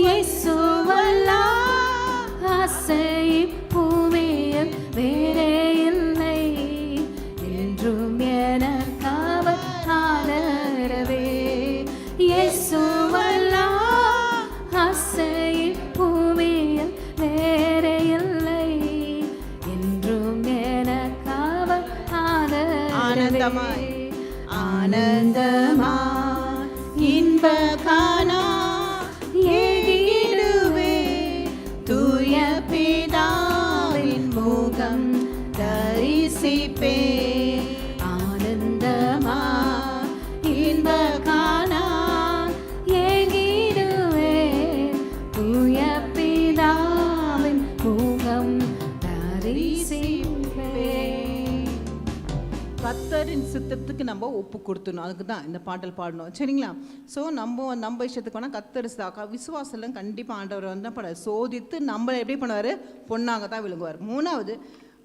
இயேசுவல்லா ஆசை பூமியில் வேறே இல்லை, என்றும் எனக்காக ஆதரவே. இயேசுவல்லா ஆசை பூமியில் வேறே இல்லை, என்றும் எனக்காக ஆதரவே. ஆனந்தமாய் இன்ப காணா ஏகிடுவே தூய பிதாவின் முகம் தரிசிப்பே. ஆனந்தமாய் இன்ப காணா ஏகிடுவே தூய பிதாவின் முகம் தரிசிப்பே. கர்த்தரின் சித்தத்துக்கு நம்ம ஒப்பு கொடுத்துடணும். அதுக்கு தான் இந்த பாடல் பாடணும், சரிங்களா? ஸோ நம்ம இஷ்டத்துக்கு வேணால் கர்த்தர் விசுவாசம் கண்டிப்பாக ஆண்டவர் வந்து சோதித்து நம்மளை எப்படி பண்ணுவார், பொண்ணாக தான் விழுங்குவார். மூணாவது,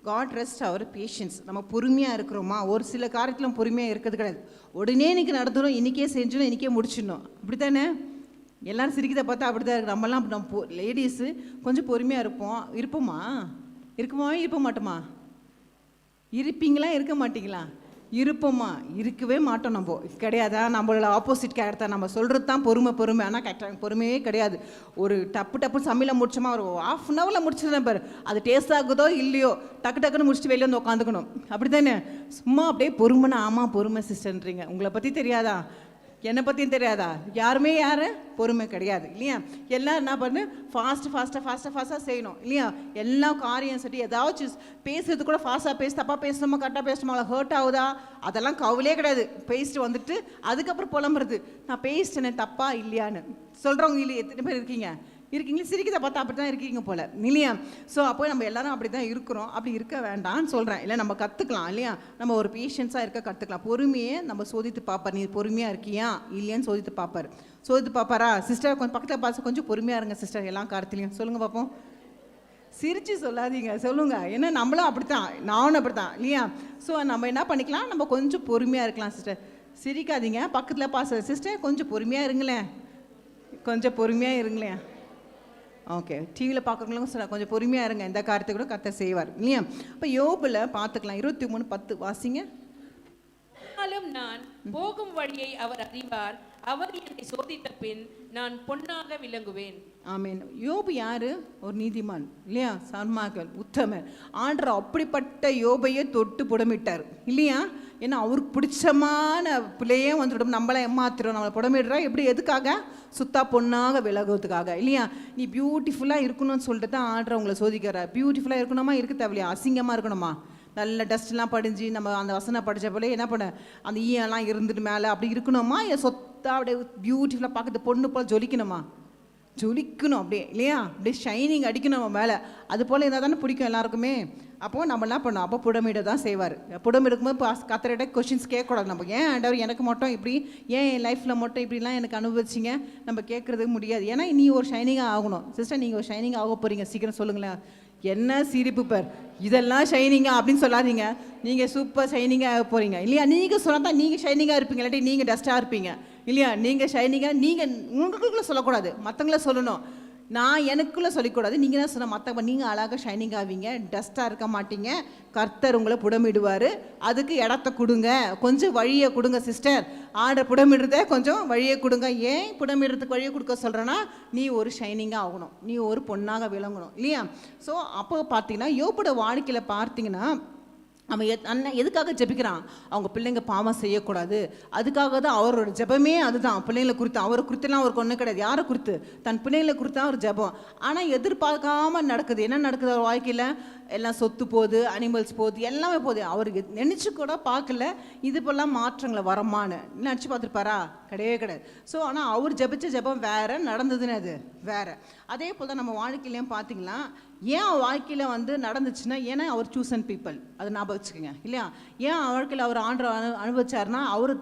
காட் ரெஸ்ட் அவர் பேஷன்ஸ். நம்ம பொறுமையாக இருக்கிறோமா? ஒரு சில காரியத்திலும் பொறுமையாக இருக்கிறது கிடையாது. உடனே இன்றைக்கி நடந்துடும், இன்றைக்கே செஞ்சிடும், இன்றைக்கே முடிச்சிடணும், அப்படி தானே? எல்லோரும் சிரிக்கிறத பார்த்தா அப்படி தான் இருக்குது. நம்மலாம் நம்ம லேடிஸு கொஞ்சம் பொறுமையாக இருப்போமா? இருக்க மாட்டோமா? இருப்பீங்களா, இருக்க மாட்டீங்களா? இருப்போமா? இருக்கவே மாட்டோம். நம்ம கிடையாதா? நம்மளோட ஆப்போசிட் கேரக்டர் நம்ம சொல்கிறது தான் பொறுமை. ஆனால் கரெக்டாக பொறுமையே கிடையாது. ஒரு டப்பு சமையலை முடிச்சோமா, ஒரு ½ அன் ஹவரில் முடிச்சிருந்தேன் பாரு, அது டேஸ்ட் ஆகுதோ இல்லையோ டக்குன்னு முடிச்சுட்டு வெளியே வந்து உட்காந்துக்கணும், அப்படி தானே? சும்மா அப்படியே பொறுமைனா, ஆமாம் பொறுமை சிஸ்டர்ன்றீங்க. உங்களை பற்றி தெரியாதா? என்னை பற்றியும் தெரியாதா? யாருமே பொறுமை கிடையாது இல்லையா? எல்லாம் என்ன பண்ணு, ஃபாஸ்ட்டாக செய்யணும் இல்லையா? எல்லா காரியம் சொல்லி ஏதாச்சும் பேசுறது கூட ஃபாஸ்ட்டாக தப்பாக பேசணுமா கரெக்டாக பேசணுமா, அவளை ஹர்ட் ஆகுதா, அதெல்லாம் கவலையே கிடையாது. பேசிட்டு வந்துட்டு அதுக்கப்புறம் புலம்புறது, நான் பேசிட்டேனே தப்பா இல்லையான்னு சொல்கிறவங்க இல்லையா? எத்தனை பேர் இருக்கீங்களா? சிரிக்கிறத பார்த்தா அப்படி தான் இருக்கீங்க போல இல்லையா? ஸோ அப்போ நம்ம எல்லாரும் அப்படி தான் இருக்கிறோம். அப்படி இருக்க வேண்டாம்னு சொல்கிறேன். இல்லை, நம்ம கற்றுக்கலாம் இல்லையா? நம்ம ஒரு பேஷன்ஸாக இருக்க கற்றுக்கலாம். பொறுமையே நம்ம சோதித்து பார்ப்பார். நீ பொறுமையாக இருக்கியா இல்லையான்னு சோதித்து பார்ப்பாரா? சிஸ்டர் கொஞ்சம் பக்கத்தில் பார்த்து கொஞ்சம் பொறுமையாக இருங்க சிஸ்டர், எல்லா காரியத்துலையும் சொல்லுங்கள் பார்ப்போம். சிரித்து சொல்லாதீங்க, சொல்லுங்க. ஏன்னா நம்மளும் அப்படித்தான், நானும் அப்படித்தான் இல்லையா? ஸோ நம்ம என்ன பண்ணிக்கலாம், நம்ம கொஞ்சம் பொறுமையாக இருக்கலாம். சிஸ்டர் சிரிக்காதீங்க, பக்கத்தில் பாச சிஸ்டர் கொஞ்சம் பொறுமையாக இருங்களேன், ஓகே. டிவியில் பார்க்குறவங்களும் சொல்ல கொஞ்சம் பொறுமையாக இருங்க, இந்த காரியத்தை கூட கர்த்தர் செய்வார் இல்லையா? இப்போ யோபில் பார்த்துக்கலாம். 23:10 வாசிங்க. ஆனாலும் நான் போகும் வழியை அவர் அறிவார். அவர் என்னை சோதித்த பின் நான் பொன்னாக விளங்குவேன். ஆமீன். யோபு யாரு? ஒரு நீதிமான் இல்லையா, சன்மார்க்கன், உத்தமன். ஆண்டவர் அப்படிப்பட்ட யோபையே தொட்டு புடமிட்டார் இல்லையா. ஏன்னா அவருக்கு பிடிச்சமான பிள்ளையே வந்துவிடும், நம்மளை ஏமாத்திரும், நம்மளை புடமிடுறா. எப்படி? எதுக்காக? சுத்தா பொண்ணாக விலகுறதுக்காக இல்லையா. நீ பியூட்டிஃபுல்லாக இருக்கணும்னு சொல்லிட்டு தான் ஆண்டவர் உங்களை சோதிக்கிறார். பியூட்டிஃபுல்லாக இருக்கணுமா, இருக்க தேவையா? அசிங்கமாக இருக்கணுமா? நல்ல டஸ்ட்லாம் படிஞ்சு நம்ம அந்த வசனம் படித்த போல என்ன பண்ண அந்த ஈயெல்லாம் இருந்துட்டு மேலே அப்படி இருக்கணுமா, சொத்தா அப்படியே பியூட்டிஃபுல்லாக பார்க்குறது பொண்ணு போல் ஜொலிக்கணுமா? ஜொலிக்கணும் அப்படியே இல்லையா, அப்படியே ஷைனிங் அடிக்கணும் நம்ம மேலே. அது போல் இருந்தால் தானே பிடிக்கும் எல்லாருக்குமே. அப்போது நம்ம என்ன பண்ணோம், அப்போ புடமிட தான் செய்வார். புடம் எடுக்கும்போது கத்தர்கிட்ட கொஷின்ஸ் கேட்கக்கூடாது. நம்ம ஏன் ஆண்டவர் எனக்கு மட்டும் இப்படி, ஏன் என் லைஃப்பில் மட்டும் இப்படிலாம் எனக்கு அனுபவிச்சிங்க நம்ம கேட்குறதுக்கு முடியாது. ஏன்னா நீ ஒரு ஷைனிங்காக ஆகணும். சிஸ்டர் நீங்கள் ஒரு ஷைனிங் ஆக போகிறீங்க, சீக்கிரம் சொல்லுங்களேன். என்ன சிரிப்பு பார், இதெல்லாம் ஷைனிங்காக அப்படின்னு சொல்லாதீங்க. நீங்கள் சூப்பர் ஷைனிங்காக ஆக போகிறீங்க இல்லையா. நீங்கள் சொன்னால் தான் நீங்கள் ஷைனிங்காக இருப்பீங்க, இல்லாட்டி நீங்கள் டஸ்ட்டாக இருப்பீங்க இல்லையா. நீங்கள் ஷைனிங்காக நீங்கள் உங்களுக்குள்ளே சொல்லக்கூடாது, மற்றவங்கள சொல்லணும். நான் எனக்குள்ளே சொல்லிக்கூடாது, நீங்கள் தான் சொன்ன மற்றவங்க. நீங்கள் அழகாக ஷைனிங் ஆவீங்க, டஸ்ட்டாக இருக்க மாட்டீங்க. கர்த்தர் உங்களை புடமிடுவார். அதுக்கு இடத்த கொடுங்க, கொஞ்சம் வழியை கொடுங்க சிஸ்டர். புடமிடுறத கொஞ்சம் வழியை கொடுங்க. ஏன் புடமிடுறதுக்கு வழியை கொடுக்க சொல்கிறேன்னா, நீ ஒரு ஷைனிங்காக ஆகணும், நீ ஒரு பொண்ணாக விளங்கணும் இல்லையா. ஸோ அப்போ பார்த்தீங்கன்னா யோபோட வாழ்க்கையில் பார்த்தீங்கன்னா அவன் அண்ணன் எதுக்காக ஜெபிக்கிறான்? அவங்க பிள்ளைங்க பாவம் செய்யக்கூடாது, அதுக்காக தான் அவரோட ஜெபமே. அதுதான் பிள்ளைங்களை குறித்து. அவரை குறித்துலாம் அவருக்கு ஒன்றும் கிடையாது. யாரை குறித்து? தன் பிள்ளைங்களை குறித்து தான் ஒரு ஜெபம். ஆனால் எதிர்பார்க்காம நடக்குது. என்ன நடக்குது அவர் வாழ்க்கையில்? எல்லாம் சொத்து போகுது, அனிமல்ஸ் போகுது, எல்லாமே போகுது. அவருக்கு நினச்சி கூட பார்க்கல இது போலாம் மாற்றங்களை வரமானு நினச்சி பார்த்துருப்பாரா? கிடையவே கிடையாது. ஸோ ஆனால் அவர் ஜெபிச்ச ஜெபம் வேறு, நடந்ததுன்னு அது வேறு. அதே போல் தான் நம்ம வாழ்க்கையிலையும் பார்த்தீங்களா, ஏன் வாழ்க்கையில் வந்து நடந்துச்சுன்னா, ஏன்னா அவர் சூசன் பீப்புள், அதை ஞாபகம் வச்சுக்கோங்க இல்லையா. ஏன் வாழ்க்கையில் அவர் ஆண்டவர் அனுபவிச்சார்னா, அவர்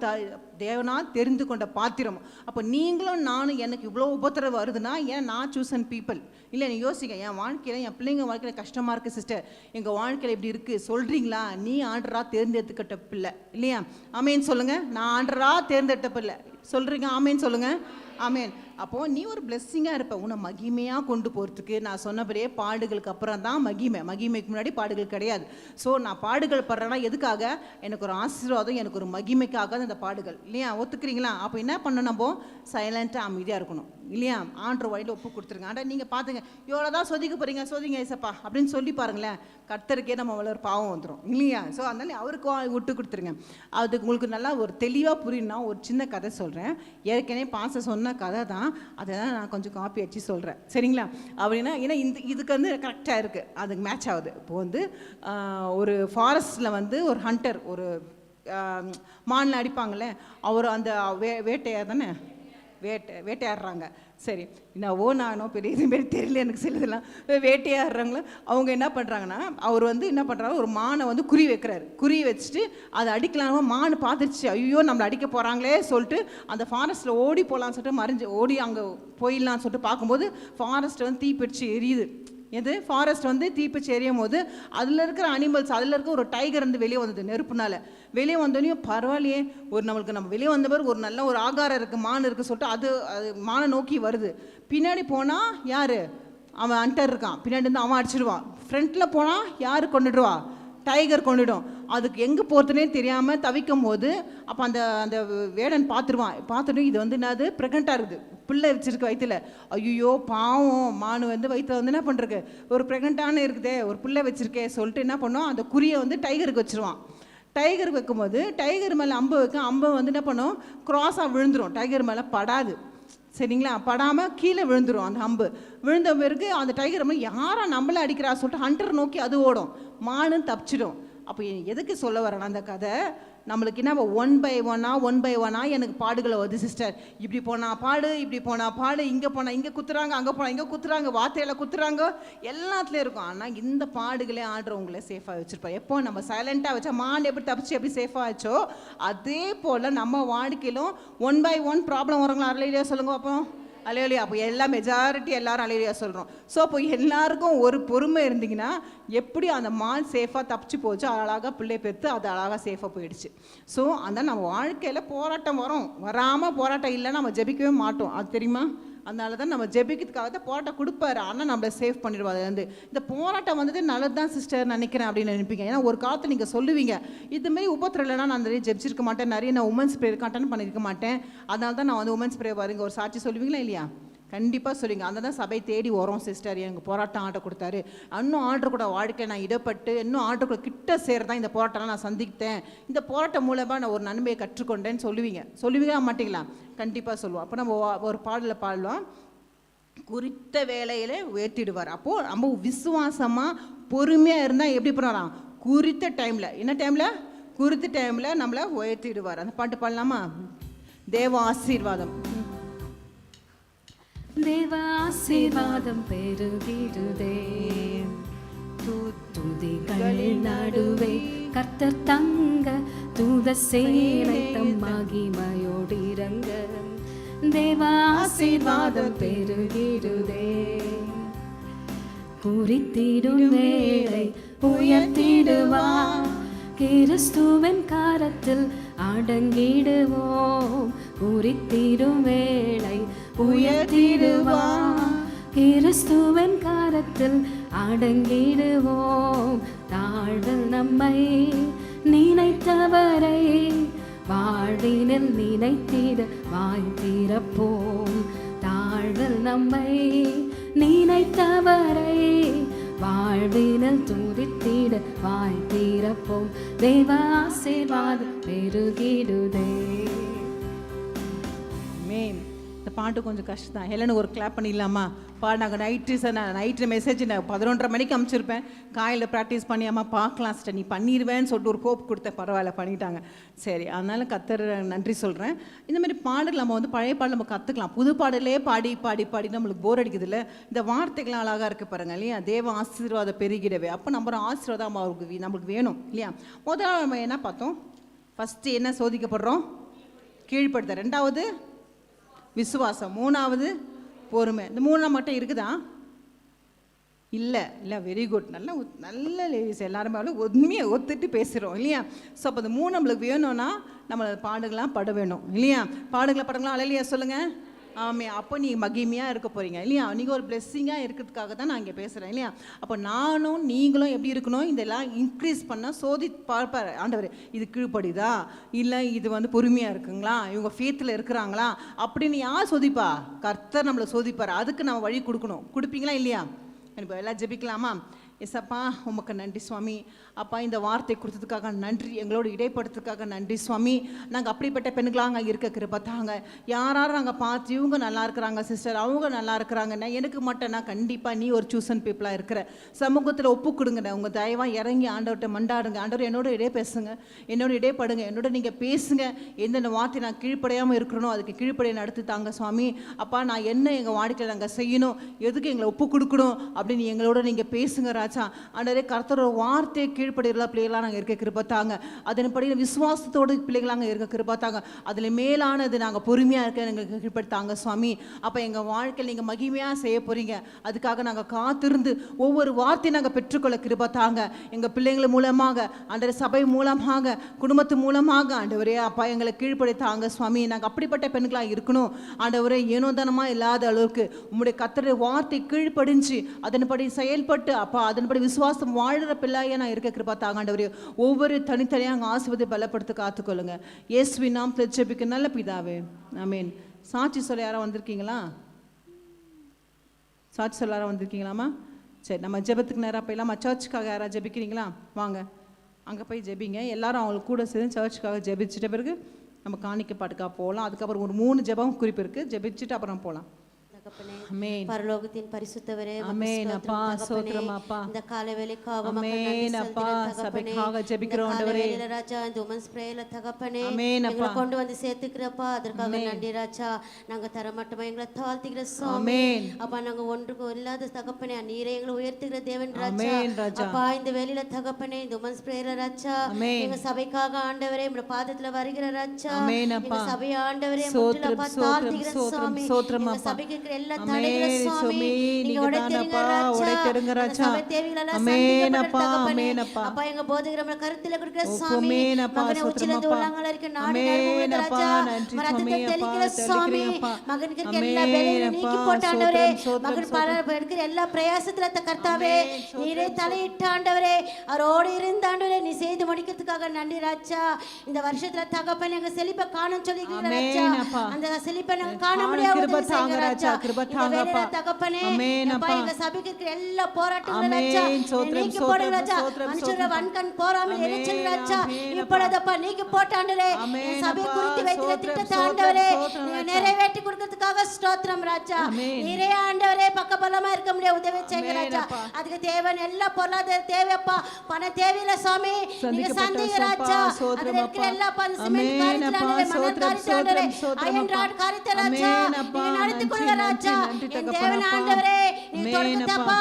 தேவனா தெரிந்து கொண்ட பாத்திரம். அப்போ நீங்களும் நானும் எனக்கு இவ்வளோ உபத்திரவு வருதுன்னா, ஏன் நான் சூசன் பீப்புள் இல்லை. நீ யோசிக்க, என் வாழ்க்கையில் என் பிள்ளைங்க வாழ்க்கையில் கஷ்டமாக இருக்குது சிஸ்டர், எங்கள் வாழ்க்கையில் இப்படி இருக்குது சொல்கிறீங்களா? நீ ஆண்டரா தேர்ந்தெடுத்துக்கிட்ட பிள்ளை இல்லையா. ஆமேன்னு சொல்லுங்கள். நான் ஆண்டரா தேர்ந்தெடுத்த பிள்ளை சொல்கிறீங்க, ஆமேன்னு சொல்லுங்கள். ஆமேன். அப்போது நீ ஒரு பிளெஸ்ஸிங்காக இருப்ப. உன்னை மகிமையாக கொண்டு போகிறதுக்கு நான் சொன்னபடியே பாடுகளுக்கு அப்புறம் தான் மகிமைக்கு முன்னாடி பாடுகள் கிடையாது. ஸோ நான் பாடுகள் படுறேன்னா எதுக்காக? எனக்கு ஒரு ஆசீர்வாதம், எனக்கு ஒரு மகிமைக்காக அந்த பாடுகள் இல்லையா. ஒத்துக்கிறீங்களா? அப்போ என்ன பண்ணணும், நம்ம சைலண்ட்டாக அமைதியாக இருக்கணும் இல்லையா. ஆண்டவர் வழியில் ஒப்பு கொடுத்துருங்க. ஆனால் நீங்கள் பார்த்துங்க, எவ்வளோ தான் சொதிக்க போகிறீங்க, சோதிங்க ஏசப்பா அப்படின்னு சொல்லி பாருங்களேன், கர்த்தருக்கே நம்ம அவ்வளோ ஒரு பாவம் வந்துடும் இல்லையா. ஸோ அதனால அவருக்கு விட்டு கொடுத்துருங்க. அது உங்களுக்கு நல்லா ஒரு தெளிவாக புரியணும்னா ஒரு சின்ன கதை சொல்கிறேன். ஏற்கனவே பாச சொன்ன கதை தான், அதை தான் நான் கொஞ்சம் காப்பி அடிச்சு சொல்கிறேன் சரிங்களா. அப்படின்னா ஏன்னா இதுக்கு வந்து கரெக்டாக இருக்குது, அதுக்கு மேட்ச் ஆகுது. இப்போ வந்து ஒரு ஃபாரஸ்ட்டில் வந்து ஒரு ஹண்டர், ஒரு மானில் அடிப்பாங்களே, அவர் அந்த வேட்டையார் தானே, வேட்டையாடுறாங்க. சரி, நானோ பெரிய இதுமாரி தெரியல எனக்கு சிலதெல்லாம். வேட்டையாடுறாங்களோ அவங்க என்ன பண்ணுறாங்கன்னா, அவர் வந்து என்ன பண்ணுறாங்க, ஒரு மானை வந்து குறி வைக்கிறாரு. குறி வச்சுட்டு அதை அடிக்கலாமா, மான் பார்த்துருச்சு, ஐயோ நம்மளை அடிக்க போகிறாங்களே சொல்லிட்டு அந்த ஃபாரஸ்ட்டில் ஓடி போகலான்னு சொல்லிட்டு ஓடி அங்கே போயிடலான்னு சொல்லிட்டு பார்க்கும்போது ஃபாரஸ்ட்டை வந்து தீப்பிடிச்சு எரியுது. எது? ஃபாரஸ்ட் வந்து தீப்பிச்சு எரியும் போது அதில் இருக்கிற அனிமல்ஸ், அதில் இருக்க ஒரு டைகர் வந்து வெளியே வந்தது நெருப்புனால. வெளியே வந்தோடனையும் பரவாயில்லையே, நம்ம வெளியே வந்தவர் ஒரு நல்ல ஒரு ஆகாரம் இருக்குது, மான் இருக்குது சொல்லிட்டு அது மானை நோக்கி வருது. பின்னாடி போனால் யார்? அவன் ஹண்டர் இருக்கான், பின்னாடி இருந்து அவன் அடிச்சிடுவான். ஃப்ரண்ட்டில் போனால் யார் கொண்டுடுவா? டைகர் கொண்டுடும். அதுக்கு எங்கே போகிறதுனே தெரியாமல் தவிக்கும் போது அப்போ அந்த வேடன் பார்த்துட்டு இது வந்து என்னது, ப்ரெக்னெண்ட்டாக இருக்குது, பிள்ளை வச்சுருக்கு வயிற்றுல. ஐயோ பாவம், மானு வந்து வயிற்றுல வந்து என்ன பண்ணுறது, ஒரு ப்ரெக்னெண்ட்டான இருக்குதே, ஒரு பிள்ளை வச்சுருக்கே சொல்லிட்டு என்ன பண்ணும், அந்த குறியை வந்து டைகருக்கு வச்சுருவான். டைகர் வைக்கும்போது டைகர் மேலே அம்பு வந்து என்ன பண்ணும், க்ராஸாக விழுந்துடும், டைகர் மேலே படாது சரிங்களா. படாமல் கீழே விழுந்துடும். அந்த அம்பு விழுந்த பிறகு அந்த டைகர் மேலே யாரை நம்மளை அடிக்கிறா சொல்லிட்டு ஹண்டர் நோக்கி அது ஓடும், மானு தப்பிச்சிடும். அப்போ எதுக்கு சொல்ல வரேன் அந்த கதை, நம்மளுக்கு என்ன ஒன் பை ஒன்னா எனக்கு பாடுகளை வருது சிஸ்டர். இப்படி போனால் பாடு, இப்படி போனால் பாடு, இங்கே போனால் இங்கே குத்துறாங்க, அங்கே போனால் இங்கே குத்துறாங்க, வார்த்தையில் குத்துறாங்க, எல்லாத்துலேயும் இருக்கும். ஆனால் இந்த பாடுகளே ஆடுறவங்களே சேஃபாக வச்சுருப்பார். எப்போ நம்ம சைலண்ட்டாக வச்சா மான் எப்படி தப்பிச்சு எப்படி சேஃபாக ஆச்சோ, அதே போல் நம்ம வாழ்க்கையிலும் ஒன் பை ஒன் ப்ராப்ளம் வரவங்களா அரையிலையா சொல்லுங்க அப்போ. அலையிலையா? அப்போ எல்லாம் மெஜாரிட்டி எல்லாரும் அலையிலையா சொல்கிறோம். ஸோ அப்போ எல்லாருக்கும் ஒரு பொறுமை இருந்தீங்கன்னா எப்படி அந்த மான் சேஃபாக தப்பிச்சு போச்சோ, அழகாக பிள்ளை பெற்று அது அழகாக சேஃபாக போயிடுச்சு. ஸோ அந்த நம்ம வாழ்க்கையில் போராட்டம் வராமல் போராட்டம் இல்லைன்னா நம்ம ஜெபிக்கவே மாட்டோம், அது தெரியுமா. அதனால தான் நம்ம ஜெபிக்கிறதுக்காக தான் போராட்டம் கொடுப்பாரு, ஆனால் நம்மளை சேவ் பண்ணிடுவார் அதுலேருந்து. இந்த போராட்டம் வந்தது நல்லது தான் சிஸ்டர் நினைக்கிறேன் அப்படின்னு நினைப்பீங்க. ஏன்னா ஒரு காலத்தில் நீங்கள் சொல்லுவீங்க, இதுமாரி உபத்திரம் இல்லைனா நான் நிறைய ஜெபிச்சிருக்க மாட்டேன், நிறைய நான் உமன்ஸ் ப்ரேயர் அட்டன் பண்ணியிருக்க மாட்டேன், அதனால தான் நான் வந்து உமன்ஸ் ப்ரேயர் வருங்க. ஒரு சாட்சி சொல்லுவீங்களா இல்லையா? கண்டிப்பாக சொல்லுங்க. அந்த தான் சபை தேடி வரோம் சிஸ்டர், எனக்கு போராட்டம் ஆர்டர் கொடுத்தாரு, இன்னும் ஆர்டர் கூட வாழ்க்கையில் நான் இடப்பட்டு இன்னும் ஆர்டர் கூட கிட்ட சேரதான் இந்த போராட்டம்லாம் நான் சந்தித்தேன், இந்த போராட்டம் மூலமாக நான் ஒரு நன்மையை கற்றுக்கொண்டேன்னு சொல்லுவீங்களா மாட்டிங்களா? கண்டிப்பாக சொல்லுவோம். அப்போ நம்ம ஒரு பாடலில் பாடலாம், குறித்த வேலையில உயர்த்திடுவார். அப்போது நம்ம விசுவாசமாக பொறுமையாக இருந்தால் எப்படி பண்ணலாம்? குறித்த டைமில், என்ன டைமில்? குறித்த டைமில் நம்மளை உயர்த்திடுவார். அந்த பாட்டு பாடலாமா? தேவ ஆசீர்வாதம். தேவ ஆசீர்வாதம் பெருகிடுதே, துதிகளின் நடுவே கர்த்தர் தங்க, தூத சேனை தம் மகிமையோடு இறங்க. தேவ ஆசீர்வாதம் பெருகிடுதே, குறித்திடும் வேளை உயர்த்திடுவார், கிறிஸ்துவின் கரத்தில் அடங்கிடுவோம். குறித்திடும் வேளை உயர்த்திடுவார், கிறிஸ்துவின் கரத்தில் அடங்கிடுவோம். தாழ்வில் நம்மை நினைத்தவரை வாழ்வினில் நினைத்திட வாய் திறப்போம். தாழ்வில் நம்மை நினைத்தவரை வாழ்வினில் துதித்திட வாய் திறப்போம். தேவ ஆசீர்வாதம் பெருகிடுதே. இந்த பாட்டு கொஞ்சம் கஷ்டம் தான். ஹெலனுக்கு ஒரு கிளாப் பண்ணிடலாமா? பாடினாங்க. நைட்டு மெசேஜ் நான் 11:30 மணிக்கு அனுப்பிச்சிருப்பேன், காலையில் ப்ராக்டிஸ் பண்ணியாமா பார்க்கலாம் சிஸ்டர் நீ பண்ணிடுவேன்னு சொல்லிட்டு ஒரு கோப் கொடுத்தேன், பரவாயில்ல பண்ணிட்டாங்க. சரி, அதனால கர்த்தர் நன்றி சொல்கிறேன். இந்தமாதிரி பாடல் நம்ம வந்து பழைய பாடல் நம்ம கற்றுக்கலாம், புது பாடலே பாடி பாடி பாடி நம்மளுக்கு போர் அடிக்குது இல்லை? இந்த வார்த்தைகள்லாம் அழகாக இருக்குது பாருங்கள் இல்லையா? தேவ ஆசீர்வாதம் பெருகிடவே. அப்போ நம்ம ஆசீர்வாதம் நம்மளுக்கு வேணும் இல்லையா? முதல்ல நம்ம என்ன பார்த்தோம்? ஃபஸ்ட்டு என்ன சோதிக்கப்படுறோம்? கீழ்ப்படுத்த. ரெண்டாவது விசுவாசம். மூணாவது பொறுமை. இந்த மூணாம் மட்டும் இருக்குதா? இல்லை. Very good. நல்ல லேடிஸ் எல்லாருமே உண்மையை ஒத்துட்டு பேசுகிறோம் இல்லையா? ஸோ அப்போ இந்த மூணு நம்மளுக்கு வேணும்னா நம்ம பாடுகளாம் பட வேணும் இல்லையா? பாடுங்களாம் அழலையா சொல்லுங்கள். ஆமே. அப்போ நீ மகிமையாக இருக்க போகிறீங்க இல்லையா? நீங்கள் ஒரு பிளெஸ்ஸிங்காக இருக்கிறதுக்காக தான் நான் இங்கே பேசுகிறேன் இல்லையா? அப்போ நானும் நீங்களும் எப்படி இருக்கணும்? இதெல்லாம் இன்க்ரீஸ் பண்ண சோதி பார்ப்பார் ஆண்டவர். இது கீழ்ப்படுதா, இல்லை இது வந்து பொறுமையாக இருக்குங்களா, இவங்க ஃபேத்தில் இருக்கிறாங்களா அப்படின்னு யார் சோதிப்பா? கர்த்தர் நம்மளை சோதிப்பார். அதுக்கு நம்ம வழி கொடுக்கணும். கொடுப்பீங்களா இல்லையா? இப்போ எல்லாம் ஜெபிக்கலாமா? எஸ்அப்பா உமக்கு நன்றி சுவாமி. அப்பா இந்த வார்த்தை கொடுத்ததுக்காக நன்றி, எங்களோட இடைப்படுறதுக்காக நன்றி சுவாமி. நாங்கள் அப்படிப்பட்ட பெண்களாக அங்கே இருக்க கிருபத்தாங்க. யாரும் நாங்கள் பார்த்து இவங்க நல்லா இருக்கிறாங்க சிஸ்டர், அவங்க நல்லா இருக்கிறாங்கன்னா எனக்கு மட்டும்னா கண்டிப்பாக நீ ஒரு சூசன் பீப்புளாக இருக்கிற சமூகத்தில் ஒப்பு கொடுங்க. உங்கள் தயவாக இறங்கி ஆண்டவர்கிட்ட மண்டாடுங்க. ஆண்டவர் என்னோட இடையே பேசுங்க, என்னோட இடைப்படுங்க, என்னோட நீங்கள் பேசுங்க. எந்தெந்த வார்த்தை நான் கீழ்ப்படையாமல் இருக்கணும் அதுக்கு கீழ்ப்படையை நடத்தி தாங்க சுவாமி. அப்பா நான் என்ன எங்கள் வாடிக்கையில் நாங்கள் செய்யணும், எதுக்கு எங்களை ஒப்பு கொடுக்கணும் அப்படின்னு எங்களோட நீங்கள் பேசுங்க ராஜா. ஆண்டவரே கர்த்தரோட வார்த்தையை கீழ்ப்படுகிற பிள்ளைகளாக நாங்கள் இருக்க கிருபத்தாங்க. அதன்படி விசுவாசத்தோடு பிள்ளைகளாக இருக்க கிருபத்தாங்க. அதில் மேலானது நாங்கள் பொறுமையாக இருக்க எங்களுக்கு கீழ்ப்படுத்தாங்க சுவாமி. அப்போ எங்கள் வாழ்க்கையில் நீங்கள் மகிமையாக செய்ய போகிறீங்க, அதுக்காக நாங்கள் காத்திருந்து ஒவ்வொரு வார்த்தையும் நாங்கள் பெற்றுக்கொள்ள கிருபத்தாங்க. எங்கள் பிள்ளைங்கள் மூலமாக ஆண்டவரே, சபை மூலமாக, குடும்பத்து மூலமாக ஆண்டவரே அப்பா எங்களை கீழ்ப்படுத்தாங்க சுவாமி. நாங்கள் அப்படிப்பட்ட பெண்களாக இருக்கணும் ஆண்டவரே. ஏனோதனமாக இல்லாத அளவுக்கு உங்களுடைய கர்த்தருடைய வார்த்தை கீழ்ப்படிஞ்சு அதன்படி செயல்பட்டு அப்பா அதன்படி விசுவாசம் வாழ்கிற பிள்ளையா நான் இருக்க கிருபத்தாங்க ஆண்டவரே. ஒவ்வொரு தனித்தனியாக அங்கே ஆசீர்வாதத்தை பலப்படுத்த காத்துக்கொள்ளுங்க. இயேசுவின் நாமத்தில் ஜெபிக்க நல்ல பிதாவே, ஆமென். சாட்சி சொல்ல யாராவது வந்திருக்கீங்களா? சாட்சி சொல்ல யாராவது வந்திருக்கீங்களாமா? சரி, நம்ம ஜெபத்துக்கு நேராக போயிடலாமா? சர்ச்சுக்காக யாராவது ஜெபிக்கிறீங்களா? வாங்க அங்கே போய் ஜெபிங்க. எல்லாரும் அவங்களுக்கு கூட சேர்ந்து சர்ச்சுக்காக ஜெபிச்சிட்ட பிறகு நம்ம காணிக்க பாட்டுக்காக போகலாம். அதுக்கப்புறம் ஒரு 3 ஜெபம் குறிப்பு இருக்குது, ஜெபிச்சுட்டு அப்புறம் போகலாம். பரலோகத்தின் பரிசுத்தவரே, இந்த காலை வேளைக்காக சபைக்காக ஜெபிக்கிறோம் ஆண்டவரே. ராஜா இந்த உமன்ஸ் பிரேயர்ல தகப்பனே எங்களை கொண்டு வந்து சேர்த்துக்கிறப்பா, அதற்காக நன்றி ராஜா. நாங்க தரமட்டமா எங்களை தாழ்த்திக்கிற சுவாமி. அப்பா நாங்க ஒன்றுக்கு இல்லாத தகப்பனே நீரை எங்களை உயர்த்துகிற தேவன் ராஜா. அப்பா இந்த வேலையில தகப்பனே இந்த உமன்ஸ் பிரேயர்ல ராஜா எங்க சபைக்காக ஆண்டவரே உங்க பாதத்துல வருகிற ராஜா. எங்க சபை ஆண்டவரே தாழ்த்திக்கிற சுவாமி. சபைக்கு இருக்கிற எல்லா ஆமென். தடைகளை சுவாமி சுவாமி, நீங்க நீங்க உடைத்தெறிங்க தானப்பா, ராஜா. உடைத்தெறிங்க அந்த ராஜா. சபை தேவைகள் எல்லாம் ஆமென் சந்திக்கப்பட்ட அப்பா, தகப்பனே. ஆமென் அப்பா. அப்பா எங்க போதகரை கருத்துல கொடுக்கிற சுவாமி ஆமென் அப்பா, மகனை உச்சில இருந்து சோத்திரம் உள்ளாங்கள இருக்க நாடு ஆமென் நரம்புகளுக்கு அப்பா, ராஜா நன்றி ரத்தத்தை சுவாமி தெளிக்கிற அப்பா, சுவாமி தெளிக்கிறீங்க அப்பா. மகனுக்கு இருக்க எல்லா ஆமென் வேலையும் நீக்கி அப்பா, போட்ட ஆண்டவரே சோத்திரம், மகன் சோத்திரம். எடுக்கிற எல்லா பிரயாசத்துல கர்த்தாவே ஆமென், நீரே தலையிட்ட ஆண்டவரே அவரோடு இருந்த ஆண்டவரே நீ செய்து முடிக்கிறதுக்காக நன்றி ராஜா. இந்த வருஷத்துல தகப்பன் எங்க செழிப்பை காணும் சொல்லிக்கிறீங்க ஆமென் ராஜா. அப்பா. அந்த செழிப்பை நாங்க காண காண முடியாது கிருபை உதவி செய்யுங்க தாங்க ராஜா. ராஜா, கிருபை இந்த தாங்க வேளையில அப்பா. தகப்பனே ஆமென் அப்பா அப்பா. எங்க சபைக்கு இருக்கிற எல்லா போராட்டங்களும் ஆமென், ராஜா சோத்திரம், நீக்கி போடுங்க சோத்திரம், ராஜா. சோத்திரம், மனுஷர சோத்திரம். வன்கண் போராமல் ஆமென், எரிச்சல் ராஜா ஆமென் இப்பொழுதப்பா நீக்கி போட்ட ஆண்டவரே ஆமென் என் சபையை அப்பா. குறித்து வைத்திருக்கிற சோத்திரம், திட்டத்தை சோத்திரம், ஆண்டவரே சோத்திரம் நீங்க ராஜா. நிறைவேற்றி கொடுக்கிறதுக்காக ஸ்தோத்திரம் ராஜா. ஆமென். நிறைய ஆண்டவரே பக்கபலமா இருக்க முடியாது உதவி செய்யுங்க ஆமென் ராஜா. அப்பா. அதுக்கு தேவையான எல்லா பொருளாதார தேவைப்பா பண தேவையில்ல சுவாமி நீங்க சந்திக்கப்பட்ட சந்திங்க சோப்பா, ராஜா. சோத்திரம் அதுல இருக்கிற அப்பா. எல்லா பண ஆமென் சிமெண்ட் காரியத்துல அப்பா, ஆண்டவரே மணல் சோத்திரம், காரியத்துல ஆண்டவரே சோத்திரம் அயன் அப்பா. ராட் காரியத்துல ராஜா ஆமென் அப்பா, நீங்க நடத்தி நன்றி, கொடுங்க ராஜா. நன்றி, என் தகப்பனே தேவன் அப்பா. ஆண்டவரே நீ ஆமென் தொடக்கத்தப்பா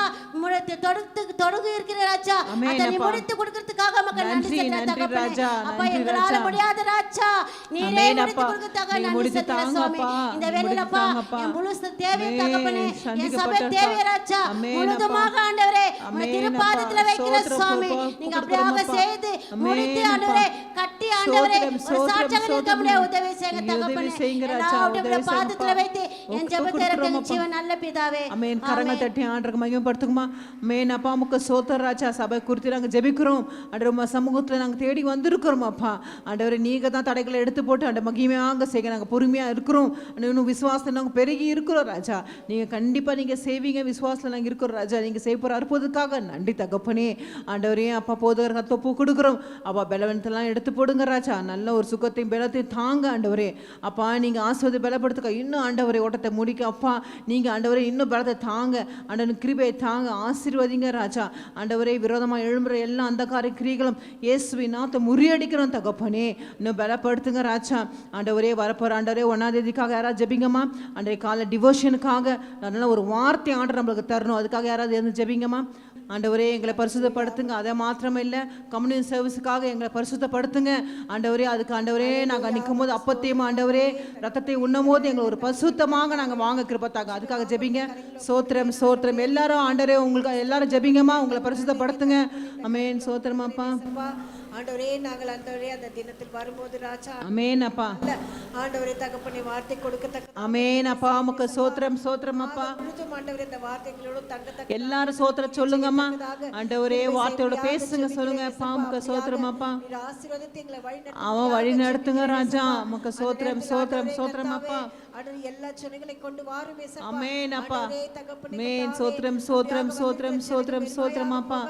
தொடுகு இருக்கிற ராஜா ஆமென் அதை நீ அப்பா. முடித்து கொடுக்கிறதுக்காக மக்கள் நன்றி நன்றி, செலுத்துற நன்றி தகப்பனே. ராஜா, அப்பா நன்றி எங்களால ராஜா. முடியாத ராஜா நீரே ஆமென் முடித்து அப்பா. கொடுக்கிறதுக்காக நீங்க நன்றி முடித்து செலுத்துற தாங்க சுவாமி. அப்பா. இந்த நீங்க வேளையில முடித்து அப்பா தாங்க அப்பா. என் முழு தேவை ஆமென், தகப்பனே என் சபை சந்திக்கப்பட்ட தேவை அப்பா. ராஜா ஆமென் முழுதுமாக அப்பா. ஆண்டவரே உங்க ஆமென் திருப்பாதத்துல அப்பா. வைக்கிற சோத்திரம் சுவாமி அப்பா. நீங்க கொடுக்கிறோம் அப்படியாக அப்பா. செய்து ஆமென் முடித்து அப்பா. ஆண்டவரே கட்டி ஆண்டவரே சோத்திரம், ஒரு சோத்திரம், சாட்சியாக இருக்க சோத்திரம். முடியாது உதவி செய்யுங்க நீங்க உதவி தகப்பனே செய்யுங்க ராஜா, எல்லாவற்றையும் உதவி செய்யுங்க பாதத்துல அப்பா. வைத்து என் ஒப்பு ஜெபத்தை கொடுக்கிறோம் இறக்க அப்பா. ஜீவன் நல்ல பிதாவே அமேன் கரங்கள் தட்டி ஆண்டருக்கு மகிமைப்படுத்துங்கம்மா. மேன் அப்பா முக்க சோத்தர் ராஜா சபை குறித்து நாங்கள் ஜெபிக்கிறோம் ஆண்டவர் உம்மை சமூகத்தில் நாங்கள் தேடி வந்திருக்கிறோம் அப்பா. ஆண்டவர் நீங்கள் தான் தடைகளை எடுத்து போட்டு அந்த மகிமையாக செய்ய நாங்கள் பொறுமையாக இருக்கிறோம். இன்னும் விசுவாசத்தில் நாங்கள் பெருகி இருக்கிறோம் ராஜா. நீங்கள் கண்டிப்பாக நீங்கள் செய்வீங்க விசுவாசத்தில் நாங்கள் இருக்கிறோம் ராஜா. நீங்கள் செய்ய போகிற அற்புதத்துக்காக நன்றி தகப்பனே. ஆண்டவரே அப்பா போதகர் தொப்பு கொடுக்குறோம் அப்பா. பலவனத்தெல்லாம் எடுத்து போடுங்க ராஜா. நல்ல ஒரு சுகத்தையும் பலத்தையும் தாங்க ஆண்டவரே. அப்பா நீங்கள் ஆஸ்வதி பலப்படுத்துக்க இன்னும் ஆண்டவரே ஓட்டத்தை முடிக்க அப்பா. நீங்கள் ஆண்டவரே இன்னும் பலத்தை தாங்க ஆண்டவன் கிருபையை தாங்க ஆசீர்வதிங்க ராஜா. ஆண்டவரே விரோதமாக எழும்புற எல்லா அந்த கிரிகளும் இயேசுவின் நாமத்தை முறியடிக்கிறோம் தகப்பனே. இன்னும் பலப்படுத்துங்க ராஜா. ஆண்டவரே வரப்போற ஆண்டவரே 1ஆம் தேதிக்காக யாராவது ஜெபிங்கம்மா. அன்றைய காலை டிவோஷனுக்காக நல்ல ஒரு வார்த்தை ஆண்டவர் நம்மளுக்கு தரணும். அதுக்காக யாராவது இருந்து ஜெபிங்கம்மா. ஆண்டவரே எங்களை பரிசுத்தப்படுத்துங்க. அதை மாத்திரமே இல்லை கம்யூனிட்டி சர்வீஸுக்காக எங்களை பரிசுத்தப்படுத்துங்க ஆண்டவரே. அதுக்கு ஆண்டவரே நாங்கள் நிற்கும் போது அப்பத்தையும் ஆண்டவரே ரத்தத்தை உண்ணும் போது எங்களை ஒரு பரிசுத்தமாக நாங்கள் வாங்க கிருபத்தாங்க. அதுக்காக ஜெபிங்க. சோத்திரம் சோத்திரம் எல்லாரும் ஆண்டவரே உங்களுக்கு எல்லாரும் ஜெபிங்கம்மா. உங்களை பரிசுத்தப்படுத்துங்க. அமேன் சோத்திரமாப்பா. ஆண்டவரே நாங்கள் ஆண்டவரே அந்த தினத்தில் வரும்போது ராஜா அமேன் அப்பா. ஆண்டவரே தகப்பனை வார்த்தை கொடுக்கத்தக்க அமேன் அப்பா உமக்கு சோத்திரம் சோத்திரம் அப்பா. முழுதும் ஆண்டவரே இந்த வார்த்தைகளோடு தங்கத்தக்க எல்லாரும் சோத்திரம் சொல்லுங்கம்மா. ஆண்டவரே வார்த்தையோட பேசுங்க சொல்லுங்க அப்பா. உமக்கு சோத்திரம் அப்பா. நீர் ஆசீர்வதித்து எங்களை அவன் வழி நடத்துங்க ராஜா. உமக்கு சோத்திரம் சோத்திரம் சோத்திரம் அப்பா. ஆண்டவரே எல்லா ஜனங்களை கொண்டு வாருமே சப்பா. அமேன் அப்பா. ஆண்டவரே தகப்பனே அமேன் சோத்திரம் சோத்திரம் சோத்திரம் சோத்திரம் சோத்திரம் அப்பா.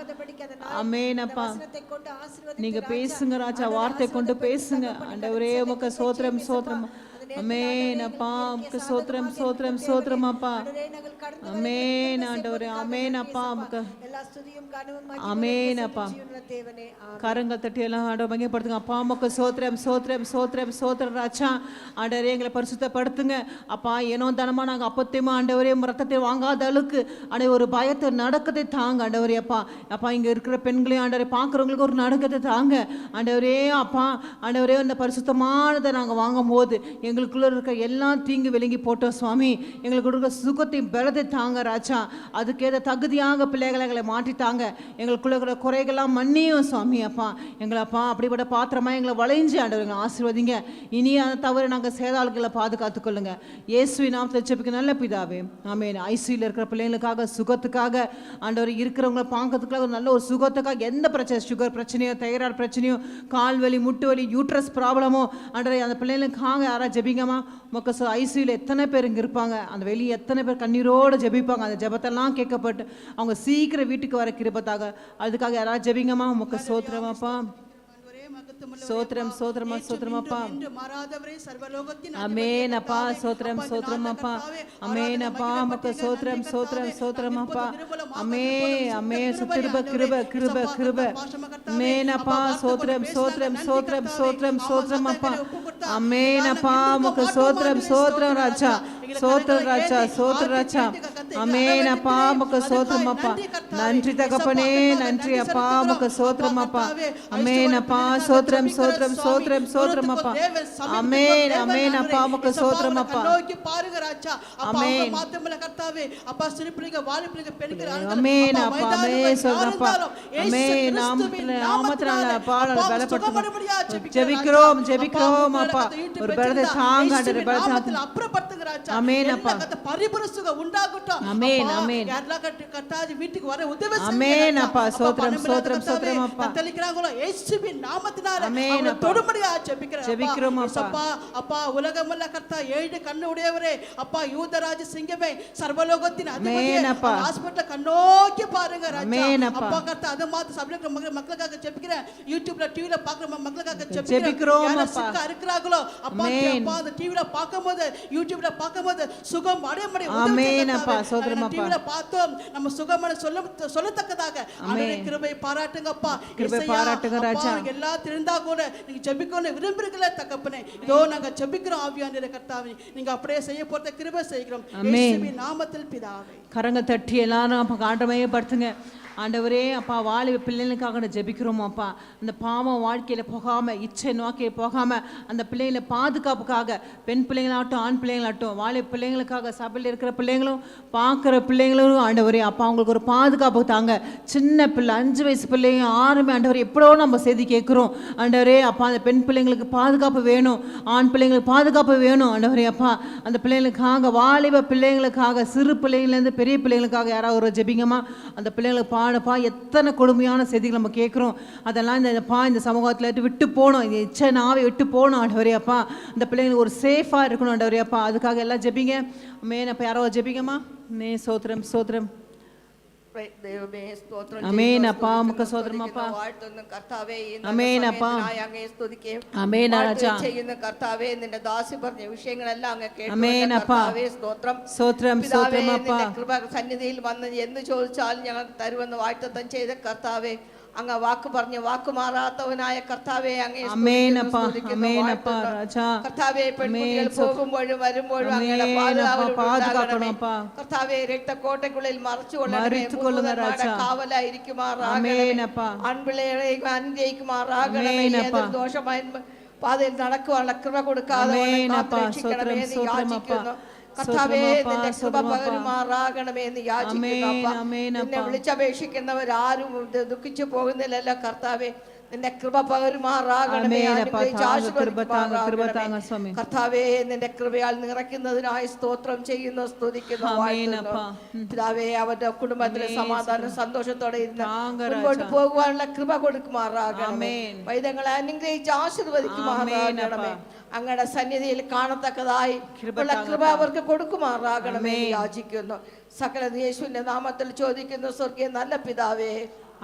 அமேன் அப்பா. வசனத்தை கொண்டு ஆசீர்வதித்து நீங்க பேசுங்க ராஜா. வார்த்தை கொண்டு பேசுங்க ஆண்டவரே. உமக்கு சோத்திரம் சோத்திரம் அமேன் அப்பா. உமக்கு சோத்திரம் சோத்திரம் சோத்திரம் அப்பா. நாங்கள் கடந்து அமேன் ஆண்டவரே. அமேன் அப்பா. உமக்கு எல்லா ஸ்துதியும் கனமும் அமேன் அப்பா. மகிமையும் தேவனே கரங்கள் தட்டி எல்லாம் ஆண்டவர் மகிமைப்படுத்துங்க அப்பா. உமக்கு சோத்திரம் சோத்திரம் சோத்திரம் சோத்திரம் ராஜா. ஆண்டவரே எங்களை பரிசுத்தப்படுத்துங்க அப்பா. ஏனோ தனமா நாங்கள் அப்பத்தையுமா ஆண்டவரே ரத்தத்தை வாங்காத அளவுக்கு ஆண்டவரே ஒரு பயத்தை நடக்கத்தை தாங்க ஆண்டவரே அப்பா. அப்பா இங்கே இருக்கிற பெண்களையும் ஆண்டவரே பார்க்குறவங்களுக்கு ஒரு நடக்கத்தை தாங்க ஆண்டவரே அப்பா. ஆண்டவரே அந்த பரிசுத்தமானதை நாங்கள் வாங்கும் போது எங்களுக்குள்ள இருக்க எல்லாம் தீங்கு விலங்கி போட்டோம் சுவாமி. எங்களுக்கு இருக்கிற சுகத்தையும் பலத்தை தாங்க ராஜா. அதுக்கேற்ற தகுதியாக பிள்ளைகளை எங்களை மாற்றித்தாங்க. எங்களுக்குள்ள இருக்கிற குறைகள்லாம் மன்னியும் சுவாமி அப்பா. எங்களை அப்பா அப்படிப்பட்ட பாத்திரமா எங்களை வளைஞ்சு ஆண்டவர் எங்களை ஆசீர்வதிங்க. இனி அந்த தவிர நாங்கள் சேதாள்களை பாதுகாத்துக்கொள்ளுங்க. இயேசுவின் நாமத்தை ஜெபிக்க நல்ல பிதாவே ஆமென். ஐசியூல இருக்கிற பிள்ளைங்களுக்காக சுகத்துக்காக ஆண்டவர் இருக்கிறவங்களை பார்க்கறதுக்காக ஒரு நல்ல ஒரு சுகத்துக்காக எந்த பிரச்சனை சுகர் பிரச்சனையோ தைராய்டு பிரச்சனையோ கால் வலி முட்டு வலி யூட்ரஸ் ப்ராப்ளமோ ஆண்டவர் அந்த பிள்ளைங்களுக்காக யாராவது ஜெபிங்கம்மா. உமக்கு ஐசியூல எத்தனை பேர் இங்கே இருப்பாங்க. அந்த வெளியே எத்தனை பேர் கண்ணீரோடு ஜெபிப்பாங்க. அந்த ஜெபத்தெல்லாம் கேட்கப்பட்டு அவங்க சீக்கிரம் வீட்டுக்கு வர கிருபத்தாக அதுக்காக யாராவது ஜெபிங்கம்மா. உமக்கு சோத்திரமாப்பா. சோத்திரம் சோத்திரமா சோத்திரமாப்பா. அமேன் அப்பா. சோத்திரம் சோத்திரமாப்பா. அமேன் அப்பா. உமக்கு சோத்திரம் சோத்திரம் சோத்திரமாப்பா. அமே அமே கிருப கிருப கிருப கிருப அமேன் அப்பா. சோத்திரம் சோத்திரம் சோத்திரம் சோத்திரம் சோத்திரமாப்பா. அமேன் அப்பா. உமக்கு சோத்திரம் சோத்திரம் ராஜா. சோத்திரம் ராஜா. சோத்திரம் ராஜா. அமேன் அப்பா. உமக்கு சோத்திரமாப்பா. நன்றி தகப்பனே, நன்றி அப்பா, உமக்கு சோத்திரம் அப்பா. அமேன் அப்பா, சோத்திரம் சோத்திரம் சோத்திரம் சோத்திரம் அப்பா. அமேன் அமேன் அப்பா, உமக்கு சோத்திரம் அப்பா. நோக்கி பாருங்க ராஜா. அப்பா அவங்க மாத்தமல கர்த்தாவே, அப்பா சிறுபிள்ளைங்க வாலிபிள்ளைங்க பெண்கள் அமேன் அப்பா, அமேன் சோத்திரப்பா. அமேன் நாமத்தினால பாடல் பலப்படுத்துங்க. ஜெபிக்கிறோம் ஜெபிக்கிறோம் அப்பா. ஒரு பலத்தை தாங்க ஆண்டவரே, பலத்தை அப்புறப்படுத்துங்க ராஜா. அமேன் அப்பா. பரிபுரசுக உண்டாகட்டும். அமேன் அமேன். யாரெல்லாம் கர்த்தாவே வீட்டுக்கு வர உதவி செய்யுங்க. அமேன் அப்பா, சோத்திரம் சோத்திரம் சோத்திரம் அப்பா. தத்தளிக்கிறாங்களோ இயேசுவின் நாமத்தினால அமேன் அப்பா. தொடும்படியா ஜெபிக்கிறேன் ஜெபிக்கிறோம் அப்பா. அப்பா அப்பா உலகமல்ல கர்த்தா 7 கண்ணு உடையவரே அப்பா, யூதராஜ சிங்கமே, சர்வலோகத்தின் அதிபதியே, ஹாஸ்பிடல்ல கண்ணோக்கி பாருங்க ராஜா. அப்பா கர்த்தா அத மாத்த சபையில மக்களுக்காக ஜெபிக்கிறேன். யூடியூப்ல டிவில பாக்குற மக்களுக்காக ஜெபிக்கிறோம் அப்பா. யாரா இருக்கிறாங்களோ அப்பா, அப்பா அந்த டிவில பாக்கும்போது யூடியூப்ல பாக்கும்போது சுகம் அடைய முடியும். ஆமென் அப்பா, சோத்திரம் அப்பா. டிவில பார்த்தோம் நம்ம சுகமான சொல்லத்தக்கதாக ஆண்டவரே கிருபை பாராட்டுங்க அப்பா. கிருபை பாராட்டுங்க ராஜா. எல்லாம் தெரிந்தா கூட நீங்க ஜெபிக்கணும் விரும்புறீங்களே தகப்பனே. இதோ நாங்க ஜெபிக்கிறோம் ஆவியானவரே கர்த்தாவே, நீங்க அப்படியே செய்ய போறத கிருபை செய்கிறோம் இயேசுவின் நாமத்தில் பிதாவே. கரங்க தட்டி எல்லாரும் அப்பா ஆண்டமையே படுத்துங்க. ஆண்டவரே அப்பா, வாலிப பிள்ளைகளுக்காக ஜெபிக்கிறோம் அப்பா. அந்த பாவம் வாழ்க்கையில் போகாமல், இச்சை நோக்கிய போகாமல், அந்த பிள்ளைகளை பாதுகாப்புக்காக, பெண் பிள்ளைங்களாகட்டும் ஆண் பிள்ளைங்களாகட்டும், வாலிப பிள்ளைங்களுக்காக, சபையில் இருக்கிற பிள்ளைங்களும் பார்க்குற பிள்ளைங்களும் ஆண்டவரே அப்பா, அவங்களுக்கு ஒரு பாதுகாப்பு தாங்க. சின்ன பிள்ளை 5 வயசு பிள்ளைங்க 6 ஆண்டவரே எப்படோ நம்ம செய்தி கேட்குறோம் ஆண்டவரே அப்பா. அந்த பெண் பிள்ளைங்களுக்கு பாதுகாப்பு வேணும், ஆண் பிள்ளைங்களுக்கு பாதுகாப்பு வேணும் ஆண்டவரே அப்பா. அந்த பிள்ளைங்களுக்காக, வாலிப பிள்ளைங்களுக்காக, சிறு பிள்ளைங்கள்லேருந்து பெரிய பிள்ளைங்களுக்காக யாராவது ஒரு ஜெபிங்கம்மா. அந்த பிள்ளைங்களுக்கு பாடப்பா, எத்தனை கொடுமையான செய்திகள் நம்ம கேட்குறோம். அதெல்லாம் இந்த சமூகத்தில் விட்டு போகணும், இந்த இச்சை நாவை விட்டு போகணும் ஆண்டவரே அப்பா. இந்த பிள்ளைங்களுக்கு ஒரு சேஃபாக இருக்கணும் ஆண்டவரே அப்பா. அதுக்காக எல்லாம் ஜெபிங்க. மேன் அப்பா, யாரோ ஜெபிங்கம்மா. மே சோத்திரம் சோத்திரம். அமேன் அப்பா, உமக்கு சோத்திரம் அப்பா. അമേൻ അപ്പാ. അമേൻ രാജാ. അമേൻ അപ്പാ. സ്തോത്രം സ്തോത്രം അപ്പാ. സന്നിധിയിൽ വന്ന് എന്ന് ചോദിച്ചാലും ഞങ്ങൾ തരുമെന്ന് വാഗ്ദത്തം ചെയ്ത കർത്താവേ, അങ്ങ് വാക്ക് പറഞ്ഞ് വാക്ക് മാറാത്തവനായ കർത്താവേ, അങ്ങേ കർത്താവേ, പെൺകുട്ടികൾ പോകുമ്പോഴും വരുമ്പോഴും അങ്ങയുടെ പാതുകാവലും കർത്താവേ, രക്തക്കോട്ടയ്ക്കുള്ളിൽ മറച്ചുകൊള്ളണമേ, കാവലായിരിക്കുമാറാകണമേ, ആൺപിള്ളേരെയും അനുഗ്രഹിക്കുമാറാകണമേ, ഏതൊരു ദോഷമായ പാതയിൽ നടക്കുവാനുള്ള കൃപ കൊടുക്കാതെ രക്ഷിക്കണമേ എന്ന് യാചിക്കുന്നു കർത്താവേ. നിന്റെ കൃപ പകരുമാറാകണമേ എന്ന് യാചിക്കുന്നു. നിന്നെ വിളിച്ചപേക്ഷിക്കുന്നവരാരും ദുഃഖിച്ചു പോകുന്നില്ലല്ലോ കർത്താവേ. നിന്റെ കൃപ പകരുമാറാകണമേ, കർത്താവേ. നിന്റെ കൃപയാൽ നിറയ്ക്കുന്നതിനായി സ്തോത്രം ചെയ്യുന്നു, സ്തുതിക്കുന്നു, വാഴ്ത്തുന്നു. പിതാവേ, അവരുടെ കുടുംബത്തിലെ സമാധാനം സന്തോഷത്തോടെ ഇരുന്ന് മുൻപോട്ട് പോകുവാനുള്ള കൃപ കൊടുക്കുമാറാകണമേ. വൈദ്യങ്ങളെ അനുഗ്രഹിച്ച് ആശീർവദിക്കുമാറാകണമേ. അങ്ങയുടെ സന്നിധിയിൽ കാണത്തക്കതായി ഉള്ള കൃപ അവർക്ക് കൊടുക്കുമാറാകണമേ യാചിക്കുന്നു. സകല യേശുവിന്റെ നാമത്തിൽ ചോദിക്കുന്നു, സ്വർഗീയ നല്ല പിതാവേ.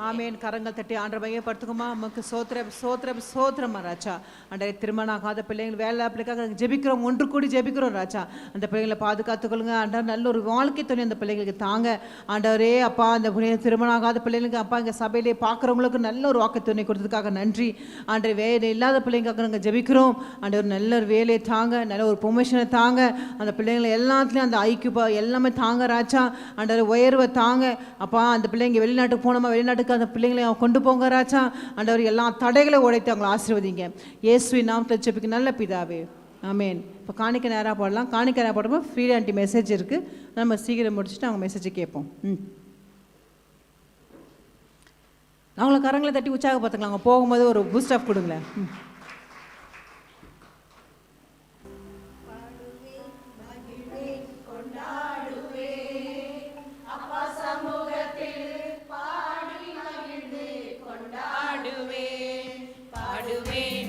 ஆமேன். கரங்கள் தட்டி ஆண்டவரையே படுத்துக்குமா. நமக்கு சோத்திரம் சோத்திரம் சோத்திரம் ராஜா. அன்றைய திருமணம் ஆகாத பிள்ளைங்கள் வேலை பிள்ளைக்காக ஜெபிக்கிறோம், ஒன்று கூடி ஜெபிக்கிறோம் ராஜா. அந்த பிள்ளைங்களை பாதுகாத்துக்கொள்ளுங்க ஆண்டவர். நல்ல ஒரு வாழ்க்கை துணை அந்த பிள்ளைங்களுக்கு தாங்க ஆண்டவரே அப்பா. அந்த திருமணம் ஆகாத பிள்ளைங்களுக்கு அப்பா, இங்கே சபையிலே பார்க்குறவங்களுக்கு நல்ல ஒரு வாக்கு துணை கொடுத்ததுக்காக நன்றி ஆண்டவர். வேலை இல்லாத பிள்ளைங்களுக்காக நாங்கள் ஜெபிக்கிறோம் ஆண்டவர். நல்ல ஒரு வேலையை தாங்க, நல்ல ஒரு ப்ரொமோஷனை தாங்க. அந்த பிள்ளைங்களை எல்லாத்துலேயும் அந்த ஐக்கிய எல்லாமே தாங்க ராஜா. ஆண்டவர் உயர்வை தாங்க அப்பா. அந்த பிள்ளைங்க வெளிநாட்டுக்கு போனோமா, வெளிநாட்டுக்கு அந்த பிள்ளைங்களை கொண்டு போங்க ராஜா. ஆண்டவர் எல்லா தடைகளை உடைத்து அவங்களை ஆசீர்வதிங்க இயேசுவின் நாமத்தில் ஜெபிக்க நல்ல பிதாவே, ஆமேன். இப்போ காணிக்க நேராக போடலாம். காணிக்க நேராக போடும்போது ஃப்ரீ ஆண்டி மெசேஜ் இருக்குது, நம்ம சீக்கிரம் முடிச்சுட்டு அவங்க மெசேஜை கேட்போம். அவங்கள கரங்களை தட்டி உற்சாகப்படுத்துக்கலாம். அவங்க போகும்போது ஒரு பூஸ்ட் ஆஃப் கொடுங்களேன்.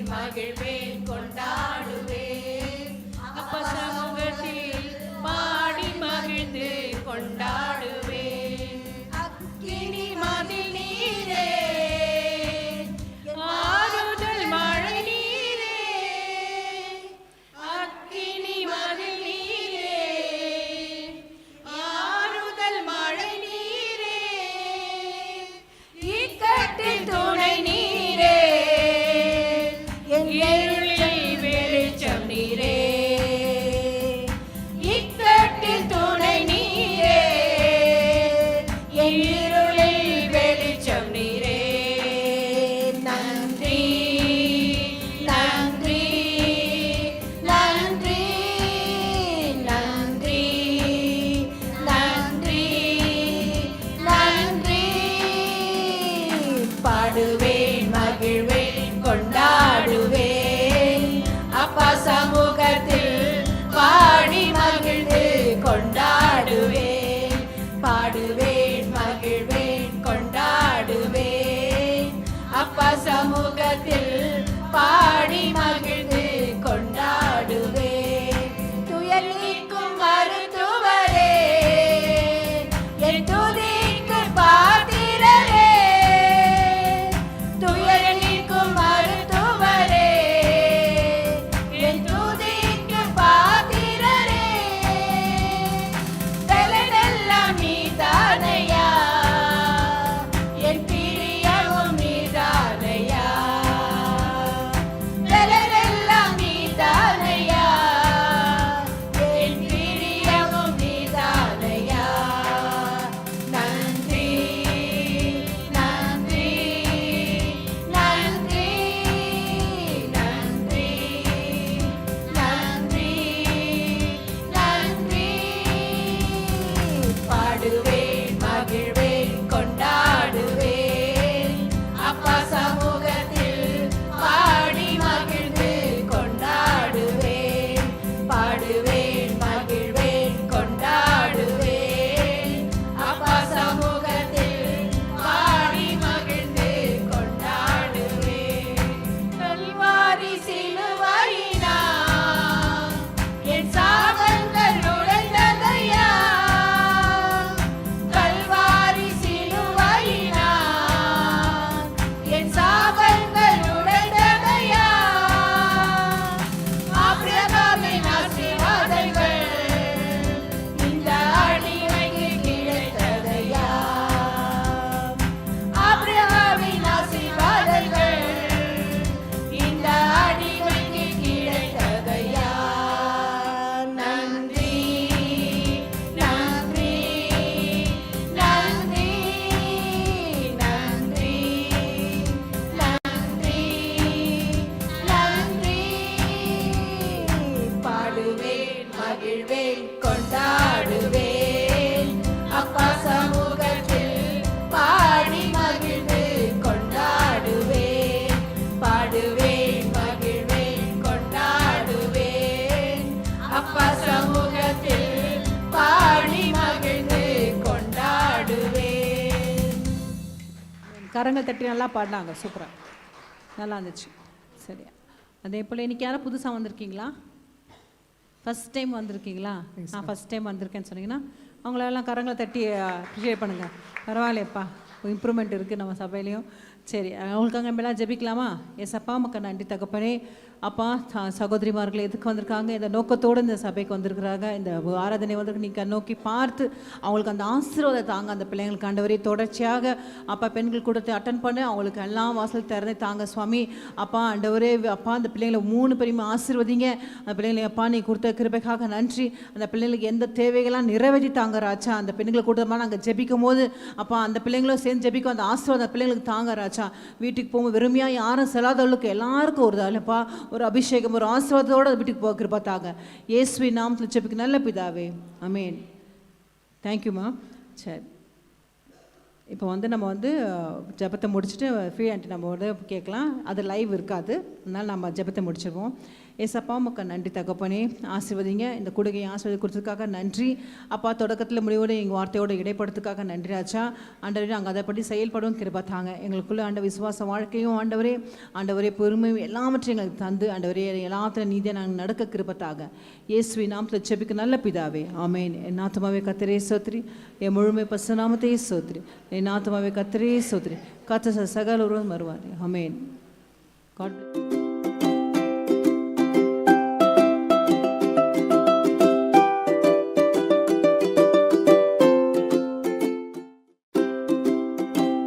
மகிழ்வேன் கொண்டாடுவேன், அப்பா சமூகத்தில் பாடி மகிழ்ந்து கொண்டாடுவேன். அக்கினி மதில் நீரே, ஆறுதல் மழை பாடுவேன் மகிழ்வேன் கொண்டாடுவேன் அப்பா சமூகத்தில் பாடி மகிழ்ந்து கொண்டாடுவேன் பாடுவேன் மகிழ்வேன் கொண்டாடுவேன் அப்பா சமூகத்தில் பாடி மகிழ்ந்து கொண்டாடுவேன் துயர் நீக்கும் மருத்துவரே என் துதிக்கு பாத்திரரே துயர் நீக்கும் மருத்துவரே என் துதிக்கு பாத்திரரே பலனெல்லாம் நீதானையா என் பிரியமும் நீதானையா பலனெல்லாம் நீதானையா என் பிரியமும் நீதானையா நன்றி நன்றி நன்றி நன்றி நன்றி நன்றி பாடுவேன் மகிழ்வேன் கொண்டாடுவேன் அப்பா சமூகத்தில் பாடி மகிழ்ந்து கொண்டாடுவேன் பாடுவேன் மகிழ்வேன் கொண்டாடுவேன் அப்பா சமூகத்தில் பாடி மகிழ்ந்து கொண்டாடுவேன் கல்வாரி சிலுவையினால் என் சாபங்கள் உடைந்ததையா கல்வாரி சிலுவையினால் என் சாபங்கள் உடைந்ததையா ஆபிரகாமின் ஆசீர்வாதங்கள் இந்த அடிமைக்கு கிடைத்ததையா ஆபிரகாமின் ஆசீர்வாதங்கள் இந்த அடிமைக்கு கிடைத்ததையா நன்றி நன்றி நன்றி நன்றி நன்றி நன்றி பாடுவேன் மகிழ்வேன் கொண்டாடுவேன் அப்பா சமூகத்தில் பாடி மகிழ்ந்து கொண்டாடுவேன் பாடுவேன் மகிழ்வேன் கொண்டாடுவேன் அப்பா சமூகத்தில் பாடி மகிழ்ந்து கொண்டாடுவேன் கரங்கள் தட்டி நல்லா பாடினாங்க, சூப்பராக நல்லா இருந்துச்சு. சரியா, அதே போல் இன்னைக்கு யாரும் புதுசாக வந்திருக்கீங்களா? ஃபஸ்ட் டைம் வந்திருக்கீங்களா? நான் ஃபஸ்ட் டைம் வந்திருக்கேன்னு சொன்னீங்கன்னா அவங்களெல்லாம் கரங்களை தட்டி அப்ரிஷியேட் பண்ணுங்கள். பரவாயில்லையப்பா, இம்ப்ரூவ்மெண்ட் இருக்குது நம்ம சபையிலையும். சரி, அவங்களுக்காக நம்ம எல்லாம் ஜெபிக்கலாமா? எஸ்அப்பா மக்கள் நன்றி தகப்பனே. அப்பா சகோதரிமார்கள் எதுக்கு வந்திருக்காங்க? இந்த நோக்கத்தோடு இந்த சபைக்கு வந்திருக்கிறாங்க. இந்த ஆராதனை வந்து நீங்கள் நோக்கி பார்த்து அவங்களுக்கு அந்த ஆசீர்வாதத்தை தாங்க. அந்த பிள்ளைங்களுக்கு ஆண்டவரே தொடர்ச்சியாக அப்பா பெண்கள் கூட்டத்தை அட்டன் பண்ண அவங்களுக்கு எல்லாம் வாசல் திறந்து தாங்க சுவாமி. அப்பா ஆண்டவரே, அப்பா அந்த பிள்ளைங்களை 3 பேரையுமே ஆசீர்வதிங்க. அந்த பிள்ளைங்களை அப்பா நீ கொடுத்த கிருபைக்காக நன்றி. அந்த பிள்ளைங்களுக்கு எந்த தேவைகள்லாம் நிறைவேற்றி தாங்க ராஜா. அந்த பெண்களை கூட்டமாக நாங்கள் ஜெபிக்கும் போது அப்பா அந்த பிள்ளைங்களும் சேர்ந்து ஜெபிக்கும் அந்த ஆசீர்வாதம் அந்த பிள்ளைங்களுக்கு தாங்க ராஜா. வீட்டுக்கு போகும்போது வெறுமையாக யாரும் செல்லாதவர்களுக்கு எல்லாருக்கும் ஒரு தாலப்பா ஒரு அபிஷேகம் ஒரு ஆசீர்வாதத்தோடு வீட்டுக்கு போக கிருபை தாங்க. இயேசுவின் நாமத்தில் ஜெபிக்க நல்ல பிதாவே, ஆமென். தேங்க்யூம்மா. சரி, இப்போ வந்து நம்ம வந்து ஜெபத்தை முடிச்சுட்டு ஃப்ரீ ஆண்டி நம்ம வந்து கேட்கலாம். அது லைவ் இருக்காது, அதனால் நம்ம ஜெபத்தை முடிச்சிருவோம். ஏசப்பா உமக்கு நன்றி தகப்பனே, ஆசீர்வதிங்க. இந்த கொடுகையை ஆசீர்வதி கொடுத்ததுக்காக நன்றி அப்பா. தொடக்கத்தில் முடிவோடு எங்கள் வார்த்தையோடு இடைப்படுறதுக்காக நன்றி ராஜா. ஆண்டவரே, நாங்கள் அதைப்படி செயல்படும் கிருபை தாங்க. எங்களுக்குள்ளே ஆண்ட விசுவாச வாழ்க்கையும் ஆண்டவரே ஆண்டவரே பொறுமையும் எல்லாவற்றையும் எங்களுக்கு தந்து ஆண்டவரே எல்லாத்திலும் நீதியாக நாங்கள் நடக்க கிருபை தாங்க. இயேசுவின் நாமத்தில் ஜெபிக்க நல்ல பிதாவே, ஆமென். என் ஆத்துமாவே கர்த்தரே ஸ்தோத்திரி, என் முழுமை பசுநாமத்தையே ஸ்தோத்திரி. என் ஆத்துமாவே கர்த்தரே ஸ்தோத்திரி. கர்த்தர் சகல ஒருவரும் வருவார். ஆமென். காட்